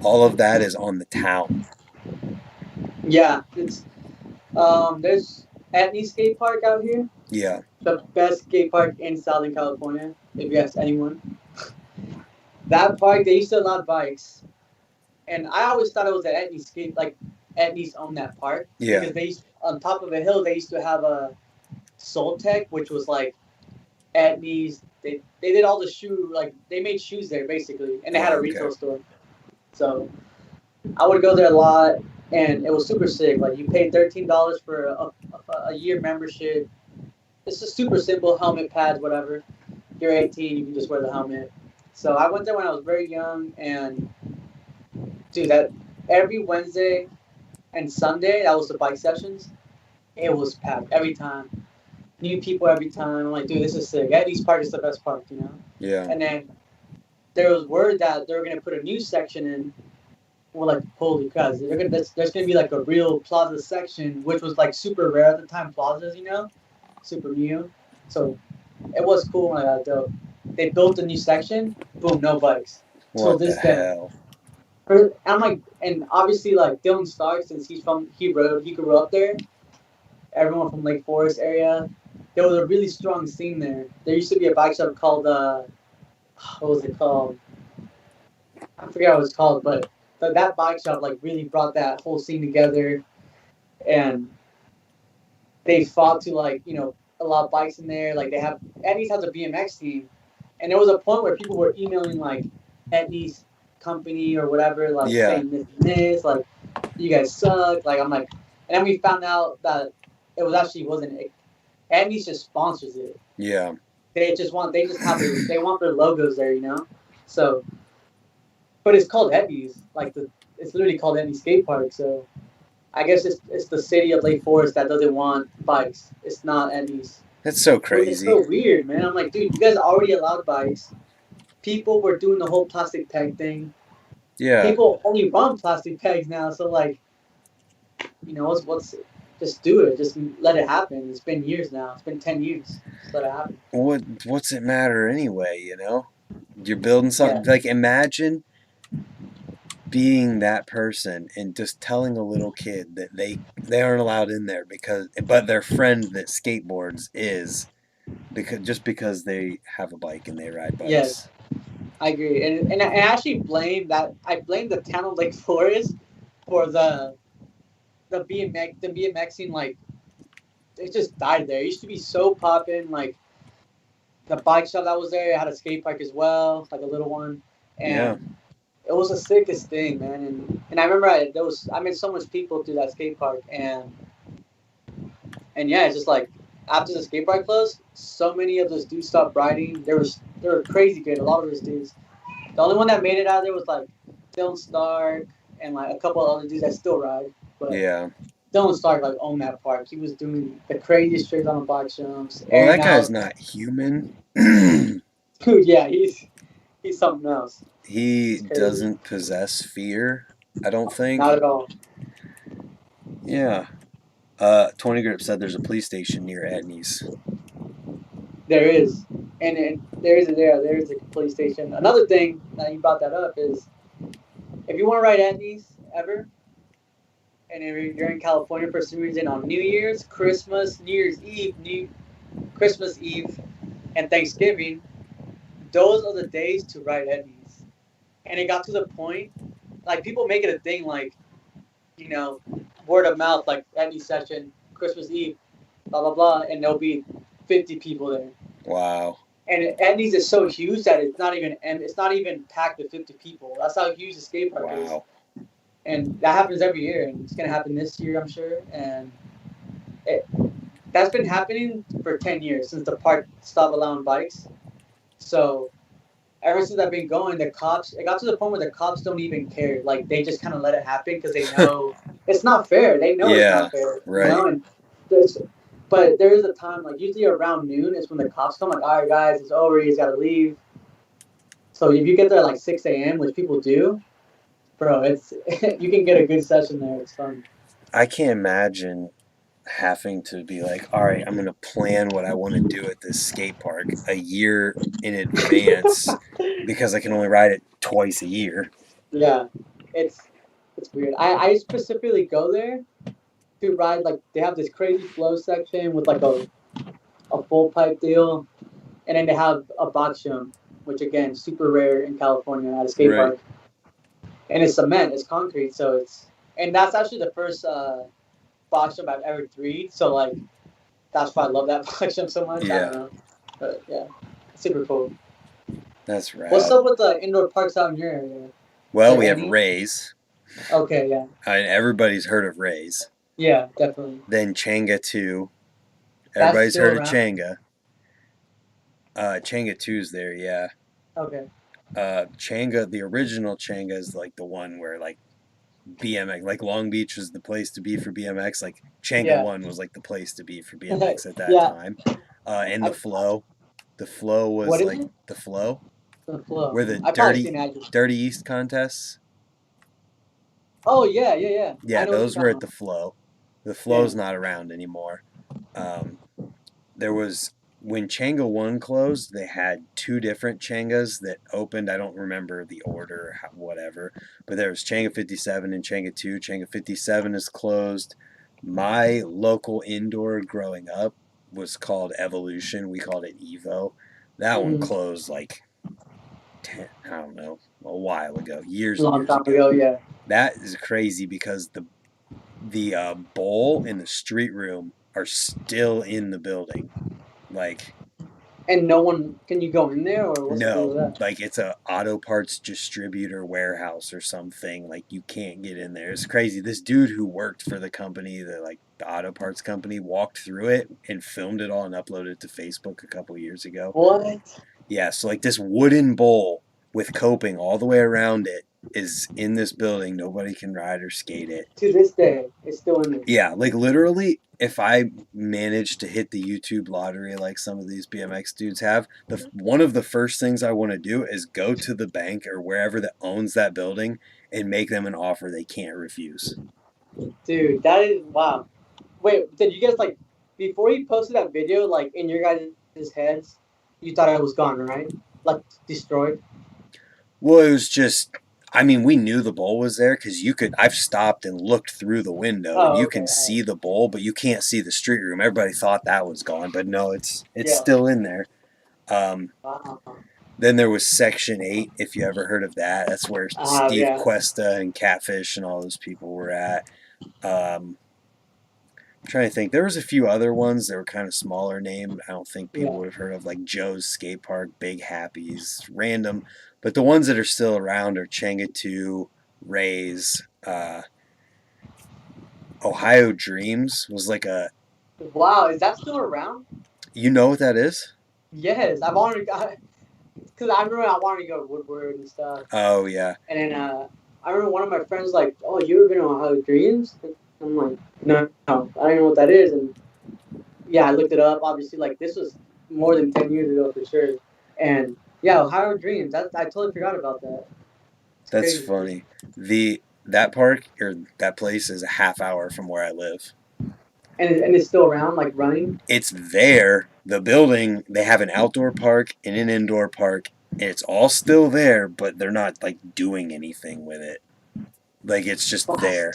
all of that is on the town. Yeah, it's there's Etney Skate Park out here, Yeah, the best skate park in Southern California. If you ask anyone, that park they used to allow bikes, and I always thought it was at Etney Skate like Etney's owned that park yeah, because they used, on top of a hill they used to have a Soul Tech, which was like Etney's. They did all the shoe like they made shoes there basically, and they had a oh, okay, retail store. So I would go there a lot, and it was super sick. Like you paid $13 for a year membership. It's just super simple helmet, pads, whatever. You're 18, you can just wear the helmet. So I went there when I was very young, and dude, that every Wednesday and Sunday that was the bike sessions. It was packed every time. New people every time. I'm like, dude, this is sick. Eddie's Park is the best park, you know. yeah, And then there was word that they were gonna put a new section in. We're like, holy crap! There's gonna be like a real plaza section, which was like super rare at the time. Plazas, you know, super new. So it was cool when I got dope. They built a new section. Boom, no bikes. Till what the this day. hell? I'm like, and obviously like Dylan Stark, since he grew up there. Everyone from Lake Forest area. There was a really strong scene there. There used to be a bike shop called what was it called? I forget what it's called, but that bike shop like really brought that whole scene together, and they fought to like a lot of bikes in there. Like they have Eddie's has a BMX team, and there was a point where people were emailing like Eddie's company or whatever, like Yeah, saying this, like you guys suck. Like I'm like, and then we found out that it was actually wasn't. Eddie's just sponsors it. yeah. They just have they want their logos there, you know. So, but it's called Eddie's. It's literally called Eddie Skate Park. So I guess it's the city of Lake Forest that doesn't want bikes. It's not Eddie's. That's so Which is crazy. so weird, man. I'm like, dude, you guys already allowed bikes. People were doing the whole plastic peg thing. Yeah. People only run plastic pegs now. So like, what's just do it. Just let it happen. It's been years now. It's been 10 years. Just let it happen. What's it matter anyway, you know? You're building Yeah. something like imagine being that person and just telling a little kid that they aren't allowed in there but their friend that skateboards is because they have a bike and they ride Yes. bikes. I agree, and I actually blame that. I blame the town of Lake Forest for the BMXing. Like it just died there. It used to be so poppin'. Like the bike shop that was there, it had a skate park as well, like a little one, Yeah. and it was the sickest thing, man. And I remember I met so much people through that skate park, and yeah, it's just like after the skate park closed, so many of those dudes stopped riding. They were crazy good. A lot of those dudes. The only one that made it out there was like Dylan Stark and like a couple of other dudes that still ride. But Yeah. Dylan Stark like owned that park. He was doing the craziest tricks on the bike jumps, Well, airing that guy's out. not human. Dude, yeah, he's something else. He He's crazy. doesn't possess fear, I don't think. Not at all. Yeah. 20 Grip said there's a police station near Etney's. There is, and there is a police station. Another thing that you brought that up is if you want to ride Andes ever, and if you're in California for some reason on New Year's, Christmas, New Year's Eve, Christmas Eve, and Thanksgiving, those are the days to ride Etnies. And it got to the point, like people make it a thing, like you know, word of mouth, like Etnies session, Christmas Eve, blah blah blah, and there'll be 50 people there. Wow. And Etnies is so huge that it's not even packed with 50 people. That's how huge the skate park is. Wow. And that happens every year, and it's gonna happen this year, I'm sure. And that's been happening for 10 years since the park stopped allowing bikes. So ever since I've been going, the cops, it got to the point where the cops don't even care. Like, they just kind of let it happen because they know it's not fair. They know it's Yeah, not fair, right. And there's, but there is a time, like, usually around noon is when the cops come, like, all right, guys, it's over. You just got to leave. So if you get there at like 6 a.m., which people do, bro, it's you can get a good session there. It's fun. I can't imagine having to be like, all right, I'm going to plan what I want to do at this skate park a year in advance because I can only ride it twice a year. Yeah, it's weird. I specifically go there to ride, like, they have this crazy flow section with like a full pipe deal, and then they have a box jump, which again super rare in California at a skate Right. park. And it's cement, it's concrete, so it's and that's actually the first box jump I've ever threed. So like that's why I love that box jump so much. I Yeah. don't know, but yeah, super cool. That's rad. What's up with the indoor parks out in your area? Well, Is we there have any? Ray's. Okay, yeah, Everybody's heard of Ray's. yeah, definitely. Then Changa 2. That's Everybody's still heard of around? Changa. Changa 2's there, yeah. Okay, Changa, the original Changa is like the one where like BMX, like Long Beach was the place to be for BMX. Like Changa Yeah. 1 was like the place to be for BMX at that Yeah. time. And the Flow. The Flow was What is like it? the Flow, The flow. where the I probably seen it. Dirty East contests. Oh yeah, yeah, yeah. Yeah, those were at the Flow. The Flow's not around anymore. There was when Changa 1 closed, they had 2 different Changas that opened. I don't remember the order, whatever. But there was Changa 57 and Changa 2. Changa 57 is closed. My local indoor growing up was called Evolution. We called it Evo. That one closed like 10, I don't know, a while ago, years and years ago. Yeah. That is crazy because the bowl and the street room are still in the building. Like, and no one can you go in there, or what's the deal with no, that? like it's a auto parts distributor warehouse or something. Like you can't get in there. It's crazy. This dude who worked for the company, the auto parts company, walked through it and filmed it all and uploaded it to Facebook a couple years ago. What? Yeah, so like this wooden bowl with coping all the way around it is in this building. Nobody can ride or skate it. To this day, it's still in there. Yeah, like literally, if I manage to hit the YouTube lottery like some of these BMX dudes have, one of the first things I want to do is go to the bank or wherever that owns that building and make them an offer they can't refuse. Dude, that is wow. Wait, did you guys like before you posted that video, like in your guys' heads, you thought it was gone, right? Like destroyed? Well, it was just, I mean, we knew the bowl was there because I've stopped and looked through the window and you can see the bowl, but you can't see the street room. Everybody thought that was gone, but no, it's still in there. Wow. Then there was Section 8, if you ever heard of that. That's where Steve Cuesta and Catfish and all those people were at. I'm trying to think. There was a few other ones that were kind of smaller name. I don't think people would have heard of, like Joe's Skate Park, Big Happy's, random. But the ones that are still around are Changa 2, Ray's, Ohio Dreams was like a... Wow, is that still around? You know what that is? Yes, I've already got it. Because I remember I wanted to go to Woodward and stuff. Oh, yeah. And then I remember one of my friends like, oh, you ever been to Ohio Dreams? I'm like, no, I don't even know what that is. And yeah, I looked it up. Obviously, like this was more than 10 years ago for sure. And yeah, Ohio Dreams. I totally forgot about that. That's funny. That park or that place is a half hour from where I live. And it's still around, like running? It's there. The building, they have an outdoor park and an indoor park, and it's all still there, but they're not like doing anything with it. Like it's just there.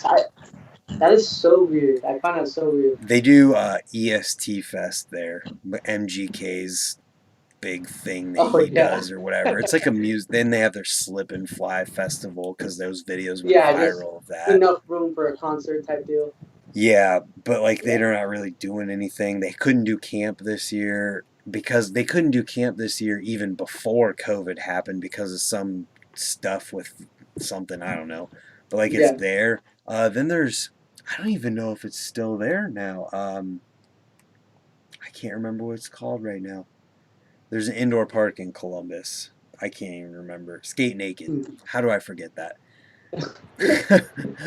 That is so weird. I find that so weird. They do EST Fest there, MGK's big thing that he does or whatever. It's like a music. Then they have their Slip and Fly festival because those videos went viral of that. Enough room for a concert type deal. Yeah, but like they're not really doing anything. They couldn't do camp this year because they couldn't do camp this year even before COVID happened because of some stuff with something, I don't know. But like it's there. Then there's, I don't even know if it's still there now. I can't remember what it's called right now. There's an indoor park in Columbus. I can't even remember. Skate Naked. How do I forget that?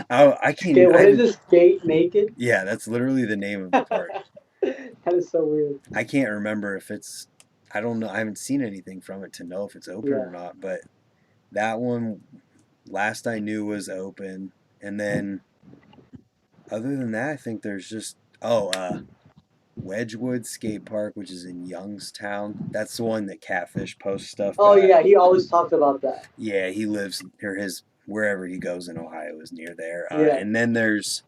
I can't. Okay, what is this? Skate Naked? Yeah, that's literally the name of the park. That is so weird. I can't remember if it's. I don't know. I haven't seen anything from it to know if it's open or not. But that one, last I knew, was open. And then, other than that, I think there's just Wedgwood Skate Park, which is in Youngstown. That's the one that Catfish posts stuff. Oh yeah, he always talks about that. Yeah, he lives near wherever he goes in Ohio is near there. Yeah. And then there's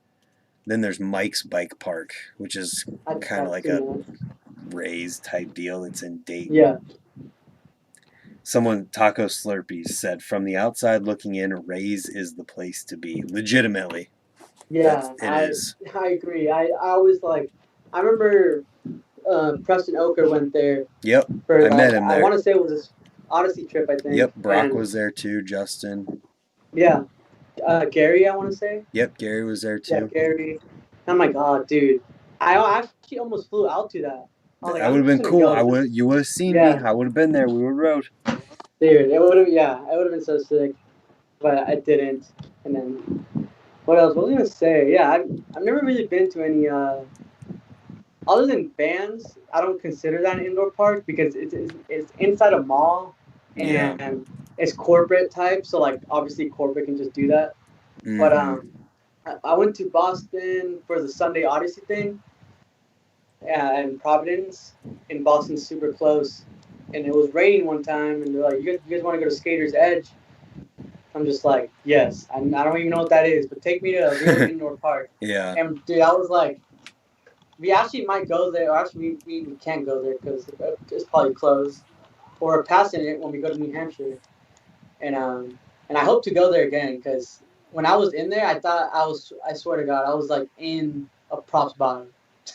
Mike's Bike Park, which is kind of like a Rays type deal. It's in Dayton. Yeah. Someone, Taco Slurpees, said, from the outside looking in, Rays is the place to be. Legitimately. Yeah, it is. I agree. I always I remember Preston Oker went there. Yep. For, I met him there. I want to say it was his Odyssey trip, I think. Yep. Brock was there too. Justin. Yeah. Gary, I want to say. Yep. Gary was there too. Yeah, Gary. Oh my God, dude. I actually almost flew out to that. That would have been cool. You would have seen me. I would have been there. We would have rode. Dude, it would have been so sick, but I didn't. And then, what else? What was I gonna say? Yeah, I've never really been to any other than bands. I don't consider that an indoor park because it's inside a mall and it's corporate type. So obviously corporate can just do that. Mm-hmm. But I went to Boston for the Sunday Odyssey thing. Yeah, in Providence, in Boston, super close. And it was raining one time, and they're like, you guys want to go to Skater's Edge? I'm just like, yes. I don't even know what that is, but take me to a real indoor park. Yeah. And, dude, I was like, we actually might go there. Or actually, we can't go there because it's probably closed. Or we're passing it when we go to New Hampshire. And I hope to go there again because when I was in there, I swear to God, I was in a props bottom.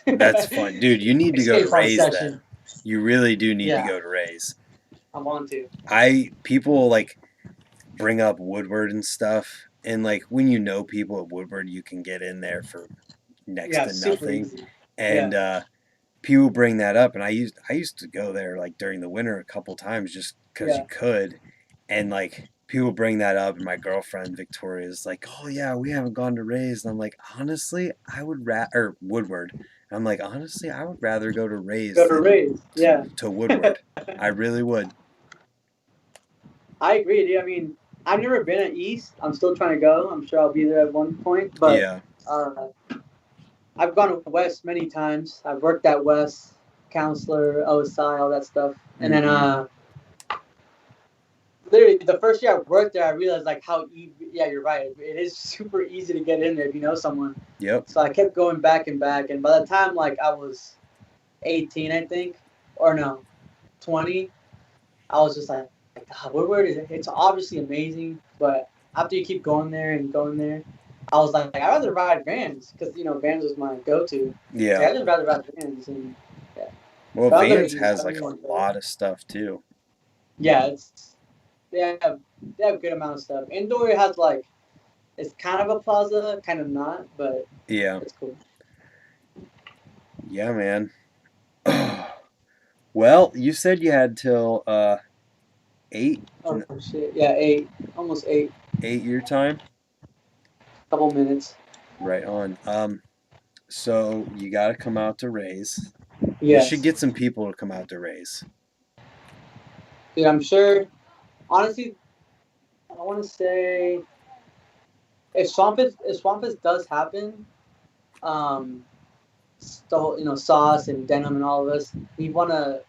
That's fun. Dude, you need to go to Rays then. You really do need to go to Rays. I want to. People bring up Woodward and stuff, and when you know people at Woodward, you can get in there for next to nothing. Easy. And people bring that up, and I used to go there during the winter a couple times just because you could, and people bring that up, and my girlfriend Victoria is like, "Oh yeah, we haven't gone to Rays," and I'm like, honestly, I would or Woodward. I'm like, honestly, I would rather go to Rays. To Woodward. I really would. I agree, dude. I mean, I've never been at East. I'm still trying to go. I'm sure I'll be there at one point. But I've gone to West many times. I've worked at West, counselor, OSI, all that stuff. And then literally the first year I worked there, I realized how easy. Yeah, you're right. It is super easy to get in there if you know someone. Yep. So I kept going back and back, and by the time I was 18, I think, or no, 20, I was just like, Woodward it's obviously amazing, but after you keep going there, I was like, I'd rather ride Vans because Vans was my go-to. Yeah. I'd rather ride Vans and Well, Vans has a lot of stuff too. Yeah, they have a good amount of stuff. Indoor has it's kind of a plaza, kind of not, but it's cool. Yeah, man. Well, you said you had till 8. Oh shit! Yeah, 8, almost 8. 8 your time. Couple minutes. Right on. So you got to come out to Rays. Yes. You should get some people to come out to Rays. Dude, I'm sure. Honestly, I want to say if Swampfest does happen, the whole, Sauce and Denim and all of us, we want to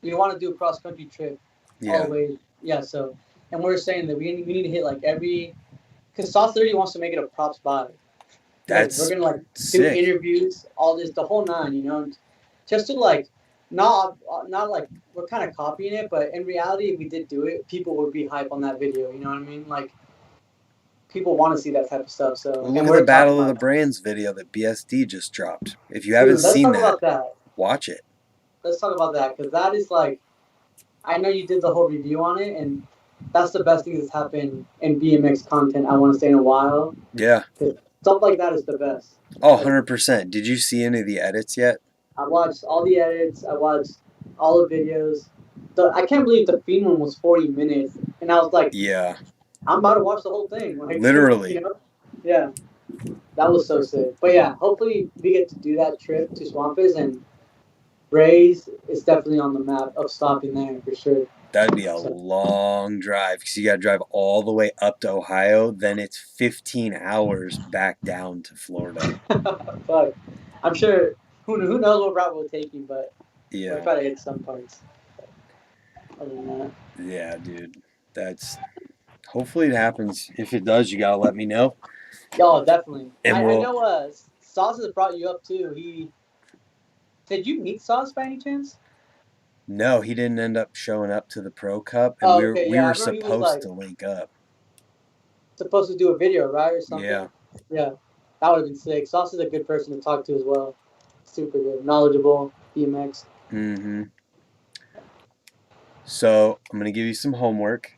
do a cross country trip all the way. Yeah. So, and we're saying that we need to hit every, because Sauce 30 wants to make it a prop spot. We're gonna do interviews, all this, the whole 9, just to not we're kind of copying it, but in reality, if we did do it, people would be hype on that video. You know what I mean? People want to see that type of stuff. So look at the Battle of the Brands video that BSD just dropped. If you haven't seen that, watch it. Let's talk about that because that is I know you did the whole review on it, and that's the best thing that's happened in BMX content. I want to say in a while. Yeah. Stuff like that is the best. Oh, 100%. Did you see any of the edits yet? I watched all the edits. I watched all the videos. I can't believe the Fiend one was 40 minutes, and I was like, Yeah, I'm about to watch the whole thing. Like, literally. you know? Yeah, that was so sick. But yeah, hopefully we get to do that trip to Swampus, and Ray's is definitely on the map of stopping there for sure. That'd be a long drive because you got to drive all the way up to Ohio. Then it's 15 hours back down to Florida. Fuck. I'm sure, who knows what route we'll take you, but we'll Yeah, try to hit some parts. Other than that. yeah, dude. That's hopefully it happens. If it does, you gotta let me know. Oh, definitely. And I we'll. know Sauce has brought you up too. Did you meet Sauce by any chance? No, he didn't end up showing up to the Pro Cup, and Oh, we okay, we yeah. I were remember he was supposed like to link up. supposed to do a video, right, or something. Yeah. Yeah, that would have been sick. Sauce is a good person to talk to as well. Super good, knowledgeable, BMX. Mm-hmm. So I'm gonna give you some homework.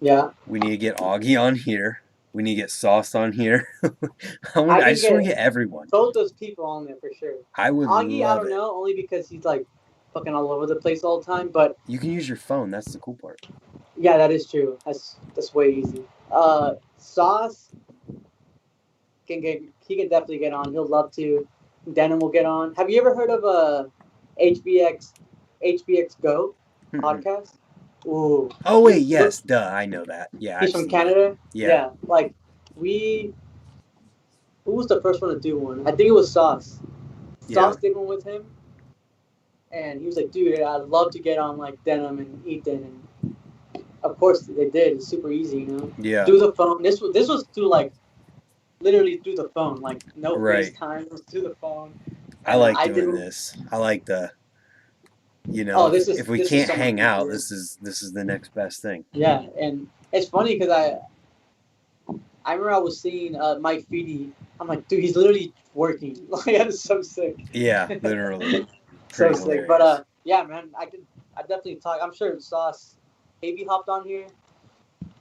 Yeah, We need to get Augie on here. We need to get Sauce on here. I I can just want to get get everyone. both those people on there for sure. I would Augie, I love don't it. know, only because he's like fucking all over the place all the time. But You can use your phone. That's the cool part. yeah, that is true. That's way easy. Sauce he can definitely get on. He'll love to. Denim will get on. Have you ever heard of HBX Go podcast? Ooh, Oh wait, look, yes, duh, I know that. Yeah, he's I've from seen that. Canada. Yeah. Like we. Who was the first one to do one? I think it was Sauce. Yeah. Sauce did one with him, and he was like, "Dude, I'd love to get on like Denim and Ethan." And of course they did. It's super easy, you know. Yeah. Through the phone. This was through like literally through the phone, like no Right. FaceTime. It was through the phone. I And like I doing did. this. I like the Oh, if we this is can't so much hang out, easier. this is the next best thing. Yeah, and it's funny because I remember I was seeing Mike Feedy. I'm like, dude, he's literally working. Like that is so sick. Yeah, literally. So Pretty sick. hilarious. But yeah, man, I definitely talk. I'm sure Sauce maybe hopped on here.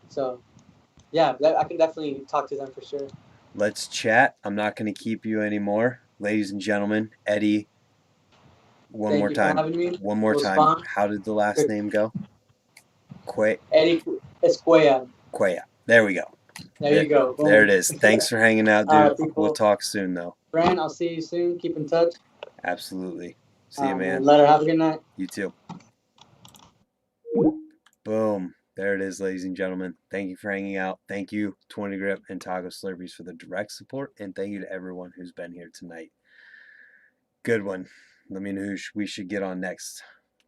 So yeah, I can definitely talk to them for sure. Let's chat. I'm not going to keep you anymore. Ladies and gentlemen, Eddie, one Thank more you for time. having me. One more It was time. fun. How did the last name go? Eddie Escuella. Cuellar. There we go. There you go. Boom. There it is. Thanks for hanging out, dude. People. We'll talk soon, though. Fran, I'll see you soon. Keep in touch. Absolutely. See you, man. Later. Have a good night. You too. Boom. There it is, ladies and gentlemen. Thank you for hanging out. Thank you, 20 Grip and Taco Slurpees for the direct support. And thank you to everyone who's been here tonight. Good one. Let me know who we should get on next.